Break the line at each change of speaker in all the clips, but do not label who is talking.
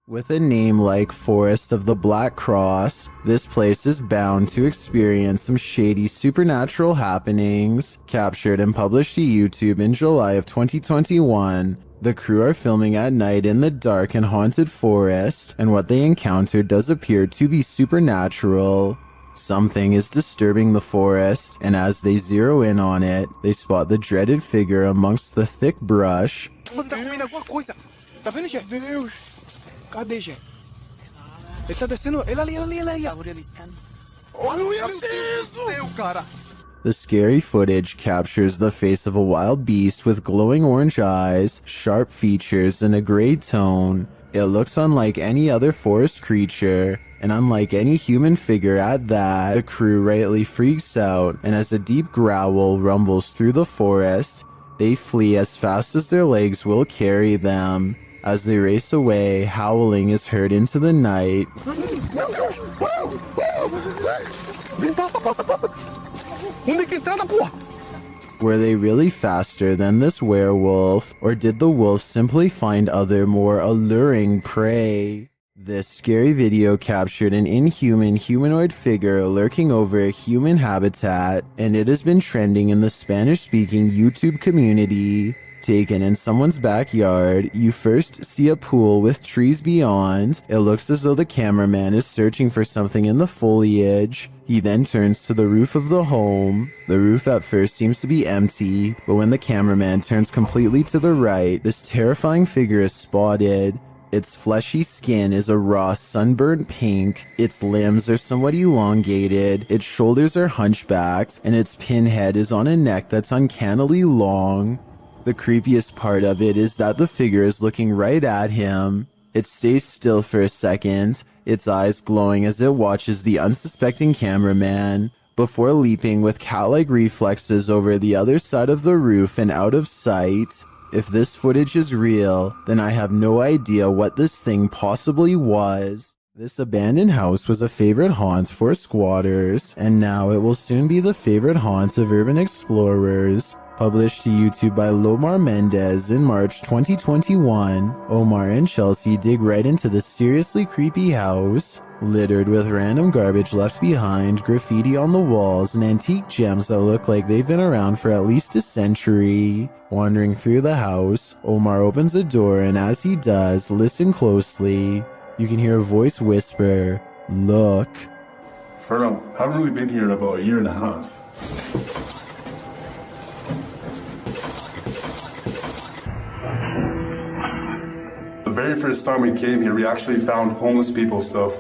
With a name like Forest of the Black Cross, this place is bound to experience some shady supernatural happenings. Captured and published to YouTube in July of 2021, the crew are filming at night in the dark and haunted forest, and what they encountered does appear to be supernatural. Something is disturbing the forest, and as they zero in on it, they spot the dreaded figure amongst the thick brush.
Cadê, gente? Ele tá descendo. Ele ali. Olha isso, cara.
The scary footage captures the face of a wild beast with glowing orange eyes, sharp features, and a gray tone. It looks unlike any other forest creature, and unlike any human figure at that. The crew rightly freaks out, and as a deep growl rumbles through the forest, they flee as fast as their legs will carry them. As they race away, howling is heard into the night. Were they really faster than this werewolf, or did the wolf simply find other more alluring prey? This scary video captured an inhuman humanoid figure lurking over a human habitat, and it has been trending in the Spanish-speaking YouTube community. Taken in someone's backyard, you first see a pool with trees beyond. It looks as though the cameraman is searching for something in the foliage. He then turns to the roof of the home. The roof at first seems to be empty, but when the cameraman turns completely to the right, this terrifying figure is spotted. Its fleshy skin is a raw sunburnt pink, its limbs are somewhat elongated, its shoulders are hunchbacked, and its pinhead is on a neck that's uncannily long. The creepiest part of it is that the figure is looking right at him. It stays still for a second, its eyes glowing as it watches the unsuspecting cameraman, before leaping with cat-like reflexes over the other side of the roof and out of sight. If this footage is real, then I have no idea what this thing possibly was. This abandoned house was a favorite haunt for squatters, and now it will soon be the favorite haunt of urban explorers. Published to YouTube by Lomar Mendez in March 2021, Omar and Chelsea dig right into this seriously creepy house, littered with random garbage left behind, graffiti on the walls, and antique gems that look like they've been around for at least a century. Wandering through the house, Omar opens a door, and as he does, listen closely. You can hear a voice whisper, "Look."
Fernando, haven't really been here in about a year and a half. The very first time we came here, we actually found homeless people stuff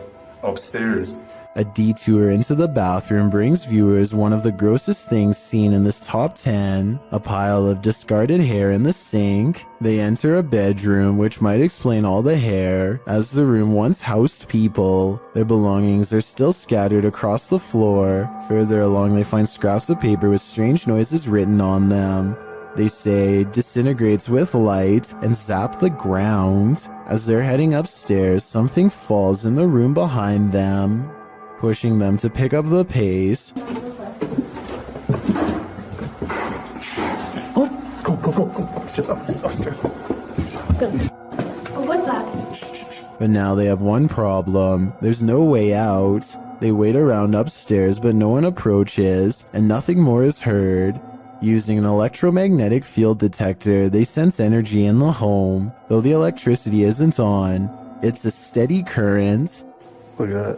upstairs.
A detour into the bathroom brings viewers one of the grossest things seen in this top 10, a pile of discarded hair in the sink. They enter a bedroom, which might explain all the hair, as the room once housed people. Their belongings are still scattered across the floor. Further along, they find scraps of paper with strange noises written on them. They say disintegrates with light and zap the ground. As they're heading upstairs, something falls in the room behind them, pushing them to pick up the pace.
Oh, go. Just upstairs.
What's that?
But now they have one problem. There's no way out. They wait around upstairs, but no one approaches, and nothing more is heard. Using an electromagnetic field detector, they sense energy in the home. Though the electricity isn't on, it's a steady current.
Look at that.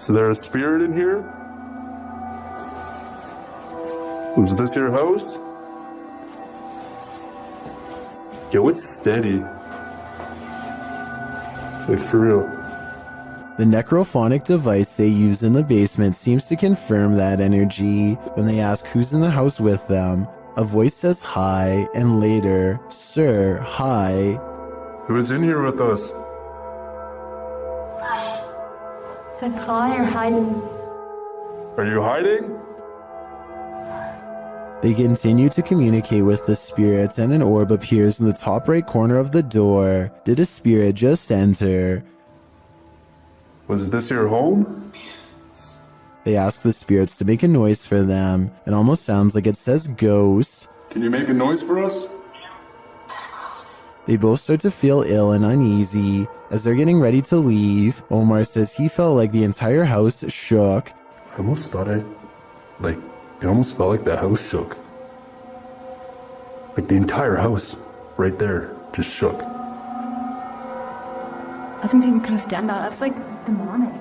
So there's a spirit in here? Was this your house? Yo, it's steady. Like, for real.
The necrophonic device they use in the basement seems to confirm that energy. When they ask who's in the house with them, a voice says hi, and later, "Sir, hi."
Who's in here with us?
The car hiding.
Are you hiding?
They continue to communicate with the spirits, and an orb appears in the top right corner of the door. Did a spirit just enter?
Was this your home?
They ask the spirits to make a noise for them. It almost sounds like it says ghost.
Can you make a noise for us?
They both start to feel ill and uneasy. As they're getting ready to leave, Omar says he felt like the entire house shook.
I almost thought it almost felt like the house shook. Like the entire house, right there, just shook.
I think they could have done that. That's like demonic.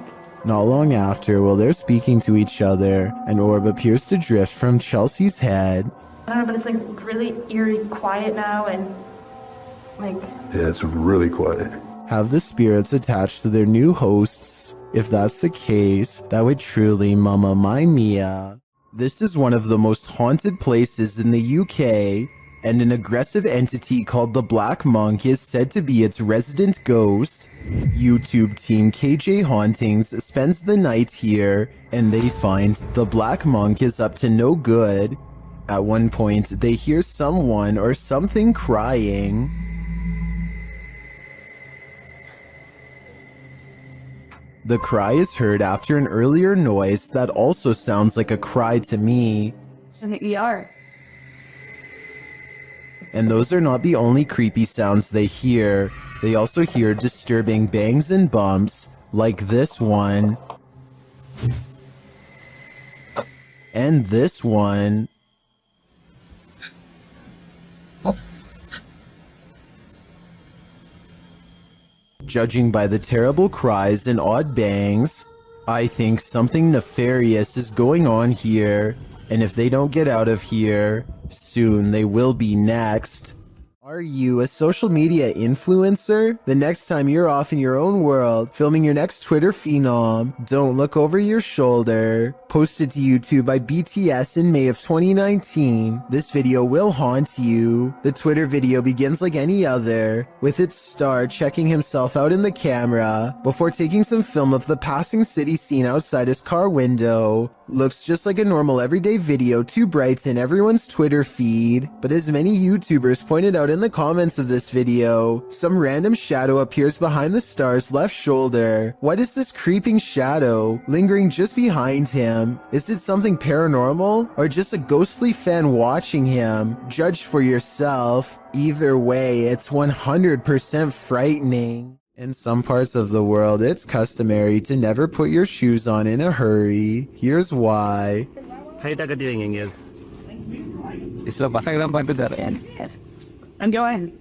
Not long after, while they're speaking to each other, an orb appears to drift from Chelsea's head.
I don't know, but it's like really eerie quiet now and like...
Yeah, it's really quiet.
Have the spirits attached to their new hosts? If that's the case, that would truly Mamma Mia. This is one of the most haunted places in the UK, and an aggressive entity called the Black Monk is said to be its resident ghost. YouTube team KJ Hauntings spends the night here, and they find the Black Monk is up to no good. At one point, they hear someone or something crying. The cry is heard after an earlier noise that also sounds like a cry to me.
I think you are.
And those are not the only creepy sounds they hear. They also hear disturbing bangs and bumps, like this one. And this one. Judging by the terrible cries and odd bangs, I think something nefarious is going on here, and if they don't get out of here, soon they will be next. Are you a social media influencer? The next time you're off in your own world, filming your next Twitter phenom, don't look over your shoulder. Posted to YouTube by BTS in May of 2019, this video will haunt you. The Twitter video begins like any other, with its star checking himself out in the camera, before taking some film of the passing city scene outside his car window. Looks just like a normal everyday video to brighten everyone's Twitter feed, but as many YouTubers pointed out in the comments of this video, some random shadow appears behind the star's left shoulder. What is this creeping shadow lingering just behind him? Is it something paranormal or just a ghostly fan watching him? Judge for yourself. Either way, it's 100% frightening. In some parts of the world, it's customary to never put your shoes on in a hurry. Here's why.
I'm going.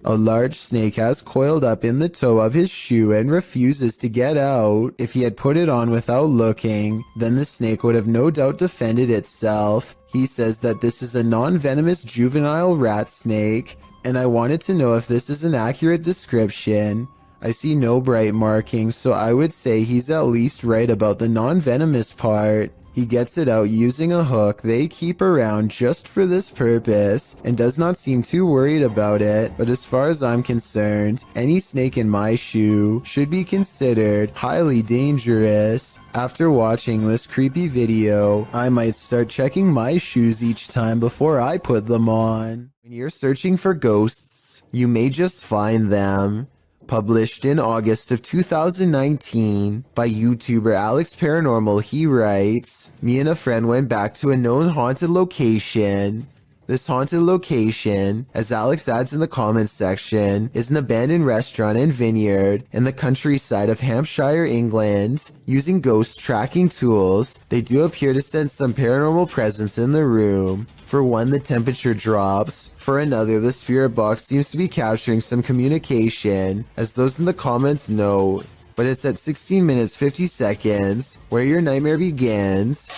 A large snake has coiled up in the toe of his shoe and refuses to get out. If he had put it on without looking, then the snake would have no doubt defended itself. He says that this is a non-venomous juvenile rat snake, and I wanted to know if this is an accurate description. I see no bright markings, so I would say he's at least right about the non-venomous part. He gets it out using a hook they keep around just for this purpose, and does not seem too worried about it, but as far as I'm concerned, any snake in my shoe should be considered highly dangerous. After watching this creepy video, I might start checking my shoes each time before I put them on. When you're searching for ghosts, you may just find them. Published in August of 2019 by YouTuber Alex Paranormal, he writes, "Me and a friend went back to a known haunted location. This haunted location, as Alex adds in the comments section, is an abandoned restaurant and vineyard in the countryside of Hampshire, England. Using ghost tracking tools, they do appear to sense some paranormal presence in the room. For one, the temperature drops. For another, the spirit box seems to be capturing some communication, as those in the comments note. But it's at 16 minutes 50 seconds where your nightmare begins."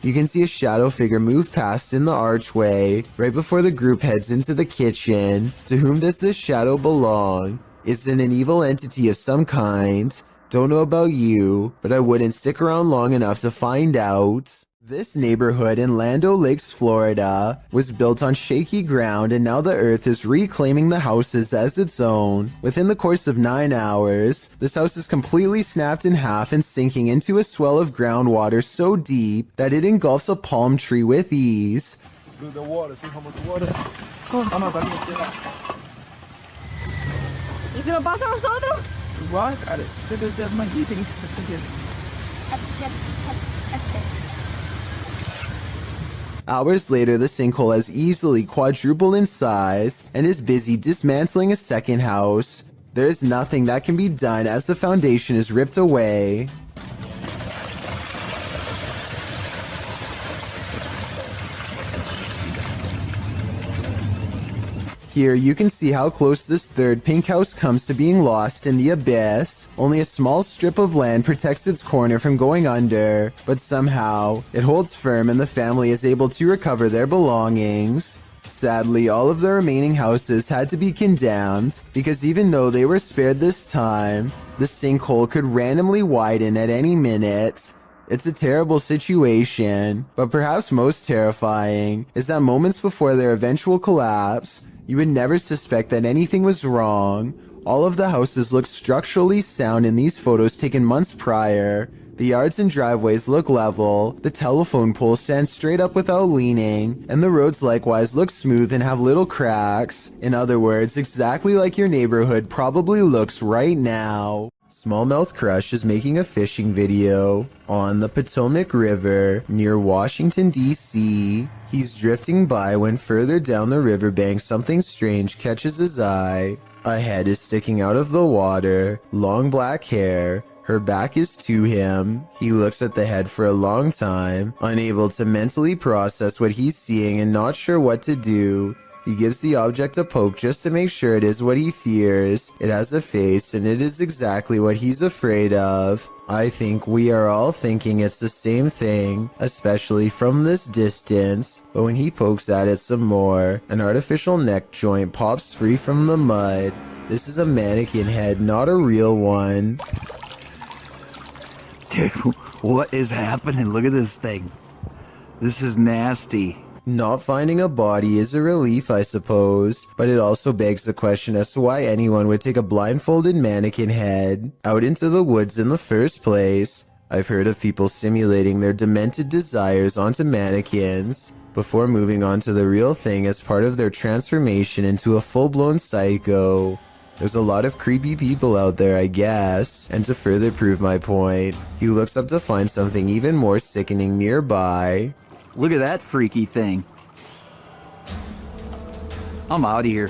You can see a shadow figure move past in the archway right before the group heads into the kitchen. To whom does this shadow belong? Is it an evil entity of some kind? Don't know about you, but I wouldn't stick around long enough to find out. This neighborhood in Land O'Lakes, Florida, was built on shaky ground, and now the earth is reclaiming the houses as its own. Within the course of 9 hours, this house is completely snapped in half and sinking into a swell of groundwater so deep that it engulfs a palm tree with ease.
Look at the water. See how much water? I'm not gonna get that.
¿Y si nos pasa a nosotros?
Igual, cara, ustedes es más heating.
Hours later, the sinkhole has easily quadrupled in size and is busy dismantling a second house. There is nothing that can be done as the foundation is ripped away. Here you can see how close this third pink house comes to being lost in the abyss. Only a small strip of land protects its corner from going under, but somehow it holds firm and the family is able to recover their belongings. Sadly, all of the remaining houses had to be condemned because even though they were spared this time, the sinkhole could randomly widen at any minute. It's a terrible situation, but perhaps most terrifying is that moments before their eventual collapse, you would never suspect that anything was wrong. All of the houses look structurally sound in these photos taken months prior. The yards and driveways look level, the telephone poles stand straight up without leaning, and the roads likewise look smooth and have little cracks. In other words, exactly like your neighborhood probably looks right now. Smallmouth Crush is making a fishing video on the Potomac River near Washington, D.C. He's drifting by when further down the riverbank something strange catches his eye. A head is sticking out of the water, long black hair. Her back is to him. He looks at the head for a long time, unable to mentally process what he's seeing and not sure what to do. He gives the object a poke just to make sure it is what he fears. It has a face and it is exactly what he's afraid of. I think we are all thinking it's the same thing, especially from this distance. But when he pokes at it some more, an artificial neck joint pops free from the mud. This is a mannequin head, not a real one.
Dude, what is happening? Look at this thing. This is nasty.
Not finding a body is a relief, I suppose, but it also begs the question as to why anyone would take a blindfolded mannequin head out into the woods in the first place. I've heard of people simulating their demented desires onto mannequins before moving on to the real thing as part of their transformation into a full-blown psycho. There's a lot of creepy people out there, I guess. And to further prove my point, he looks up to find something even more sickening nearby.
Look at that freaky thing. I'm out of here.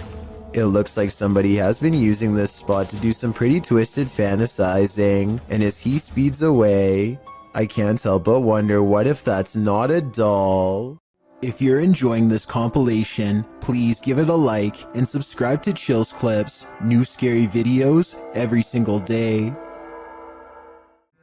It looks like somebody has been using this spot to do some pretty twisted fantasizing, and as he speeds away, I can't help but wonder what if that's not a doll. If you're enjoying this compilation, please give it a like and subscribe to Chills Clips, new scary videos every single day.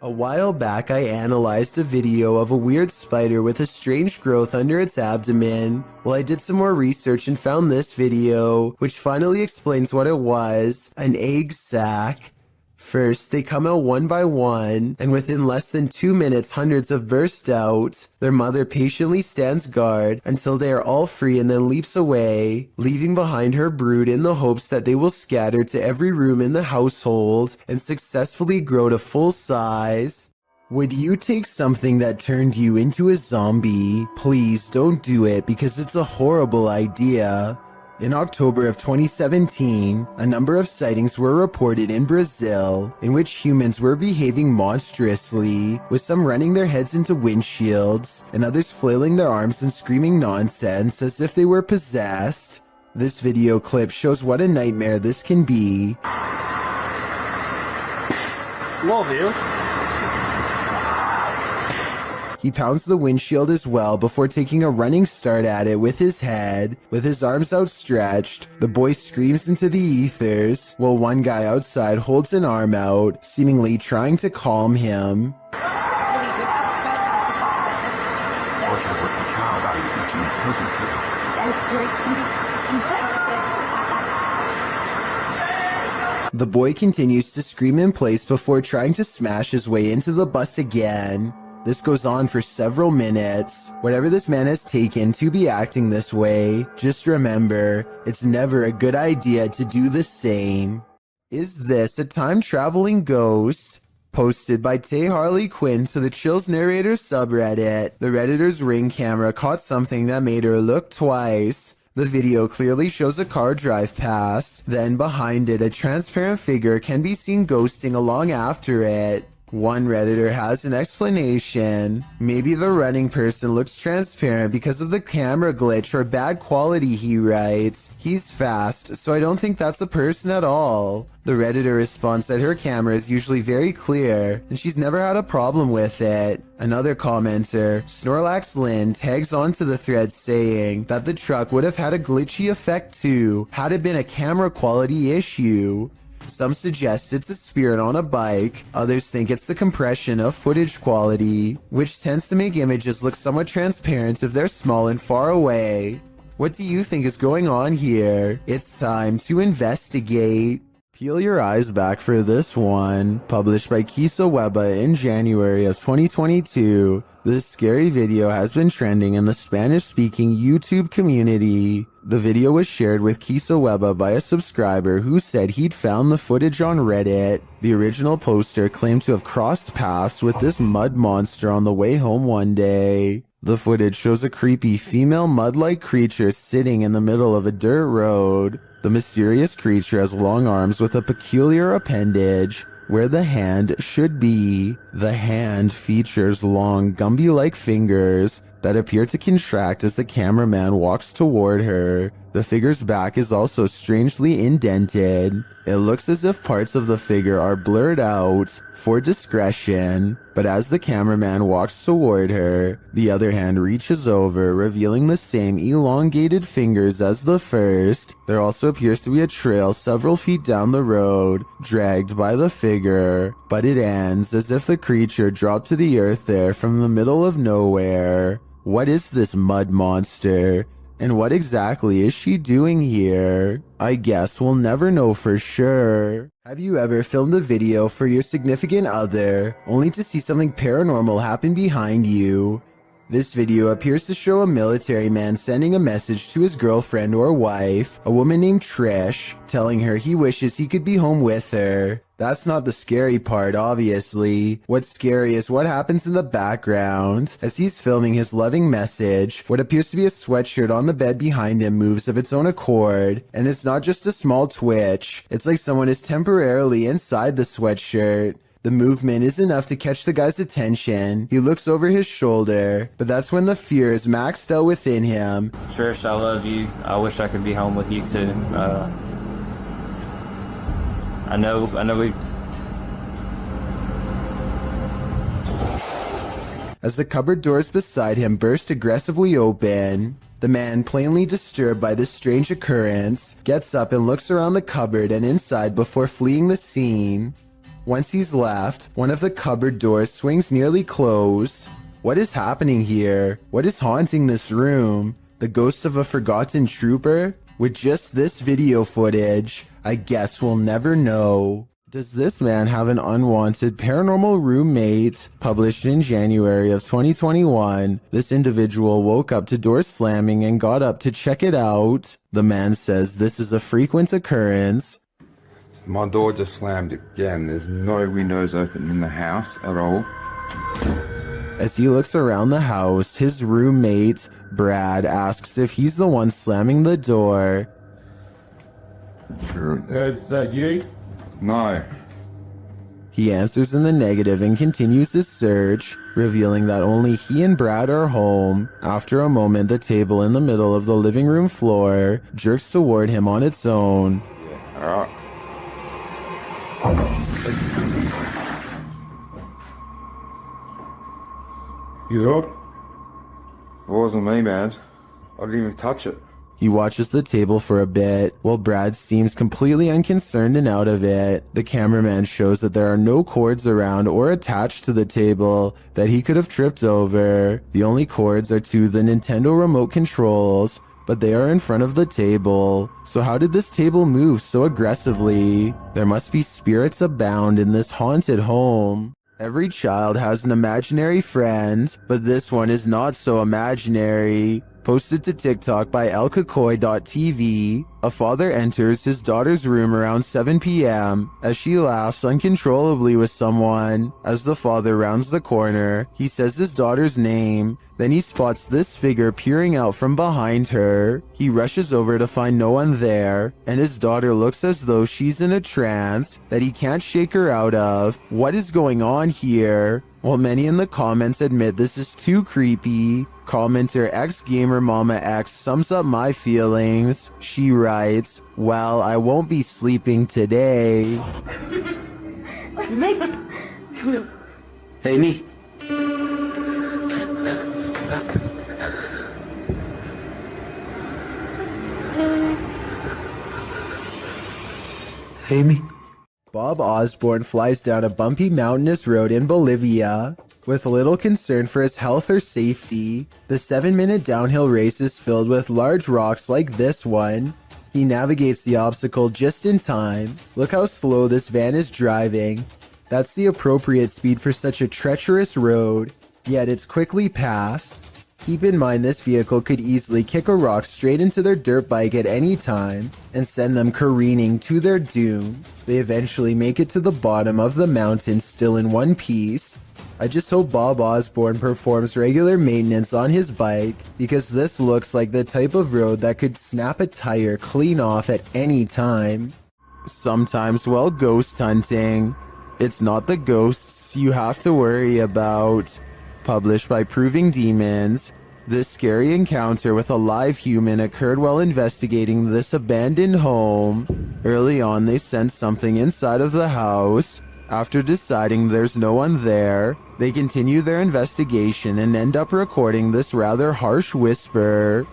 A while back, I analyzed a video of a weird spider with a strange growth under its abdomen. Well, I did some more research and found this video, which finally explains what it was: an egg sac. First, they come out one by one, and within less than 2 minutes, hundreds have burst out. Their mother patiently stands guard until they are all free and then leaps away, leaving behind her brood in the hopes that they will scatter to every room in the household and successfully grow to full size. Would you take something that turned you into a zombie? Please don't do it because it's a horrible idea. In October of 2017, a number of sightings were reported in Brazil in which humans were behaving monstrously, with some running their heads into windshields and others flailing their arms and screaming nonsense as if they were possessed. This video clip shows what a nightmare this can be.
Love you.
He pounds the windshield as well before taking a running start at it with his head. With his arms outstretched, the boy screams into the ethers, while one guy outside holds an arm out, seemingly trying to calm him. The boy continues to scream in place before trying to smash his way into the bus again. This goes on for several minutes. Whatever this man has taken to be acting this way, just remember, it's never a good idea to do the same. Is this a time-traveling ghost? Posted by Tay Harley Quinn to the Chills Narrator subreddit. The Redditor's Ring camera caught something that made her look twice. The video clearly shows a car drive past, then behind it a transparent figure can be seen ghosting along after it. One Redditor has an explanation. Maybe the running person looks transparent because of the camera glitch or bad quality, he writes. He's fast, so I don't think that's a person at all. The Redditor responds that her camera is usually very clear, and she's never had a problem with it. Another commenter, Snorlax Lynn, tags onto the thread saying that the truck would have had a glitchy effect too, had it been a camera quality issue. Some suggest it's a spirit on a bike, others think it's the compression of footage quality, which tends to make images look somewhat transparent if they're small and far away. What do you think is going on here? It's time to investigate. Peel your eyes back for this one. Published by Kisa Weba in January of 2022, this scary video has been trending in the Spanish-speaking YouTube community. The video was shared with Kisa Weba by a subscriber who said he'd found the footage on Reddit. The original poster claimed to have crossed paths with this mud monster on the way home one day. The footage shows a creepy female mud-like creature sitting in the middle of a dirt road. The mysterious creature has long arms with a peculiar appendage where the hand should be. The hand features long Gumby-like fingers that appear to contract as the cameraman walks toward her. The figure's back is also strangely indented. It looks as if parts of the figure are blurred out for discretion, but as the cameraman walks toward her, the other hand reaches over, revealing the same elongated fingers as the first. There also appears to be a trail several feet down the road, dragged by the figure, but it ends as if the creature dropped to the earth there from the middle of nowhere. What is this mud monster? And what exactly is she doing here? I guess we'll never know for sure. Have you ever filmed a video for your significant other, only to see something paranormal happen behind you? This video appears to show a military man sending a message to his girlfriend or wife, a woman named Trish, telling her he wishes he could be home with her. That's not the scary part, obviously. What's scary is what happens in the background. As he's filming his loving message, what appears to be a sweatshirt on the bed behind him moves of its own accord, and it's not just a small twitch. It's like someone is temporarily inside the sweatshirt. The movement is enough to catch the guy's attention. He looks over his shoulder, but that's when the fear is maxed out within him.
Trish, I love you. I wish I could be home with you too. I know we...
As the cupboard doors beside him burst aggressively open, the man, plainly disturbed by this strange occurrence, gets up and looks around the cupboard and inside before fleeing the scene. Once he's left, one of the cupboard doors swings nearly closed. What is happening here? What is haunting this room? The ghost of a forgotten trooper? With just this video footage, I guess we'll never know. Does this man have an unwanted paranormal roommate? Published in January of 2021, this individual woke up to doors slamming and got up to check it out. The man says this is a frequent occurrence.
My door just slammed again. There's no windows open in the house at all.
As he looks around the house, his roommate, Brad, asks if he's the one slamming the door.
That you? No.
He answers in the negative and continues his search, revealing that only he and Brad are home. After a moment, the table in the middle of the living room floor jerks toward him on its own.
Yeah, alright. You up? It wasn't me, man. I didn't even touch it.
He watches the table for a bit, while Brad seems completely unconcerned and out of it. The cameraman shows that there are no cords around or attached to the table that he could have tripped over. The only cords are to the Nintendo remote controls, but they are in front of the table. So how did this table move so aggressively? There must be spirits abound in this haunted home. Every child has an imaginary friend, but this one is not so imaginary. Posted to TikTok by elkakoy.tv, a father enters his daughter's room around 7 p.m. as she laughs uncontrollably with someone. As the father rounds the corner, he says his daughter's name. Then he spots this figure peering out from behind her. He rushes over to find no one there, and his daughter looks as though she's in a trance that he can't shake her out of. What is going on here? While many in the comments admit this is too creepy, commenter xgamermamax sums up my feelings. She writes, "Well, I won't be sleeping today."
Hey, me.
Hey, me.
Bob Osborne flies down a bumpy mountainous road in Bolivia. With little concern for his health or safety, the 7-minute downhill race is filled with large rocks like this one. He navigates the obstacle just in time. Look how slow this van is driving. That's the appropriate speed for such a treacherous road, yet it's quickly passed. Keep in mind this vehicle could easily kick a rock straight into their dirt bike at any time and send them careening to their doom. They eventually make it to the bottom of the mountain still in one piece. I just hope Bob Osborne performs regular maintenance on his bike, because this looks like the type of road that could snap a tire clean off at any time. Sometimes while ghost hunting, it's not the ghosts you have to worry about. Published by Proving Demons, this scary encounter with a live human occurred while investigating this abandoned home. Early on, they sensed something inside of the house. After deciding there's no one there, they continue their investigation and end up recording this rather harsh whisper.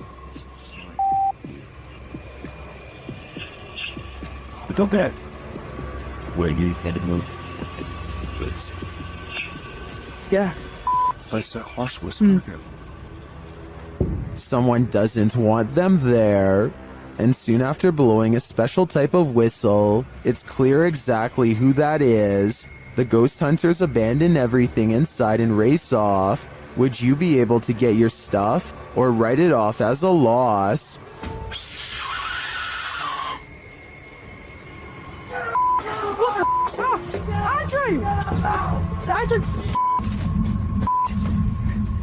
Go back. Where you headed?
Yeah.
That's a harsh whisper.
Someone doesn't want them there. And soon after blowing a special type of whistle, it's clear exactly who that is. The ghost hunters abandon everything inside and race off. Would you be able to get your stuff or write it off as a loss?
Andrew! Andrew!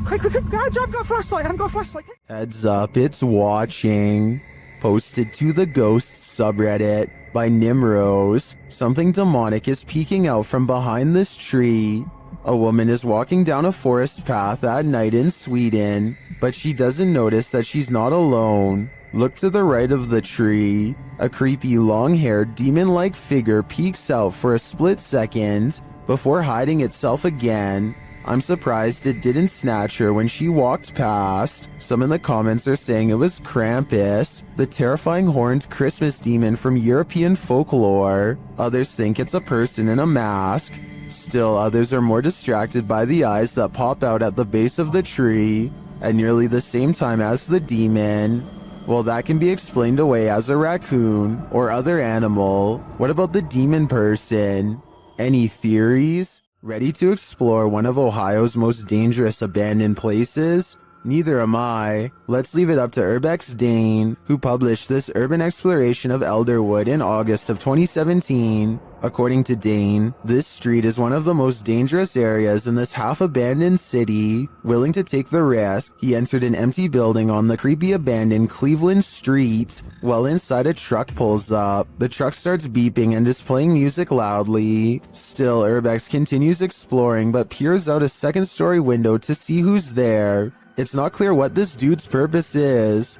Quick, Andrew, I've got a flashlight, I haven't got a flashlight.
Heads up, it's watching. Posted to the Ghosts subreddit by Nimrose. Something demonic is peeking out from behind this tree. A woman is walking down a forest path at night in Sweden, but she doesn't notice that she's not alone. Look to the right of the tree. A creepy long-haired demon-like figure peeks out for a split second before hiding itself again. I'm surprised it didn't snatch her when she walked past. Some in the comments are saying it was Krampus, the terrifying horned Christmas demon from European folklore. Others think it's a person in a mask. Still, others are more distracted by the eyes that pop out at the base of the tree at nearly the same time as the demon. Well, that can be explained away as a raccoon or other animal. What about the demon person? Any theories? Ready to explore one of Ohio's most dangerous abandoned places? Neither am I. Let's leave it up to Urbex Dane, who published this urban exploration of Elderwood in August of 2017. According to Dane, this street is one of the most dangerous areas in this half-abandoned city. Willing to take the risk, he entered an empty building on the creepy abandoned Cleveland Street. While inside, a truck pulls up. The truck starts beeping and is playing music loudly. Still, Urbex continues exploring but peers out a second-story window to see who's there. It's not clear what this dude's purpose is.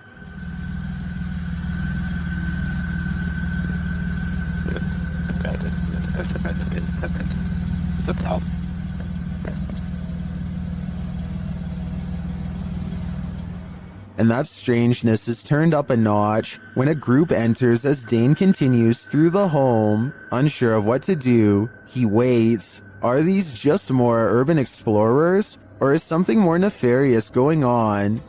And that strangeness is turned up a notch when a group enters as Dane continues through the home. Unsure of what to do, he waits. Are these just more urban explorers? Or is something more nefarious going on?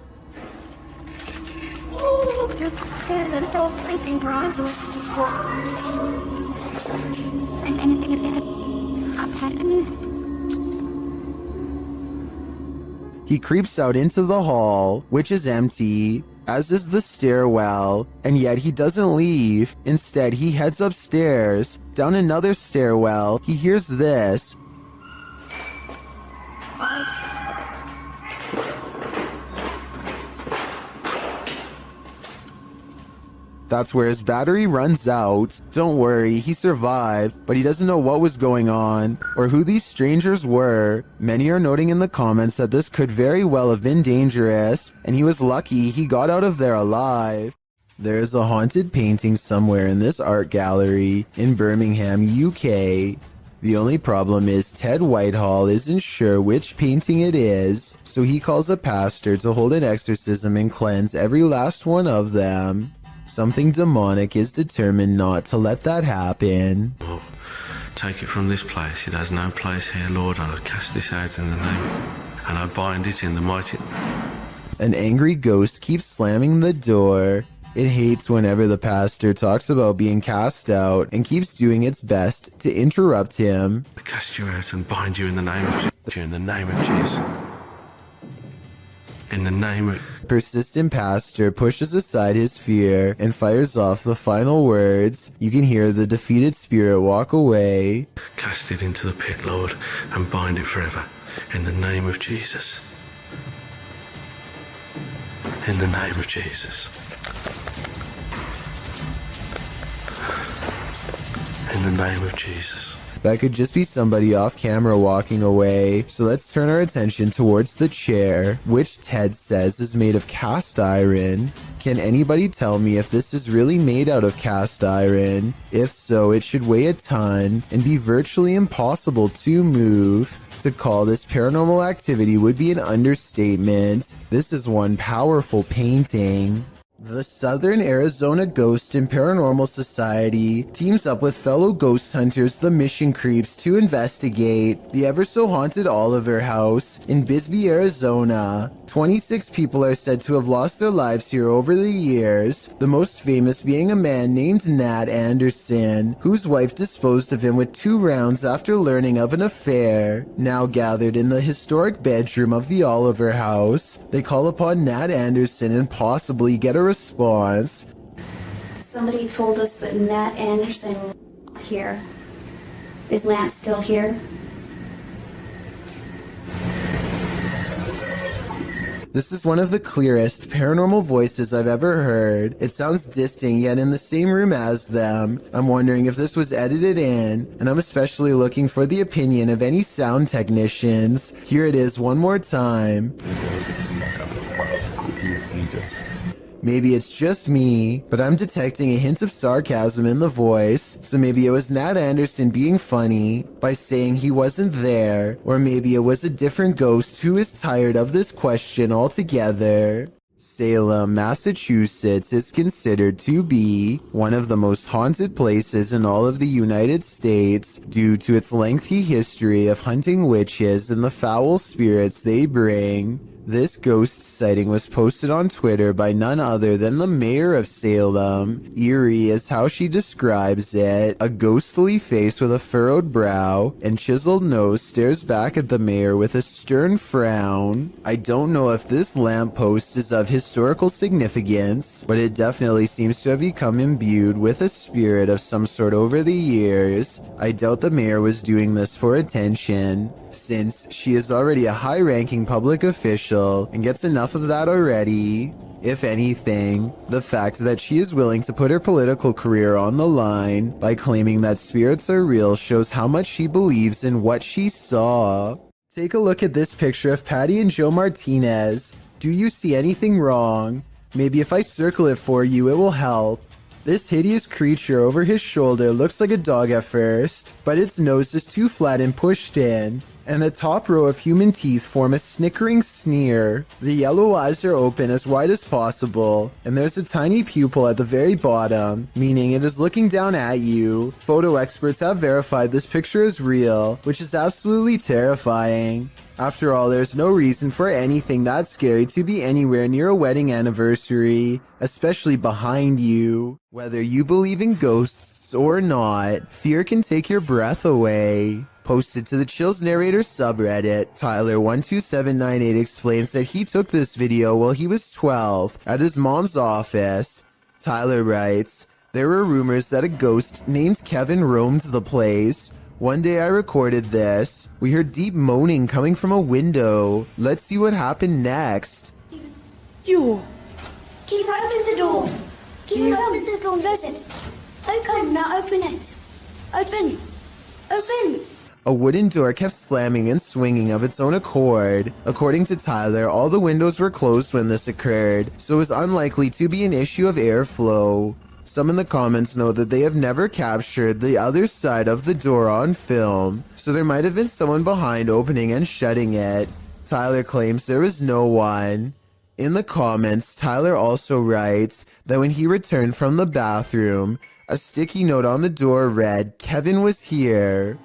He creeps out into the hall, which is empty, as is the stairwell, and yet he doesn't leave. Instead, he heads upstairs, down another stairwell. He hears this. That's where his battery runs out. Don't worry, he survived, but he doesn't know what was going on or who these strangers were. Many are noting in the comments that this could very well have been dangerous, and he was lucky he got out of there alive. There's a haunted painting somewhere in this art gallery in Birmingham, UK. The only problem is Ted Whitehall isn't sure which painting it is, so he calls a pastor to hold an exorcism and cleanse every last one of them. Something demonic is determined not to let that happen.
Lord, take it from this place. It has no place here, Lord. I cast this out in the name, and I bind it in the mighty...
An angry ghost keeps slamming the door. It hates whenever the pastor talks about being cast out and keeps doing its best to interrupt him.
I cast you out and bind you in the name of Jesus. In the name of Jesus. In the name of...
Persistent pastor pushes aside his fear and fires off the final words. You can hear the defeated spirit walk away.
Cast it into the pit, Lord, and bind it forever. In the name of Jesus. In the name of Jesus. In the name of Jesus.
That could just be somebody off camera walking away, so let's turn our attention towards the chair, which Ted says is made of cast iron. Can anybody tell me if this is really made out of cast iron? If so, it should weigh a ton and be virtually impossible to move. To call this paranormal activity would be an understatement. This is one powerful painting. The Southern Arizona Ghost and Paranormal Society teams up with fellow ghost hunters, the Mission Creeps, to investigate the ever-so-haunted Oliver House in Bisbee, Arizona. 26 people are said to have lost their lives here over the years, the most famous being a man named Nat Anderson, whose wife disposed of him with 2 rounds after learning of an affair. Now gathered in the historic bedroom of the Oliver House, they call upon Nat Anderson and possibly get a response.
Somebody told us that Nat Anderson was here. Is Nat still here?
This is one of the clearest paranormal voices I've ever heard. It sounds distant, yet in the same room as them. I'm wondering if this was edited in, and I'm especially looking for the opinion of any sound technicians. Here it is one more time. Maybe it's just me, but I'm detecting a hint of sarcasm in the voice, so maybe it was Nat Anderson being funny by saying he wasn't there, or maybe it was a different ghost who is tired of this question altogether. Salem, Massachusetts is considered to be one of the most haunted places in all of the United States due to its lengthy history of hunting witches and the foul spirits they bring. This ghost sighting was posted on Twitter by none other than the mayor of Salem. Eerie is how she describes it. A ghostly face with a furrowed brow and chiseled nose stares back at the mayor with a stern frown. I don't know if this lamppost is of historical significance, but it definitely seems to have become imbued with a spirit of some sort over the years. I doubt the mayor was doing this for attention, since she is already a high-ranking public official and gets enough of that already. If anything, the fact that she is willing to put her political career on the line by claiming that spirits are real shows how much she believes in what she saw. Take a look at this picture of Patty and Joe Martinez. Do you see anything wrong? Maybe if I circle it for you, it will help. This hideous creature over his shoulder looks like a dog at first, but its nose is too flat and pushed in, and the top row of human teeth form a snickering sneer. The yellow eyes are open as wide as possible, and there's a tiny pupil at the very bottom, meaning it is looking down at you. Photo experts have verified this picture is real, which is absolutely terrifying. After all, there's no reason for anything that scary to be anywhere near a wedding anniversary, especially behind you. Whether you believe in ghosts or not, fear can take your breath away. Posted to the Chills Narrator subreddit, Tyler12798 explains that he took this video while he was 12 at his mom's office. Tyler writes, "There were rumors that a ghost named Kevin roamed the place. One day I recorded this. We heard deep moaning coming from a window. Let's see what happened next."
You.
Keep open the door. Keep open the door. Listen. Open, now open it. Open. Open.
A wooden door kept slamming and swinging of its own accord. According to Tyler, all the windows were closed when this occurred, so it was unlikely to be an issue of airflow. Some in the comments note that they have never captured the other side of the door on film, so there might have been someone behind opening and shutting it. Tyler claims there was no one. In the comments, Tyler also writes that when he returned from the bathroom, a sticky note on the door read, "Kevin was here."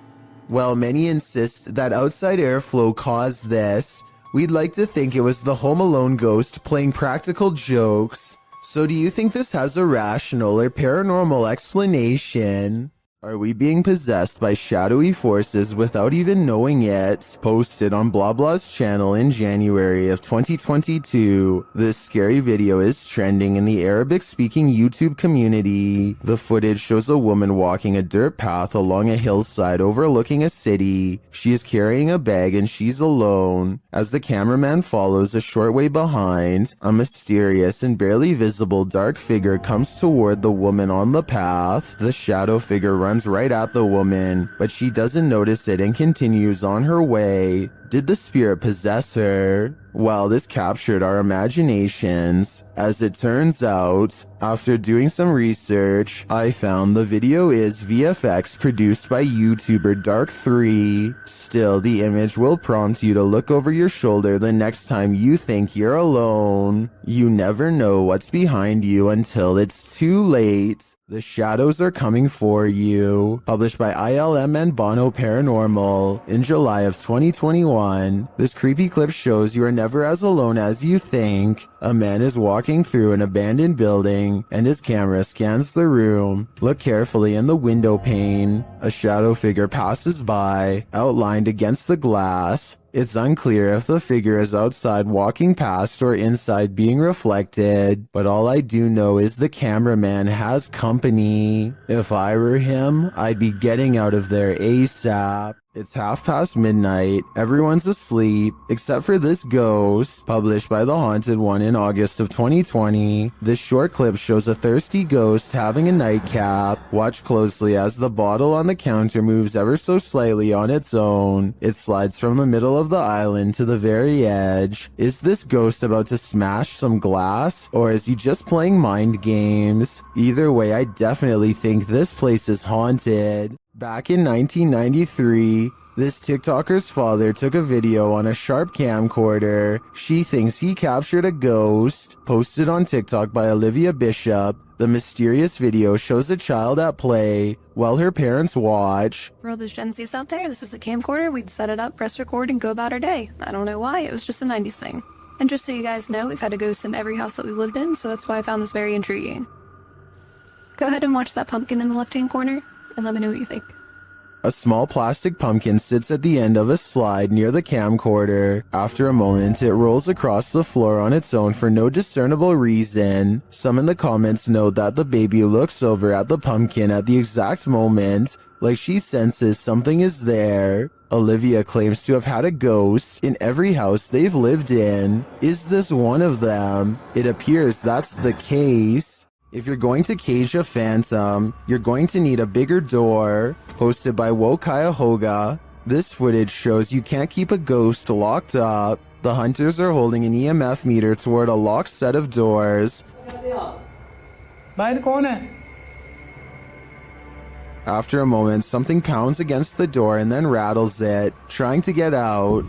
While many insist that outside airflow caused this, we'd like to think it was the Home Alone ghost playing practical jokes. So do you think this has a rational or paranormal explanation? Are we being possessed by shadowy forces without even knowing it? Posted on Blah Blah's channel in January of 2022. This scary video is trending in the Arabic-speaking YouTube community. The footage shows a woman walking a dirt path along a hillside overlooking a city. She is carrying a bag and she's alone. As the cameraman follows a short way behind, a mysterious and barely visible dark figure comes toward the woman on the path. The shadow figure runs right at the woman, but she doesn't notice it and continues on her way. Did the spirit possess her? Well, this captured our imaginations. As it turns out, after doing some research, I found the video is VFX produced by YouTuber Dark3. Still, the image will prompt you to look over your shoulder the next time you think you're alone. You never know what's behind you until it's too late. The Shadows Are Coming For You, published by ILM and Bono Paranormal in July of 2021. This creepy clip shows you are never as alone as you think. A man is walking through an abandoned building and his camera scans the room. Look carefully in the window pane. A shadow figure passes by, outlined against the glass. It's unclear if the figure is outside walking past or inside being reflected, but all I do know is the cameraman has company. If I were him, I'd be getting out of there ASAP. It's midnight, everyone's asleep, except for this ghost, published by The Haunted One in August of 2020. This short clip shows a thirsty ghost having a nightcap. Watch closely as the bottle on the counter moves ever so slightly on its own. It slides from the middle of the island to the very edge. Is this ghost about to smash some glass, or is he just playing mind games? Either way, I definitely think this place is haunted. Back in 1993, this TikToker's father took a video on a Sharp camcorder. She thinks he captured a ghost. Posted on TikTok by Olivia Bishop, the mysterious video shows a child at play while her parents watch.
For all those Gen Zs out there, this is a camcorder. We'd set it up, press record, and go about our day. I don't know why, it was just a 90s thing. And just so you guys know, we've had a ghost in every house that we've lived in, so that's why I found this very intriguing. Go ahead and watch that pumpkin in the left-hand corner, and let me know what you think.
A small plastic pumpkin sits at the end of a slide near the camcorder. After a moment, it rolls across the floor on its own for no discernible reason. Some in the comments note that the baby looks over at the pumpkin at the exact moment, like she senses something is there. Olivia claims to have had a ghost in every house they've lived in. Is this one of them? It appears that's the case. If you're going to cage a phantom, you're going to need a bigger door. Posted by Wokaya. This footage shows you can't keep a ghost locked up. The hunters are holding an EMF meter toward a locked set of doors. After a moment, something pounds against the door and then rattles it, trying to get out.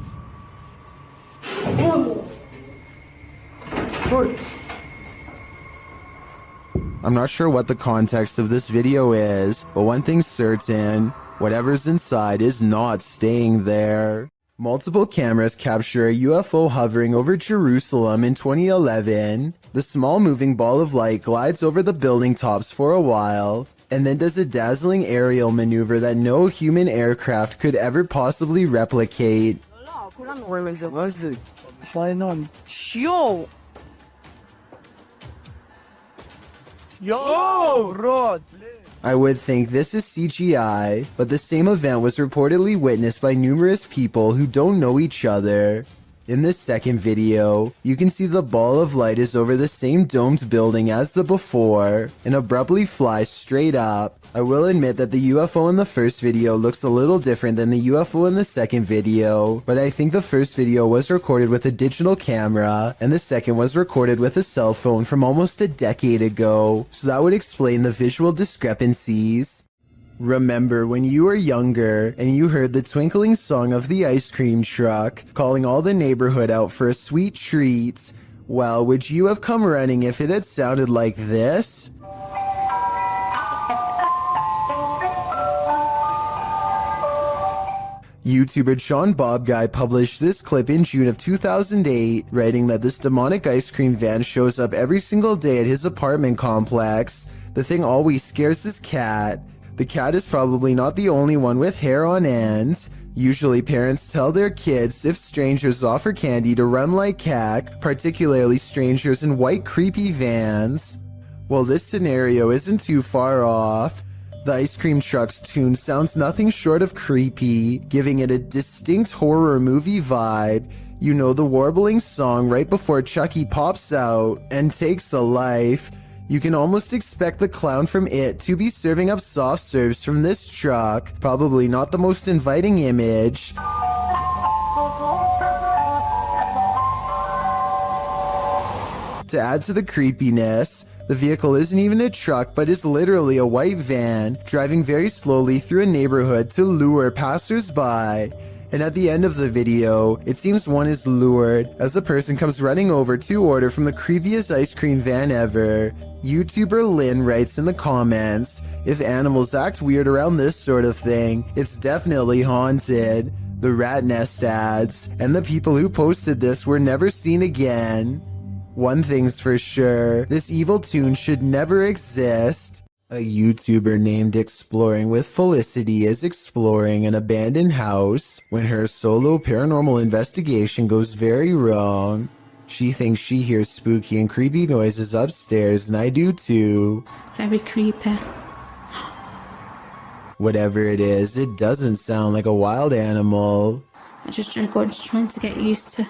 I'm not sure what the context of this video is, but one thing's certain, whatever's inside is not staying there. Multiple cameras capture a UFO hovering over Jerusalem in 2011. The small moving ball of light glides over the building tops for a while. and then does a dazzling aerial maneuver that no human aircraft could ever possibly replicate.
Was it flying on? Yo! Yo, Rod!
I would think this is CGI, but the same event was reportedly witnessed by numerous people who don't know each other. In this second video, you can see the ball of light is over the same domed building as the before, and abruptly flies straight up. I will admit that the UFO in the first video looks a little different than the UFO in the second video, but I think the first video was recorded with a digital camera, and the second was recorded with a cell phone from almost a decade ago, so that would explain the visual discrepancies. Remember when you were younger and you heard the twinkling song of the ice cream truck calling all the neighborhood out for a sweet treat? Well, would you have come running if it had sounded like this? YouTuber Sean Bob Guy published this clip in June of 2008, writing that this demonic ice cream van shows up every single day at his apartment complex. The thing always scares his cat. The cat is probably not the only one with hair on end. Usually parents tell their kids if strangers offer candy to run like heck, particularly strangers in white creepy vans. Well, this scenario isn't too far off. The ice cream truck's tune sounds nothing short of creepy, giving it a distinct horror movie vibe. You know, the warbling song right before Chucky pops out and takes a life. You can almost expect the clown from It to be serving up soft serves from this truck. Probably not the most inviting image. To add to the creepiness, the vehicle isn't even a truck but is literally a white van driving very slowly through a neighborhood to lure passers-by. And at the end of the video, it seems one is lured as a person comes running over to order from the creepiest ice cream van ever. YouTuber Lynn writes in the comments, if animals act weird around this sort of thing, it's definitely haunted. The rat nest adds, and the people who posted this were never seen again. One thing's for sure, this evil tune should never exist. A YouTuber named Exploring with Felicity is exploring an abandoned house when her solo paranormal investigation goes very wrong. She thinks she hears spooky and creepy noises upstairs, and I do too.
Very creepy.
Whatever it is, it doesn't sound like a wild animal.
I just trying to get used to.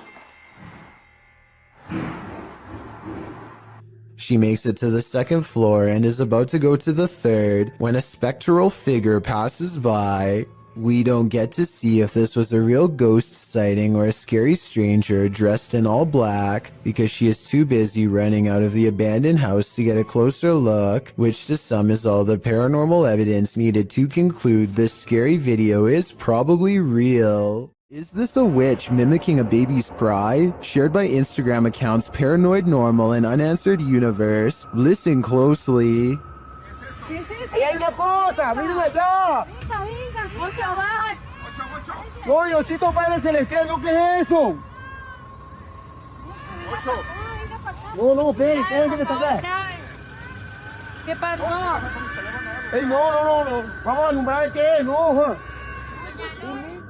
She makes it to the second floor and is about to go to the third when a spectral figure passes by. We don't get to see if this was a real ghost sighting or a scary stranger dressed in all black because she is too busy running out of the abandoned house to get a closer look, which to some is all the paranormal evidence needed to conclude this scary video is probably real. Is this a witch mimicking a baby's cry? Shared by Instagram accounts Paranoid Normal and Unanswered Universe. Listen closely.
No, Diosito Padre Celestial, ¿no qué es eso? No, ven, ¿qué está acá?
¿Qué pasó?
Ey, no. Vamos a alumbrar qué es, no.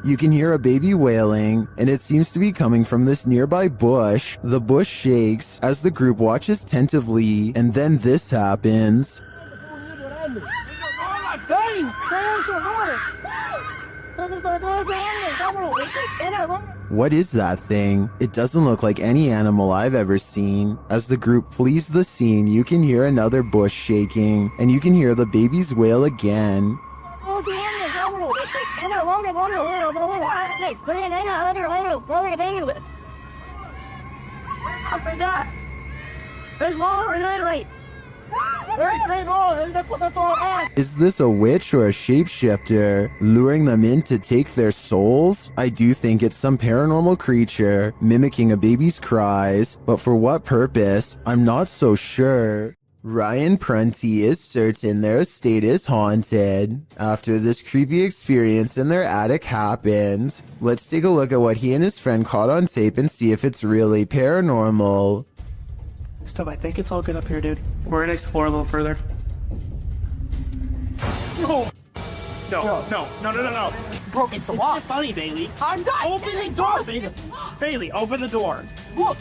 You can hear a baby wailing, and it seems to be coming from this nearby bush. The bush shakes as the group watches attentively, and then this happens. What is that thing? It doesn't look like any animal I've ever seen. As the group flees the scene, you can hear another bush shaking, and you can hear the babies wail again. Is this a witch or a shapeshifter, luring them in to take their souls? I do think it's some paranormal creature, mimicking a baby's cries, but for what purpose? I'm not so sure. Ryan Prunty is certain their estate is haunted after this creepy experience in their attic happened. Let's take a look at what he and his friend caught on tape and see if it's really paranormal.
Stuff, I think it's all good up here, dude. We're gonna explore a little further. No. No.
Bro, it's locked. Funny, Bailey. I'm not. Open the door, Bailey. Bailey, open the door. Look.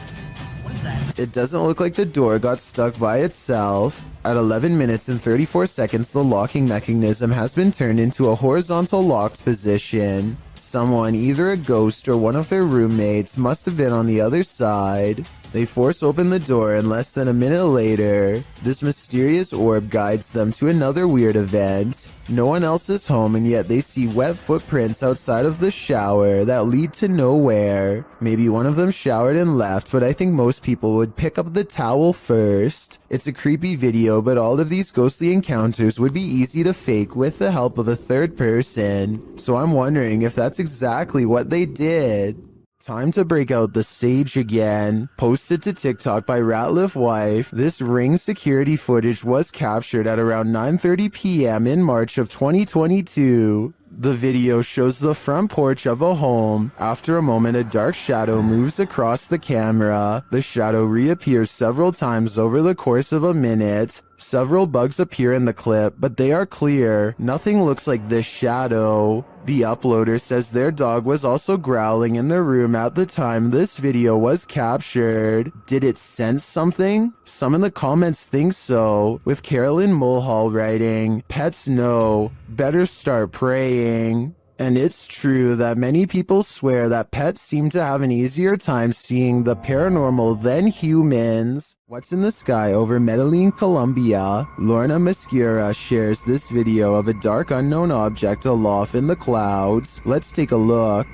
What is that?
It doesn't look like the door got stuck by itself. At 11 minutes and 34 seconds, the locking mechanism has been turned into a horizontal locked position. Someone, either a ghost or one of their roommates, must have been on the other side. They force open the door, and less than a minute later, this mysterious orb guides them to another weird event. No one else is home, and yet they see wet footprints outside of the shower that lead to nowhere. Maybe one of them showered and left, but I think most people would pick up the towel first. It's a creepy video, but all of these ghostly encounters would be easy to fake with the help of a third person. So I'm wondering if that's exactly what they did. Time to break out the sage again. Posted to TikTok by Ratliff Wife, this Ring security footage was captured at around 9:30 p.m. in March of 2022. The video shows the front porch of a home. After a moment, a dark shadow moves across the camera. The shadow reappears several times over the course of a minute. Several bugs appear in the clip, but they are clear. Nothing looks like this shadow. The uploader says their dog was also growling in the room at the time this video was captured. Did it sense something? Some in the comments think so, with Carolyn Mulhall writing, "Pets know, better start praying." And it's true that many people swear that pets seem to have an easier time seeing the paranormal than humans. What's in the sky over Medellin, Colombia? Lorna Mascara shares this video of a dark unknown object aloft in the clouds. Let's take a look.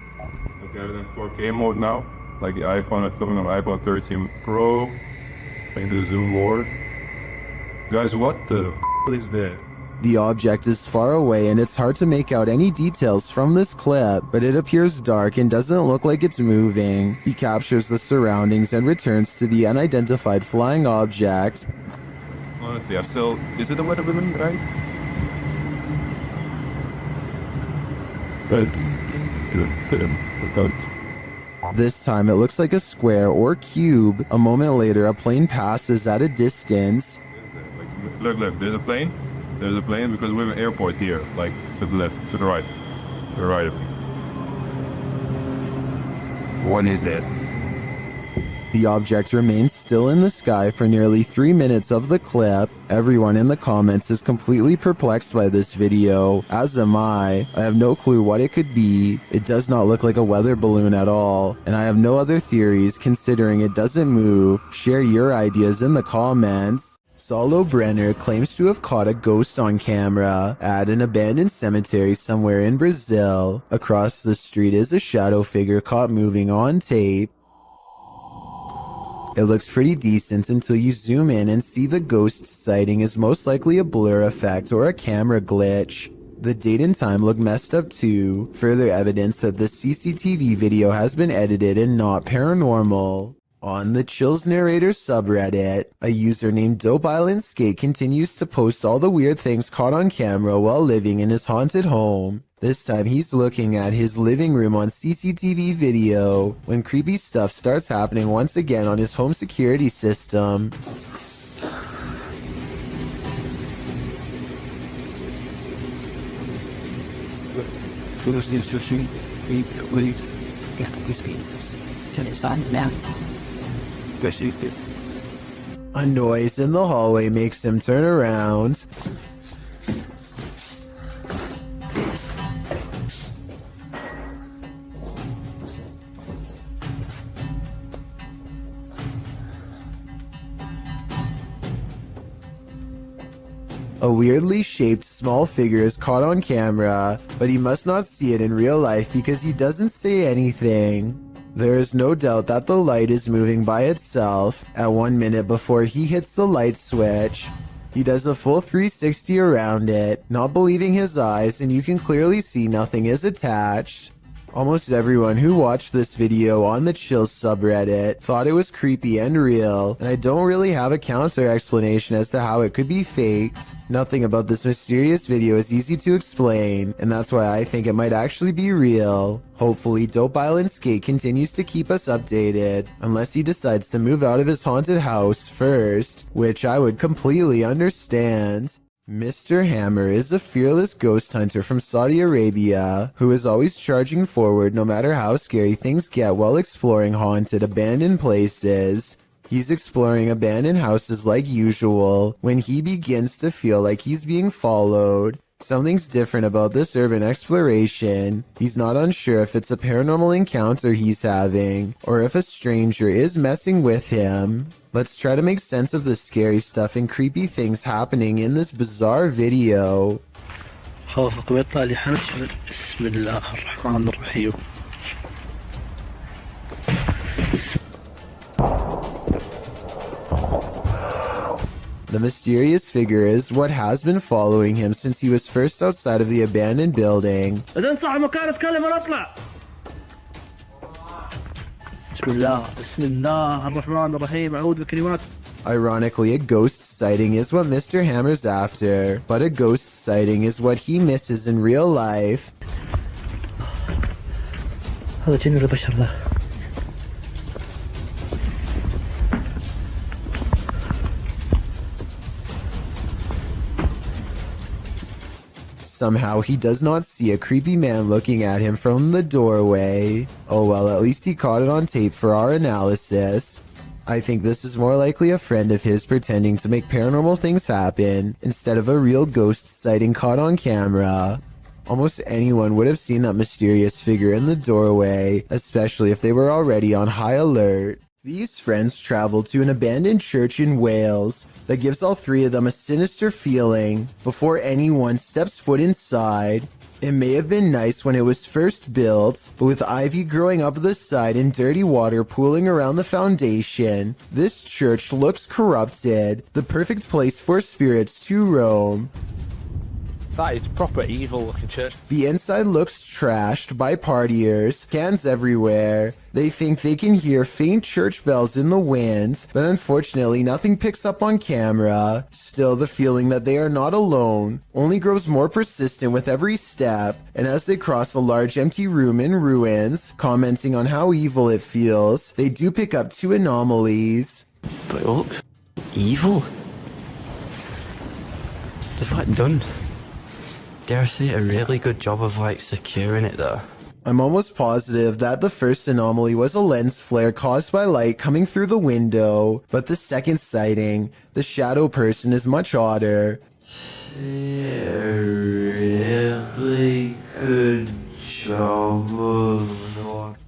Okay, we're in 4K mode now. Like the iPhone, I'm filming on iPhone 13 Pro. Playing the zoom more. Guys, what the is that?
The object is far away and it's hard to make out any details from this clip, but it appears dark and doesn't look like it's moving. He captures the surroundings and returns to the unidentified flying object.
Honestly, I'm still... Is it the weather woman, right?
This time it looks like a square or cube. A moment later, a plane passes at a distance.
Look, there's a plane. There's a plane because we're in an airport here, like to the left, to the right. To the right of me. What is that?
The object remains still in the sky for nearly 3 minutes of the clip. Everyone in the comments is completely perplexed by this video, as am I. I have no clue what it could be. It does not look like a weather balloon at all, and I have no other theories considering it doesn't move. Share your ideas in the comments. Saulo Brenner claims to have caught a ghost on camera at an abandoned cemetery somewhere in Brazil. Across the street is a shadow figure caught moving on tape. It looks pretty decent until you zoom in and see the ghost sighting is most likely a blur effect or a camera glitch. The date and time look messed up too, further evidence that the CCTV video has been edited and not paranormal. On the Chills Narrator subreddit, a user named Dope Island Skate continues to post all the weird things caught on camera while living in his haunted home. This time he's looking at his living room on CCTV video when creepy stuff starts happening once again on his home security system. A noise in the hallway makes him turn around. A weirdly shaped small figure is caught on camera, but he must not see it in real life because he doesn't say anything. There is no doubt that the light is moving by itself at 1 minute before he hits the light switch. He does a full 360 around it, not believing his eyes, and you can clearly see nothing is attached. Almost everyone who watched this video on the Chills subreddit thought it was creepy and real, and I don't really have a counter explanation as to how it could be faked. Nothing about this mysterious video is easy to explain, and that's why I think it might actually be real. Hopefully, Dope Island Skate continues to keep us updated, unless he decides to move out of his haunted house first, which I would completely understand. Mr. Hammer is a fearless ghost hunter from Saudi Arabia who is always charging forward no matter how scary things get while exploring haunted, abandoned places. He's exploring abandoned houses like usual when he begins to feel like he's being followed. Something's different about this urban exploration. He's not unsure if it's a paranormal encounter he's having or if a stranger is messing with him. Let's try to make sense of the scary stuff and creepy things happening in this bizarre video.
خوفك بيطلع لي حنش. بسم الله الرحمن الرحيم.
The mysterious figure is what has been following him since he was first outside of the abandoned building.
بعدين صح مكان اتكلم ولا اطلع. بسم الله الرحمن الرحيم. أعوذ بكلمات.
Ironically, a ghost sighting is what Mr. Hammer's after, but a ghost sighting is what he misses in real life.
هذا جن ولا بشر ذا؟
Somehow he does not see a creepy man looking at him from the doorway. Oh well, at least he caught it on tape for our analysis. I think this is more likely a friend of his pretending to make paranormal things happen instead of a real ghost sighting caught on camera. Almost anyone would have seen that mysterious figure in the doorway, especially if they were already on high alert. These friends traveled to an abandoned church in Wales that gives all three of them a sinister feeling before anyone steps foot inside. It may have been nice when it was first built, but with ivy growing up the side and dirty water pooling around the foundation, this church looks corrupted, the perfect place for spirits to roam.
That is proper evil looking church.
The inside looks trashed by partiers, cans everywhere. They think they can hear faint church bells in the wind, but unfortunately nothing picks up on camera. Still, the feeling that they are not alone only grows more persistent with every step, and as they cross a large empty room in ruins, commenting on how evil it feels, they do pick up two anomalies.
But it looks evil. They've done, dare I say, a really good job of securing it though.
I'm almost positive that the first anomaly was a lens flare caused by light coming through the window, but the second sighting, the shadow person, is much odder.
A really good job of...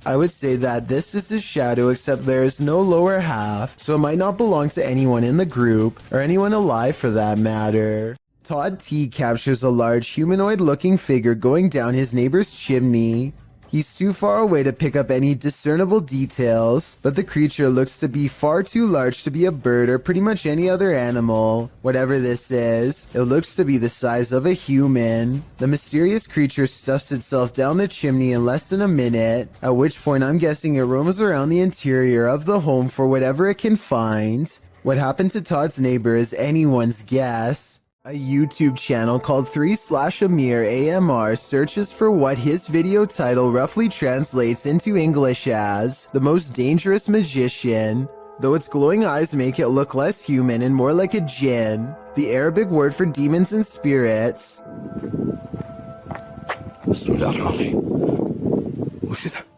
I would say that this is his shadow, except there is no lower half, so it might not belong to anyone in the group, or anyone alive for that matter. Todd T captures a large humanoid-looking figure going down his neighbor's chimney. He's too far away to pick up any discernible details, but the creature looks to be far too large to be a bird or pretty much any other animal. Whatever this is, it looks to be the size of a human. The mysterious creature stuffs itself down the chimney in less than a minute, at which point I'm guessing it roams around the interior of the home for whatever it can find. What happened to Todd's neighbor is anyone's guess. A YouTube channel called 3/Amir AMR searches for what his video title roughly translates into English as the most dangerous magician. Though its glowing eyes make it look less human and more like a jinn, the Arabic word for demons and spirits.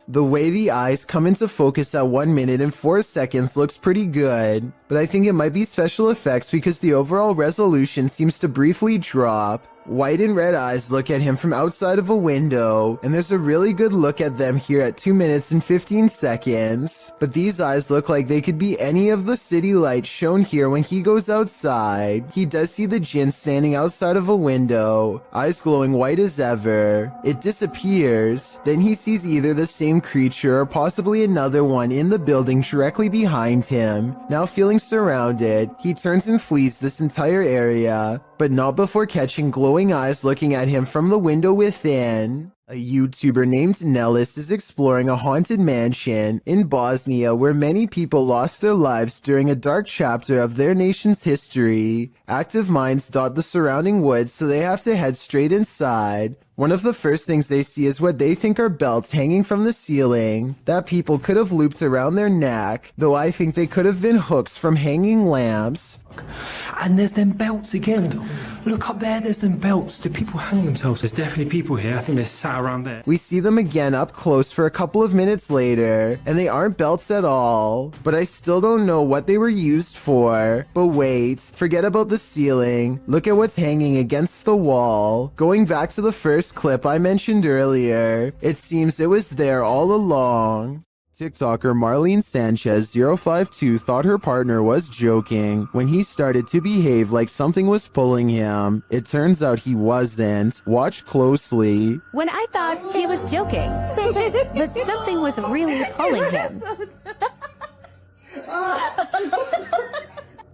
The way the eyes come into focus at 1 minute and 4 seconds looks pretty good, but I think it might be special effects because the overall resolution seems to briefly drop. White and red eyes look at him from outside of a window, and there's a really good look at them here at 2 minutes and 15 seconds. But these eyes look like they could be any of the city lights shown here when he goes outside. He does see the djinn standing outside of a window, eyes glowing white as ever. It disappears. Then he sees either the same creature or possibly another one in the building directly behind him. Now feeling surrounded, he turns and flees this entire area, but not before catching glowing eyes looking at him from the window within. A YouTuber named Nellis is exploring a haunted mansion in Bosnia where many people lost their lives during a dark chapter of their nation's history. Active minds dot the surrounding woods, so they have to head straight inside. One of the first things they see is what they think are belts hanging from the ceiling that people could have looped around their neck, though I think they could have been hooks from hanging lamps.
fuck? And there's them belts again. Look up there, there's them belts. Do people hang themselves? There's definitely people here. I think they're sat around there.
We see them again up close for a couple of minutes later, and they aren't belts at all. But I still don't know what they were used for. But wait, forget about the ceiling. Look at what's hanging against the wall. Going back to the first clip I mentioned earlier, it seems it was there all along. TikToker Marlene Sanchez 052 thought her partner was joking when he started to behave like something was pulling him. It turns out he wasn't. Watch closely.
When I thought he was joking, but something was really pulling him.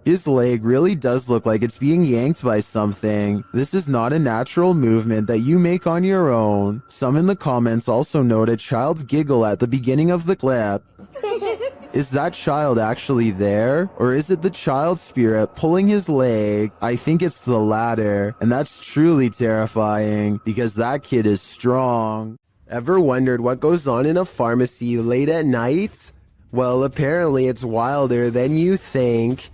His leg really does look like it's being yanked by something. This is not a natural movement that you make on your own. Some in the comments also note a child's giggle at the beginning of the clip. Is that child actually there? Or is it the child spirit pulling his leg? I think it's the latter, and that's truly terrifying because that kid is strong. Ever wondered what goes on in a pharmacy late at night? Well, apparently it's wilder than you think.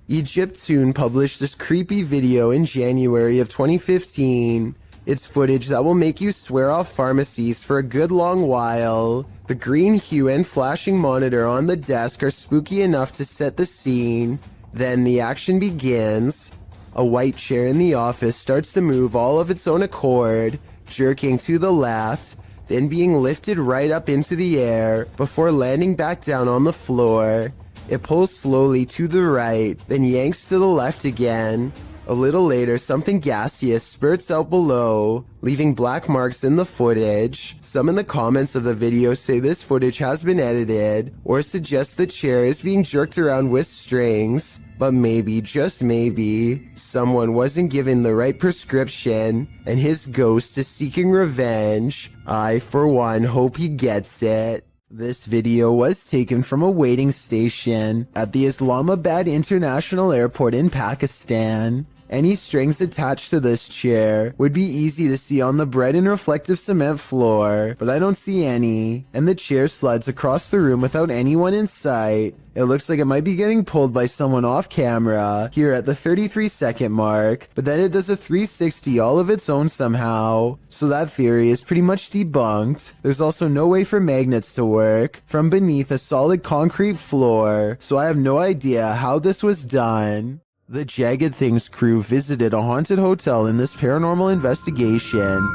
Egyptune published this creepy video in January of 2015. It's footage that will make you swear off pharmacies for a good long while. The green hue and flashing monitor on the desk are spooky enough to set the scene. Then the action begins. A white chair in the office starts to move all of its own accord, jerking to the left, then being lifted right up into the air before landing back down on the floor. It pulls slowly to the right, then yanks to the left again. A little later, something gaseous spurts out below, leaving black marks in the footage. Some in the comments of the video say this footage has been edited, or suggest the chair is being jerked around with strings. But maybe, just maybe, someone wasn't given the right prescription, and his ghost is seeking revenge. I, for one, hope he gets it. This video was taken from a waiting station at the Islamabad International Airport in Pakistan. Any strings attached to this chair would be easy to see on the bright and reflective cement floor, but I don't see any, and the chair slides across the room without anyone in sight. It looks like it might be getting pulled by someone off camera here at the 33-second mark, but then it does a 360 all of its own somehow. So that theory is pretty much debunked. There's also no way for magnets to work from beneath a solid concrete floor, so I have no idea how this was done. The Jagged Things crew visited a haunted hotel in this paranormal investigation.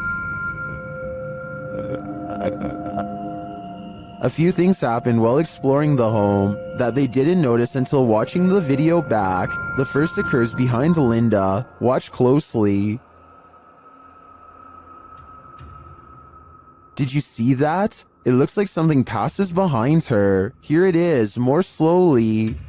A few things happened while exploring the home that they didn't notice until watching the video back. The first occurs behind Linda. Watch closely. Did you see that? It looks like something passes behind her. Here it is, more slowly.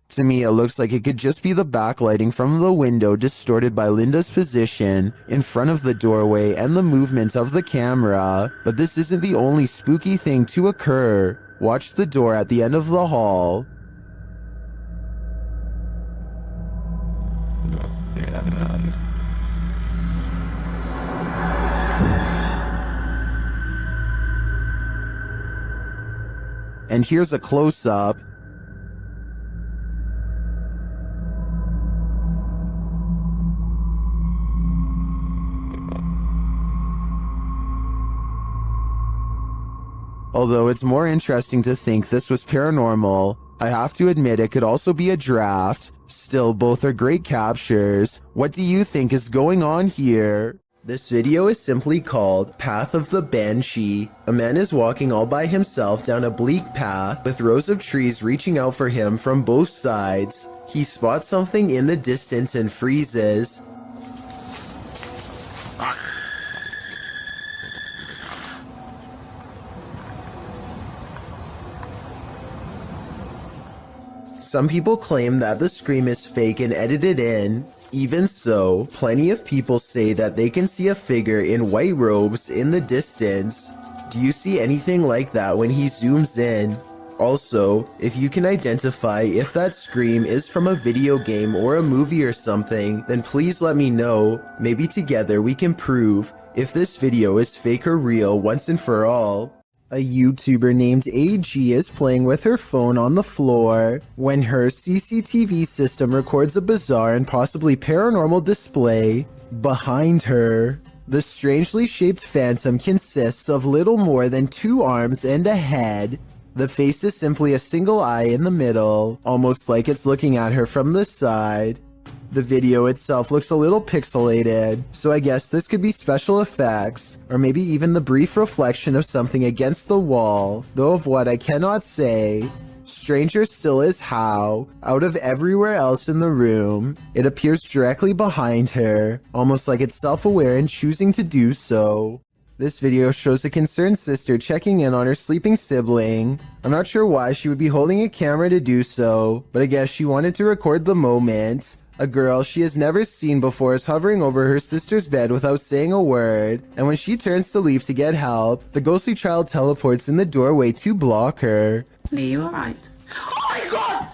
To me, it looks like it could just be the backlighting from the window distorted by Linda's position in front of the doorway and the movement of the camera. But this isn't the only spooky thing to occur. Watch the door at the end of the hall. And here's a close-up. Although it's more interesting to think this was paranormal, I have to admit it could also be a draft. Still, both are great captures. What do you think is going on here? This video is simply called Path of the Banshee. A man is walking all by himself down a bleak path with rows of trees reaching out for him from both sides. He spots something in the distance and freezes. Some people claim that the scream is fake and edited in. Even so, plenty of people say that they can see a figure in white robes in the distance. Do you see anything like that when he zooms in? Also, if you can identify if that scream is from a video game or a movie or something, then please let me know. Maybe together we can prove if this video is fake or real once and for all. A YouTuber named AG is playing with her phone on the floor when her CCTV system records a bizarre and possibly paranormal display behind her. The strangely shaped phantom consists of little more than 2 arms and a head. The face is simply a single eye in the middle, almost like it's looking at her from the side. The video itself looks a little pixelated, so I guess this could be special effects, or maybe even the brief reflection of something against the wall, though of what I cannot say. Stranger still is how, out of everywhere else in the room, it appears directly behind her, almost like it's self-aware and choosing to do so. This video shows a concerned sister checking in on her sleeping sibling. I'm not sure why she would be holding a camera to do so, but I guess she wanted to record the moment. A girl she has never seen before is hovering over her sister's bed without saying a word, and when she turns to leave to get help, the ghostly child teleports in the doorway to block her.
Are you alright?
Oh my god!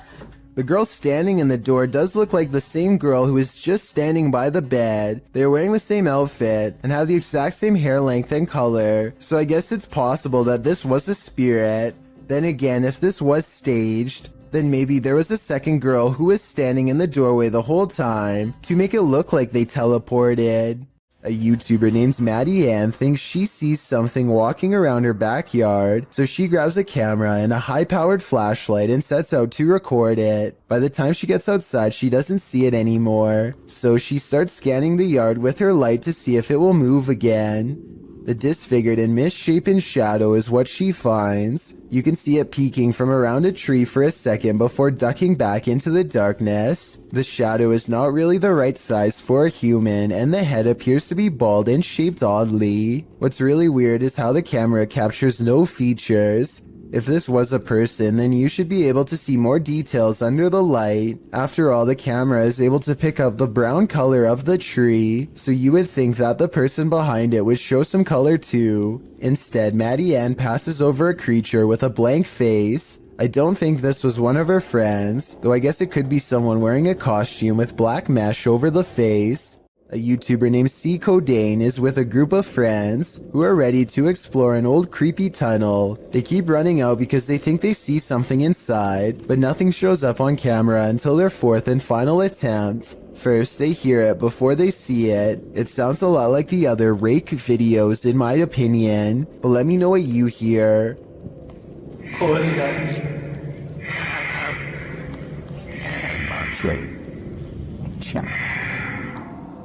The girl standing in the door does look like the same girl who is just standing by the bed. They are wearing the same outfit and have the exact same hair length and color, so I guess it's possible that this was a spirit. Then again, if this was staged, then maybe there was a second girl who was standing in the doorway the whole time to make it look like they teleported. A YouTuber named Maddie Ann thinks she sees something walking around her backyard, so she grabs a camera and a high-powered flashlight and sets out to record it. By the time she gets outside, she doesn't see it anymore, so she starts scanning the yard with her light to see if it will move again. The disfigured and misshapen shadow is what she finds. You can see it peeking from around a tree for a second before ducking back into the darkness. The shadow is not really the right size for a human, and the head appears to be bald and shaped oddly. What's really weird is how the camera captures no features. If this was a person, then you should be able to see more details under the light. After all, the camera is able to pick up the brown color of the tree, so you would think that the person behind it would show some color too. Instead, Maddie Ann passes over a creature with a blank face. I don't think this was one of her friends, though I guess it could be someone wearing a costume with black mesh over the face. A YouTuber named C. Codain is with a group of friends who are ready to explore an old creepy tunnel. They keep running out because they think they see something inside, but nothing shows up on camera until their 4th and final attempt. First, they hear it before they see it. It sounds a lot like the other rake videos in my opinion, but let me know what you hear.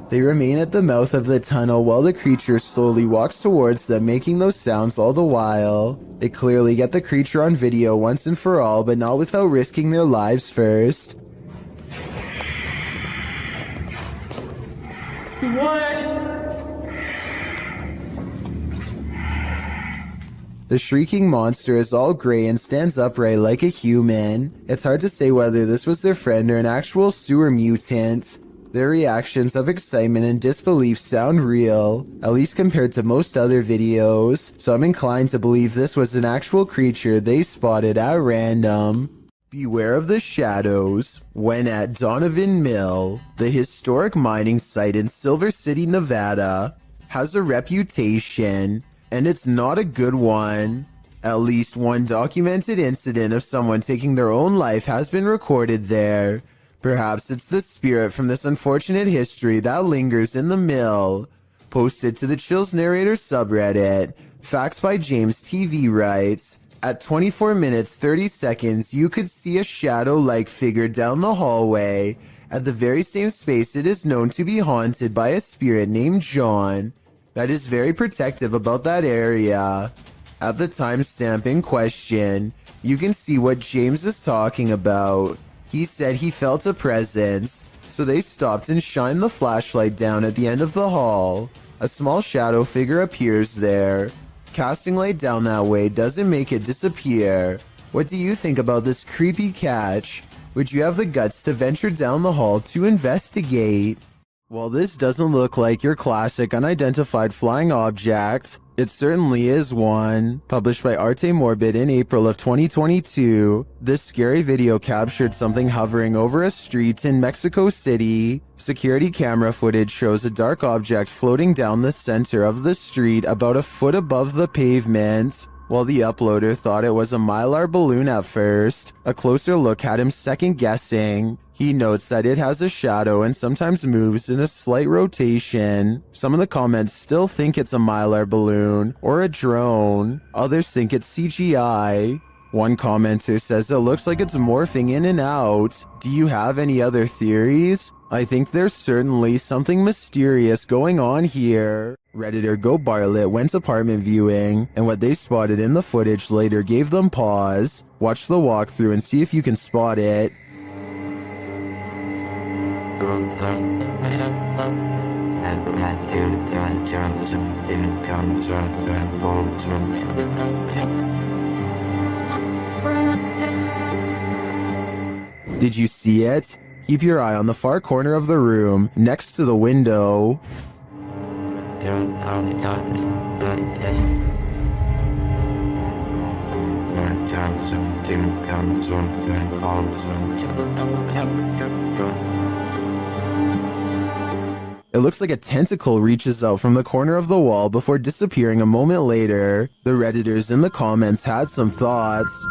They remain at the mouth of the tunnel while the creature slowly walks towards them, making those sounds all the while. They clearly get the creature on video once and for all, but not without risking their lives first. The shrieking monster is all gray and stands upright like a human. It's hard to say whether this was their friend or an actual sewer mutant. Their reactions of excitement and disbelief sound real, at least compared to most other videos, so I'm inclined to believe this was an actual creature they spotted at random. Beware of the shadows. When at Donovan Mill, the historic mining site in Silver City, Nevada, has a reputation, and it's not a good one. At least one documented incident of someone taking their own life has been recorded there. Perhaps it's the spirit from this unfortunate history that lingers in the mill. Posted to the Chills Narrator subreddit, Facts by James TV writes, at 24 minutes 30 seconds, you could see a shadow-like figure down the hallway. At the very same space, it is known to be haunted by a spirit named John that is very protective about that area. At the timestamp in question, you can see what James is talking about. He said he felt a presence, so they stopped and shined the flashlight down at the end of the hall. A small shadow figure appears there. Casting light down that way doesn't make it disappear. What do you think about this creepy catch? Would you have the guts to venture down the hall to investigate? While this doesn't look like your classic unidentified flying object, it certainly is one. Published by Arte Morbid in April of 2022, this scary video captured something hovering over a street in Mexico City. Security camera footage shows a dark object floating down the center of the street about a foot above the pavement. While the uploader thought it was a mylar balloon at first, a closer look had him second guessing. He notes that it has a shadow and sometimes moves in a slight rotation. Some of the comments still think it's a mylar balloon or a drone. Others think it's CGI. One commenter says it looks like it's morphing in and out. Do you have any other theories? I think there's certainly something mysterious going on here. Redditor Go Bartlett went apartment viewing, and what they spotted in the footage later gave them pause. Watch the walkthrough and see if you can spot it. Did you see it? Keep your eye on the far corner of the room, next to the window. It looks like a tentacle reaches out from the corner of the wall before disappearing a moment later. The Redditors in the comments had some thoughts.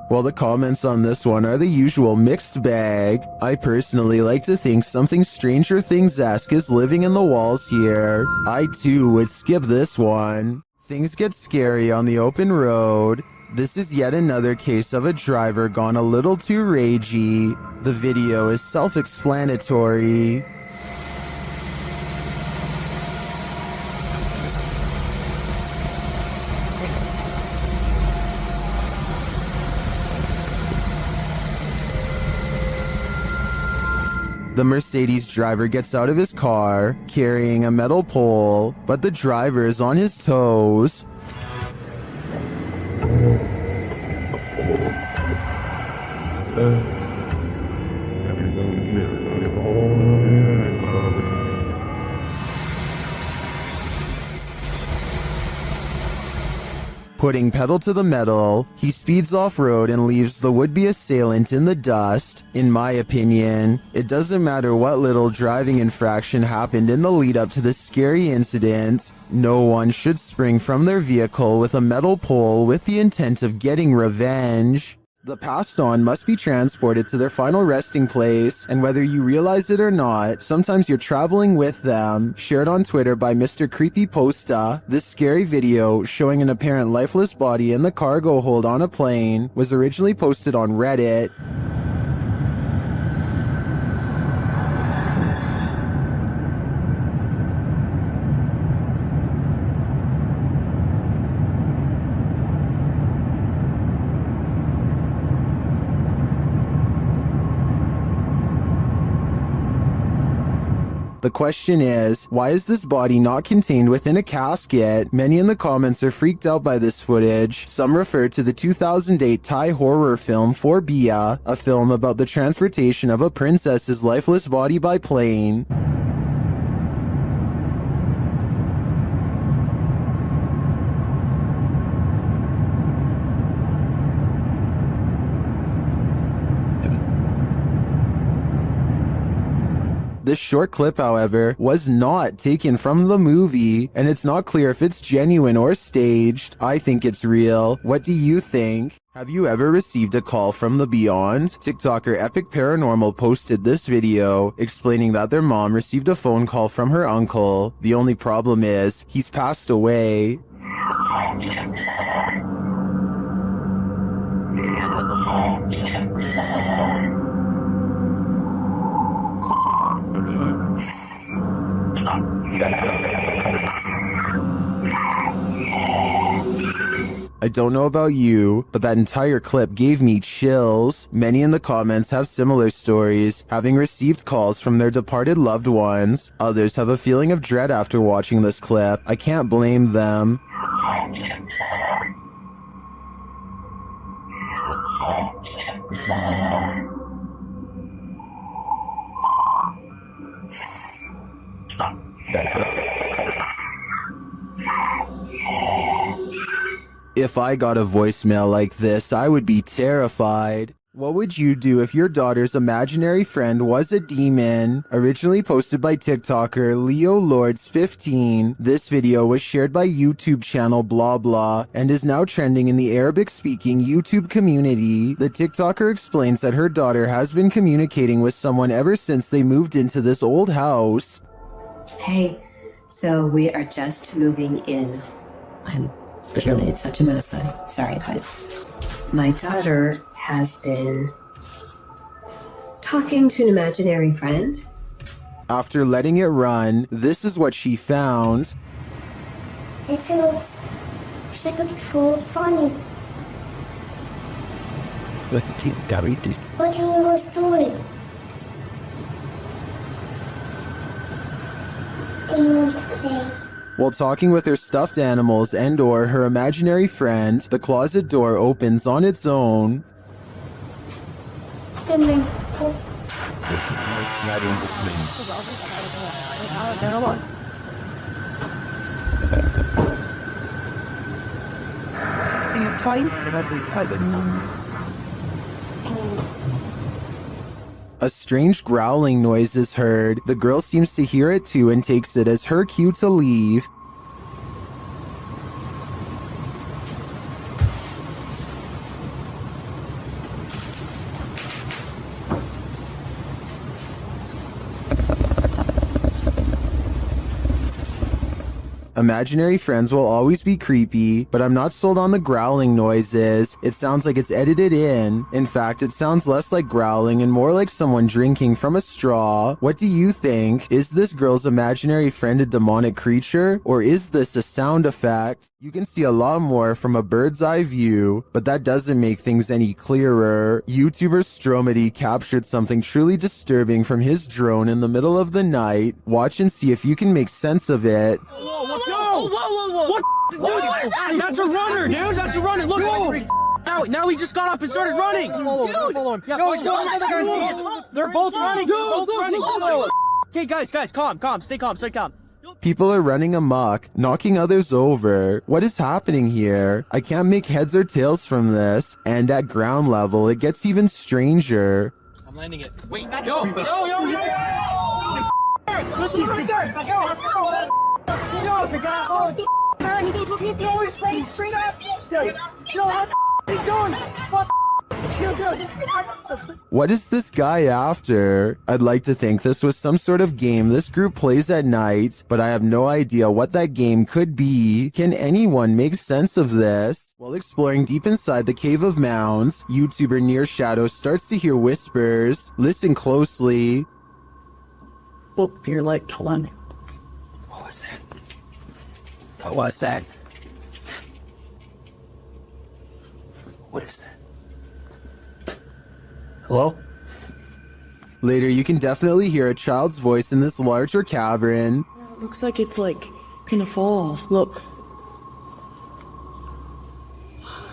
Well, the comments on this one are the usual mixed bag. I personally like to think something Stranger Things-esque is living in the walls here. I too would skip this one. Things get scary on the open road. This is yet another case of a driver gone a little too ragey. The video is self-explanatory. The Mercedes driver gets out of his car, carrying a metal pole, but the driver is on his toes. Putting pedal to the metal, he speeds off-road and leaves the would-be assailant in the dust. In my opinion, it doesn't matter what little driving infraction happened in the lead-up to this scary incident. No one should spring from their vehicle with a metal pole with the intent of getting revenge. The passed on must be transported to their final resting place, and whether you realize it or not, sometimes you're traveling with them. Shared on Twitter by Mr. Creepypasta, this scary video showing an apparent lifeless body in the cargo hold on a plane was originally posted on Reddit. The question is, why is this body not contained within a casket? Many in the comments are freaked out by this footage. Some refer to the 2008 Thai horror film Phobia, a film about the transportation of a princess's lifeless body by plane. This short clip, however, was not taken from the movie, and it's not clear if it's genuine or staged. I think it's real. What do you think? Have you ever received a call from the beyond? TikToker Epic Paranormal posted this video explaining that their mom received a phone call from her uncle. The only problem is, he's passed away. I don't know about you, but that entire clip gave me chills. Many in the comments have similar stories, having received calls from their departed loved ones. Others have a feeling of dread after watching this clip. I can't blame them. If I got a voicemail like this, I would be terrified. What would you do if your daughter's imaginary friend was a demon? Originally posted by TikToker Leo Lords 15, this video was shared by YouTube channel blah blah and is now trending in the Arabic-speaking YouTube community. The TikToker explains that her daughter has been communicating with someone ever since they moved into this old house.
Hey, so we are just moving in. I'm literally in such a mess. I'm sorry, but my daughter has been talking to an imaginary friend.
After letting it run, this is what she found.
It feels funny. What do you story? Do you want to play?
While talking with her stuffed animals and/or her imaginary friend, the closet door opens on its own. A strange growling noise is heard. The girl seems to hear it too and takes it as her cue to leave. Imaginary friends will always be creepy, but I'm not sold on the growling noises. It sounds like it's edited in. In fact, it sounds less like growling and more like someone drinking from a straw. What do you think? Is this girl's imaginary friend a demonic creature, or is this a sound effect? You can see a lot more from a bird's eye view, but that doesn't make things any clearer. YouTuber Stromedy captured something truly disturbing from his drone in the middle of the night. Watch and see if you can make sense of it.
What? Dude, that's a runner, dude. That's a runner. Look. Now he just got up and started running. Follow him. Yeah, they're both running. They're both running. Okay, guys, calm. Stay calm.
People are running amok, knocking others over. What is happening here? I can't make heads or tails from this. And at ground level, it gets even stranger.
I'm landing it. Wait, yo. Listen right there.
What is this guy after? I'd like to think this was some sort of game this group plays at night, but I have no idea what that game could be. Can anyone make sense of this? While exploring deep inside the Cave of Mounds, YouTuber Near Shadow starts to hear whispers. Listen closely.
Oh, you're like, hold on. What was that? What is that? Hello?
Later, you can definitely hear a child's voice in this larger cavern.
Looks like it's like gonna fall. Look.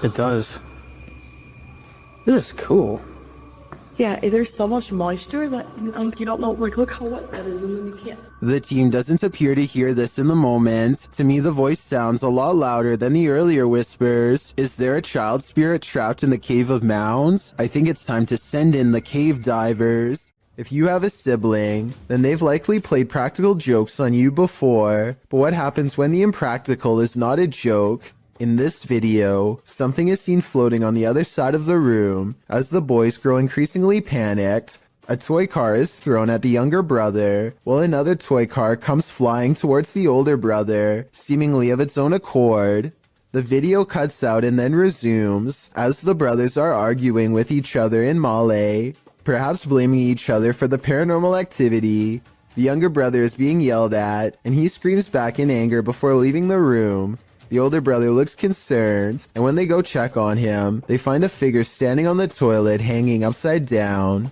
It does. This is cool.
Yeah, there's so much moisture that you don't know. Like, look how wet that is, and then you can't.
The team doesn't appear to hear this in the moment. To me, the voice sounds a lot louder than the earlier whispers. Is there a child spirit trapped in the Cave of Mounds? I think it's time to send in the cave divers. If you have a sibling, then they've likely played practical jokes on you before. But what happens when the impractical is not a joke? In this video, something is seen floating on the other side of the room. As the boys grow increasingly panicked, a toy car is thrown at the younger brother, while another toy car comes flying towards the older brother, seemingly of its own accord. The video cuts out and then resumes, as the brothers are arguing with each other in Malay, perhaps blaming each other for the paranormal activity. The younger brother is being yelled at, and he screams back in anger before leaving the room. The older brother looks concerned, and when they go check on him, they find a figure standing on the toilet hanging upside down.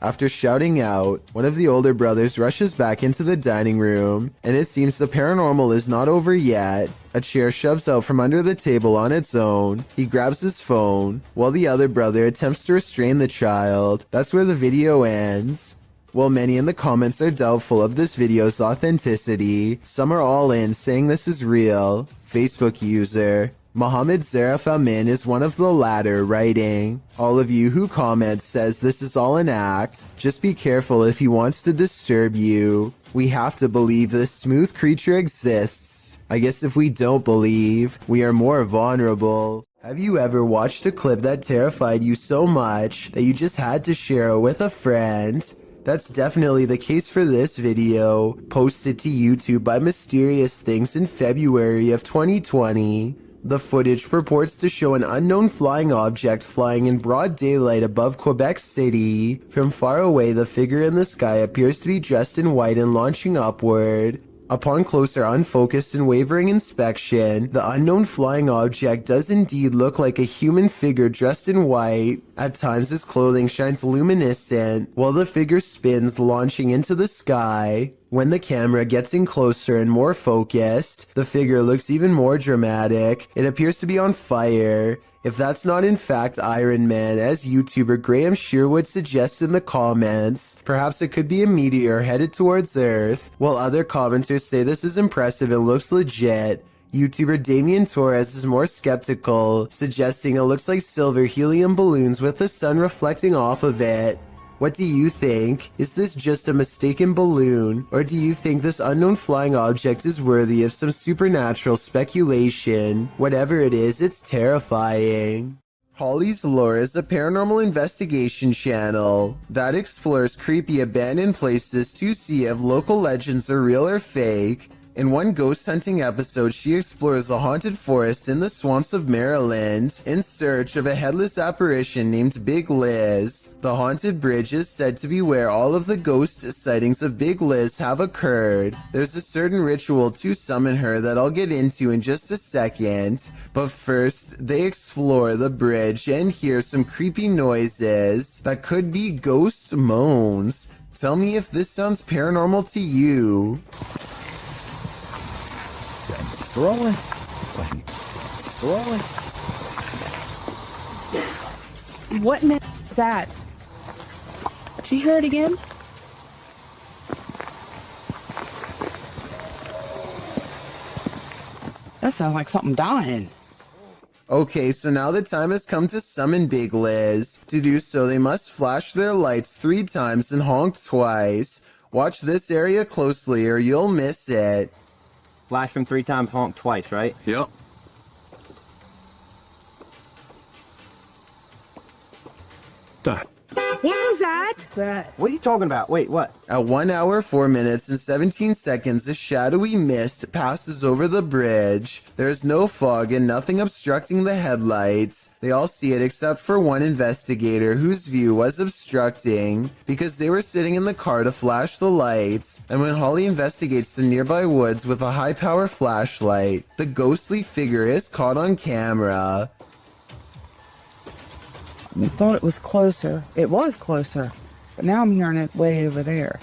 After shouting out, one of the older brothers rushes back into the dining room, and it seems the paranormal is not over yet. A chair shoves out from under the table on its own. He grabs his phone, while the other brother attempts to restrain the child. That's where the video ends. While many in the comments are doubtful of this video's authenticity, some are all in saying this is real. Facebook user Mohammed Zarif Amin is one of the latter, writing, "All of you who comment says this is all an act. Just be careful if he wants to disturb you. We have to believe this smooth creature exists. I guess if we don't believe, we are more vulnerable." Have you ever watched a clip that terrified you so much that you just had to share it with a friend? That's definitely the case for this video, posted to YouTube by Mysterious Things in February of 2020. The footage purports to show an unknown flying object flying in broad daylight above Quebec City. From far away, the figure in the sky appears to be dressed in white and launching upward. Upon closer, unfocused, and wavering inspection, the unknown flying object does indeed look like a human figure dressed in white. At times, its clothing shines luminescent, while the figure spins, launching into the sky. When the camera gets in closer and more focused, the figure looks even more dramatic. It appears to be on fire. If that's not in fact Iron Man, as YouTuber Graham Sherwood suggests in the comments, perhaps it could be a meteor headed towards Earth, while other commenters say this is impressive and looks legit. YouTuber Damien Torres is more skeptical, suggesting it looks like silver helium balloons with the sun reflecting off of it. What do you think? Is this just a mistaken balloon? Or do you think this unknown flying object is worthy of some supernatural speculation? Whatever it is, it's terrifying. Holly's Lore is a paranormal investigation channel that explores creepy abandoned places to see if local legends are real or fake. In one ghost hunting episode, she explores a haunted forest in the swamps of Maryland in search of a headless apparition named Big Liz. The haunted bridge is said to be where all of the ghost sightings of Big Liz have occurred. There's a certain ritual to summon her that I'll get into in just a second, but first, they explore the bridge and hear some creepy noises that could be ghost moans. Tell me if this sounds paranormal to you.
Rolling. Rolling.
What in the is that? Did you hear it again? That sounds like something dying.
Okay, so now the time has come to summon Big Liz. To do so, they must flash their lights 3 times and honk twice. Watch this area closely or you'll miss it.
Flash them 3 times, honk twice, right?
Yep. Done.
What was that? What's that?
What are you talking about? Wait, what?
At 1 hour, 4 minutes, and 17 seconds, a shadowy mist passes over the bridge. There is no fog and nothing obstructing the headlights. They all see it except for one investigator whose view was obstructing because they were sitting in the car to flash the lights. And when Holly investigates the nearby woods with a high-power flashlight, the ghostly figure is caught on camera.
I thought it was closer. It was closer. But now I'm hearing it way over there.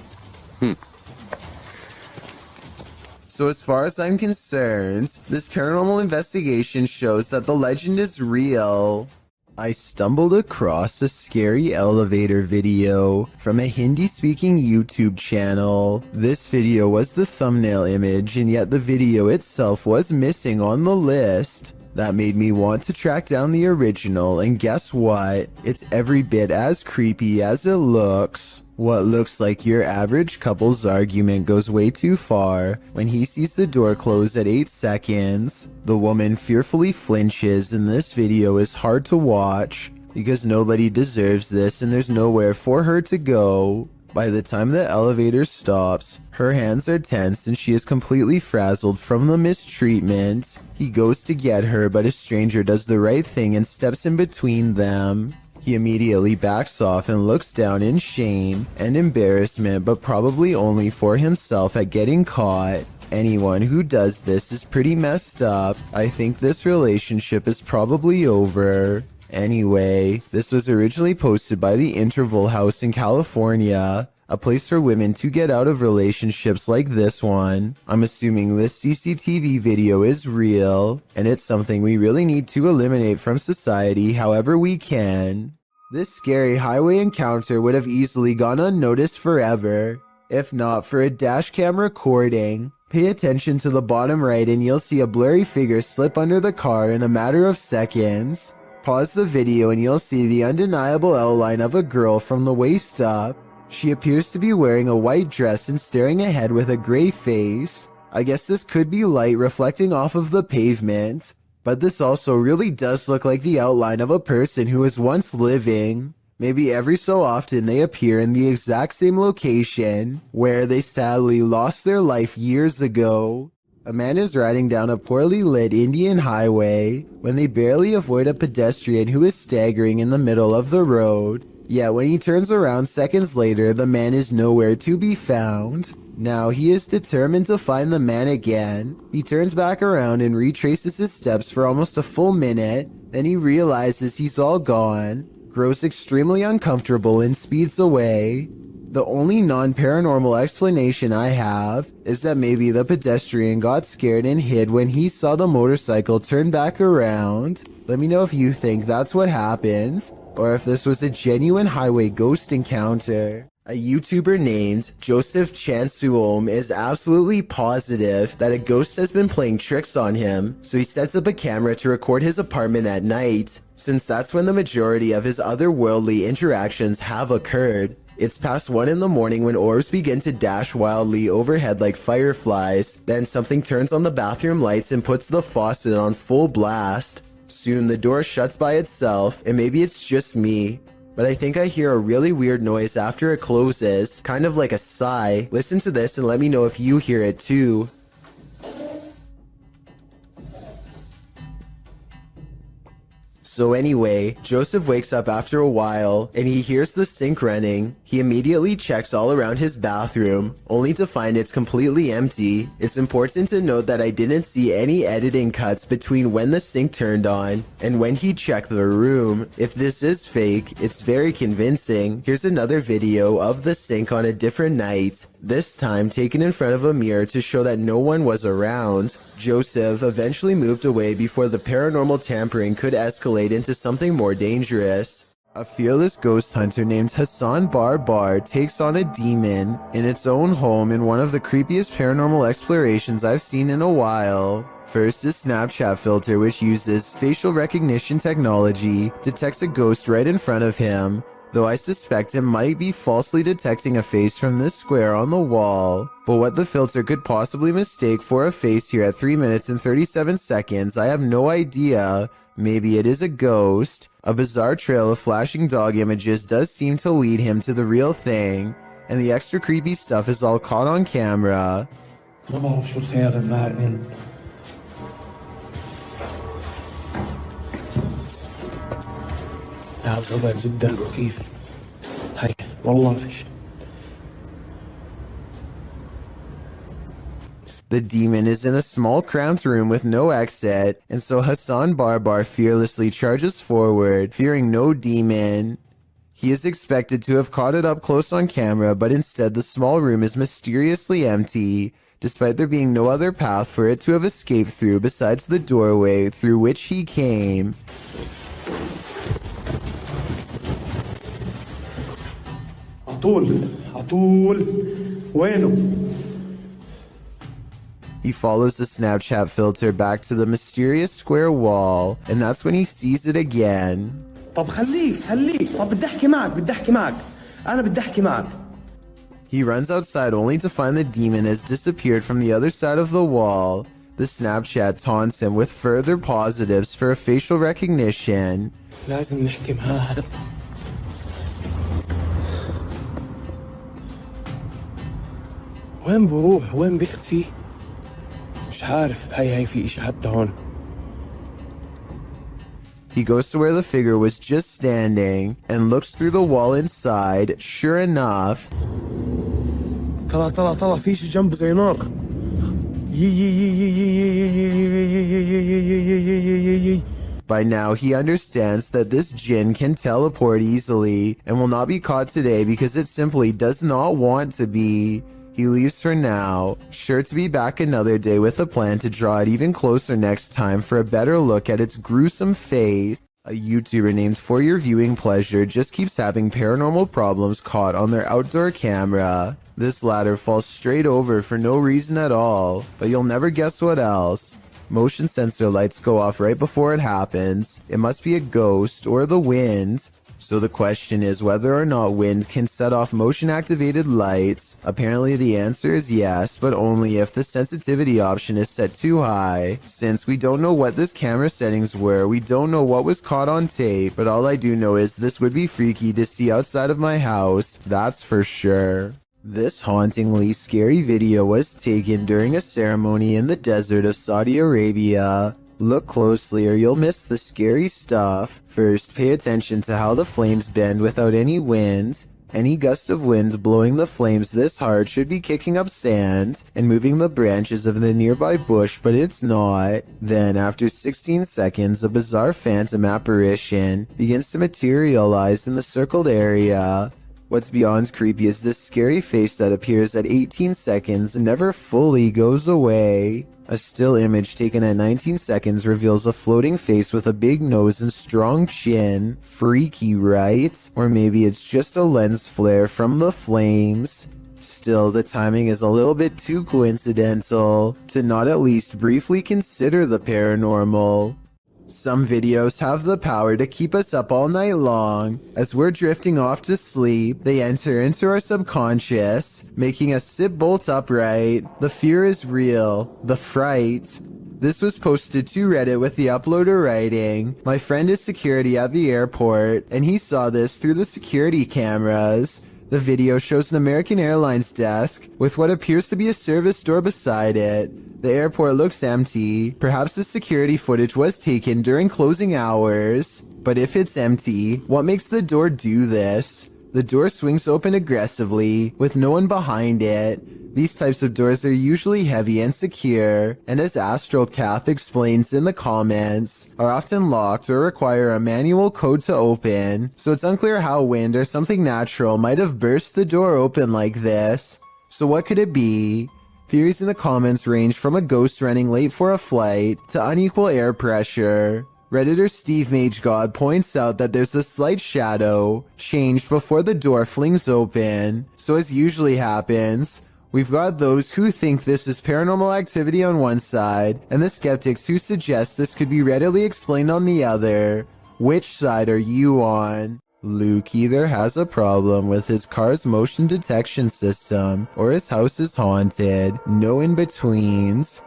So as far as I'm concerned, this paranormal investigation shows that the legend is real. I stumbled across a scary elevator video from a Hindi-speaking YouTube channel. This video was the thumbnail image, and yet the video itself was missing on the list. That made me want to track down the original, and guess what? It's every bit as creepy as it looks. What looks like your average couple's argument goes way too far when he sees the door close at 8 seconds. The woman fearfully flinches, and this video is hard to watch because nobody deserves this and there's nowhere for her to go. By the time the elevator stops, her hands are tense and she is completely frazzled from the mistreatment. He goes to get her, but a stranger does the right thing and steps in between them. He immediately backs off and looks down in shame and embarrassment, but probably only for himself at getting caught. Anyone who does this is pretty messed up. I think this relationship is probably over. Anyway, this was originally posted by the Interval House in California, a place for women to get out of relationships like this one. I'm assuming this CCTV video is real, and it's something we really need to eliminate from society however we can. This scary highway encounter would have easily gone unnoticed forever, if not for a dashcam recording. Pay attention to the bottom right and you'll see a blurry figure slip under the car in a matter of seconds. Pause the video and you'll see the undeniable outline of a girl from the waist up. She appears to be wearing a white dress and staring ahead with a gray face. I guess this could be light reflecting off of the pavement, but this also really does look like the outline of a person who was once living. Maybe every so often they appear in the exact same location where they sadly lost their life years ago. A man is riding down a poorly lit Indian highway when they barely avoid a pedestrian who is staggering in the middle of the road. Yet when he turns around seconds later, the man is nowhere to be found. Now he is determined to find the man again. He turns back around and retraces his steps for almost a full minute. Then he realizes he's all gone, grows extremely uncomfortable and speeds away. The only non-paranormal explanation I have is that maybe the pedestrian got scared and hid when he saw the motorcycle turn back around. Let me know if you think that's what happened, or if this was a genuine highway ghost encounter. A YouTuber named Joseph Chansuom is absolutely positive that a ghost has been playing tricks on him, so he sets up a camera to record his apartment at night, since that's when the majority of his otherworldly interactions have occurred. It's past 1 in the morning when orbs begin to dash wildly overhead like fireflies. Then something turns on the bathroom lights and puts the faucet on full blast. Soon the door shuts by itself, and maybe it's just me, but I think I hear a really weird noise after it closes, kind of like a sigh. Listen to this and let me know if you hear it too. So anyway, Joseph wakes up after a while and he hears the sink running. He immediately checks all around his bathroom, only to find it's completely empty. It's important to note that I didn't see any editing cuts between when the sink turned on and when he checked the room. If this is fake, it's very convincing. Here's another video of the sink on a different night, this time taken in front of a mirror to show that no one was around. Joseph eventually moved away before the paranormal tampering could escalate into something more dangerous. A fearless ghost hunter named Hassan Barbar takes on a demon in its own home in one of the creepiest paranormal explorations I've seen in a while. First, this Snapchat filter, which uses facial recognition technology, detects a ghost right in front of him, though I suspect it might be falsely detecting a face from this square on the wall. But what the filter could possibly mistake for a face here at 3 minutes and 37 seconds, I have no idea. Maybe it is a ghost. A bizarre trail of flashing dog images does seem to lead him to the real thing, and the extra creepy stuff is all caught on camera.
ما بعرف شو الخيار الذائن. لا الوضع جدا مخيف. هاي والله فيش.
The demon is in a small cramped room with no exit, and so Hassan Barbar fearlessly charges forward, fearing no demon. He is expected to have caught it up close on camera, but instead the small room is mysteriously empty, despite there being no other path for it to have escaped through besides the doorway through which he came.
عطول وينه؟
He follows the Snapchat filter back to the mysterious square wall, and that's when he sees it again.
طب خليك طب بدي احكي معك انا بدي احكي معك.
He runs outside only to find the demon has disappeared from the other side of the wall. The Snapchat taunts him with further positives for a facial recognition.
لازم نحكي معاه. وين بروح وين بيختفي؟ مش عارف. هاي في إشي حتى هون.
He goes to where the figure was just standing and looks through the wall inside. Sure enough,
طلع في شي جنبه زي نار.
By now, he understands that this jinn can teleport easily and will not be caught today because it simply does not want to be. He leaves for now, sure to be back another day with a plan to draw it even closer next time for a better look at its gruesome face. A YouTuber named For Your Viewing Pleasure just keeps having paranormal problems caught on their outdoor camera. This ladder falls straight over for no reason at all, but you'll never guess what else. Motion sensor lights go off right before it happens. It must be a ghost or the wind. So the question is whether or not wind can set off motion-activated lights. Apparently the answer is yes, but only if the sensitivity option is set too high. Since we don't know what this camera settings were, we don't know what was caught on tape, but all I do know is this would be freaky to see outside of my house, that's for sure. This hauntingly scary video was taken during a ceremony in the desert of Saudi Arabia. Look closely or you'll miss the scary stuff. First, pay attention to how the flames bend without any wind. Any gust of wind blowing the flames this hard should be kicking up sand and moving the branches of the nearby bush, but it's not. Then, after 16 seconds, a bizarre phantom apparition begins to materialize in the circled area. What's beyond creepy is this scary face that appears at 18 seconds and never fully goes away. A still image taken at 19 seconds reveals a floating face with a big nose and strong chin. Freaky, right? Or maybe it's just a lens flare from the flames. Still, the timing is a little bit too coincidental to not at least briefly consider the paranormal. Some videos have the power to keep us up all night long. As we're drifting off to sleep, they enter into our subconscious, making us sit bolt upright. The fear is real. The fright. This was posted to Reddit with the uploader writing, "My friend is security at the airport, and he saw this through the security cameras." The video shows an American Airlines desk with what appears to be a service door beside it. The airport looks empty. Perhaps the security footage was taken during closing hours. But if it's empty, what makes the door do this? The door swings open aggressively, with no one behind it. These types of doors are usually heavy and secure, and as AstralCath explains in the comments, are often locked or require a manual code to open, so it's unclear how wind or something natural might have burst the door open like this. So what could it be? Theories in the comments range from a ghost running late for a flight to unequal air pressure. Redditor Steve MageGod points out that there's a slight shadow changed before the door flings open. So as usually happens, we've got those who think this is paranormal activity on one side, and the skeptics who suggest this could be readily explained on the other. Which side are you on? Luke either has a problem with his car's motion detection system, or his house is haunted. No in-betweens.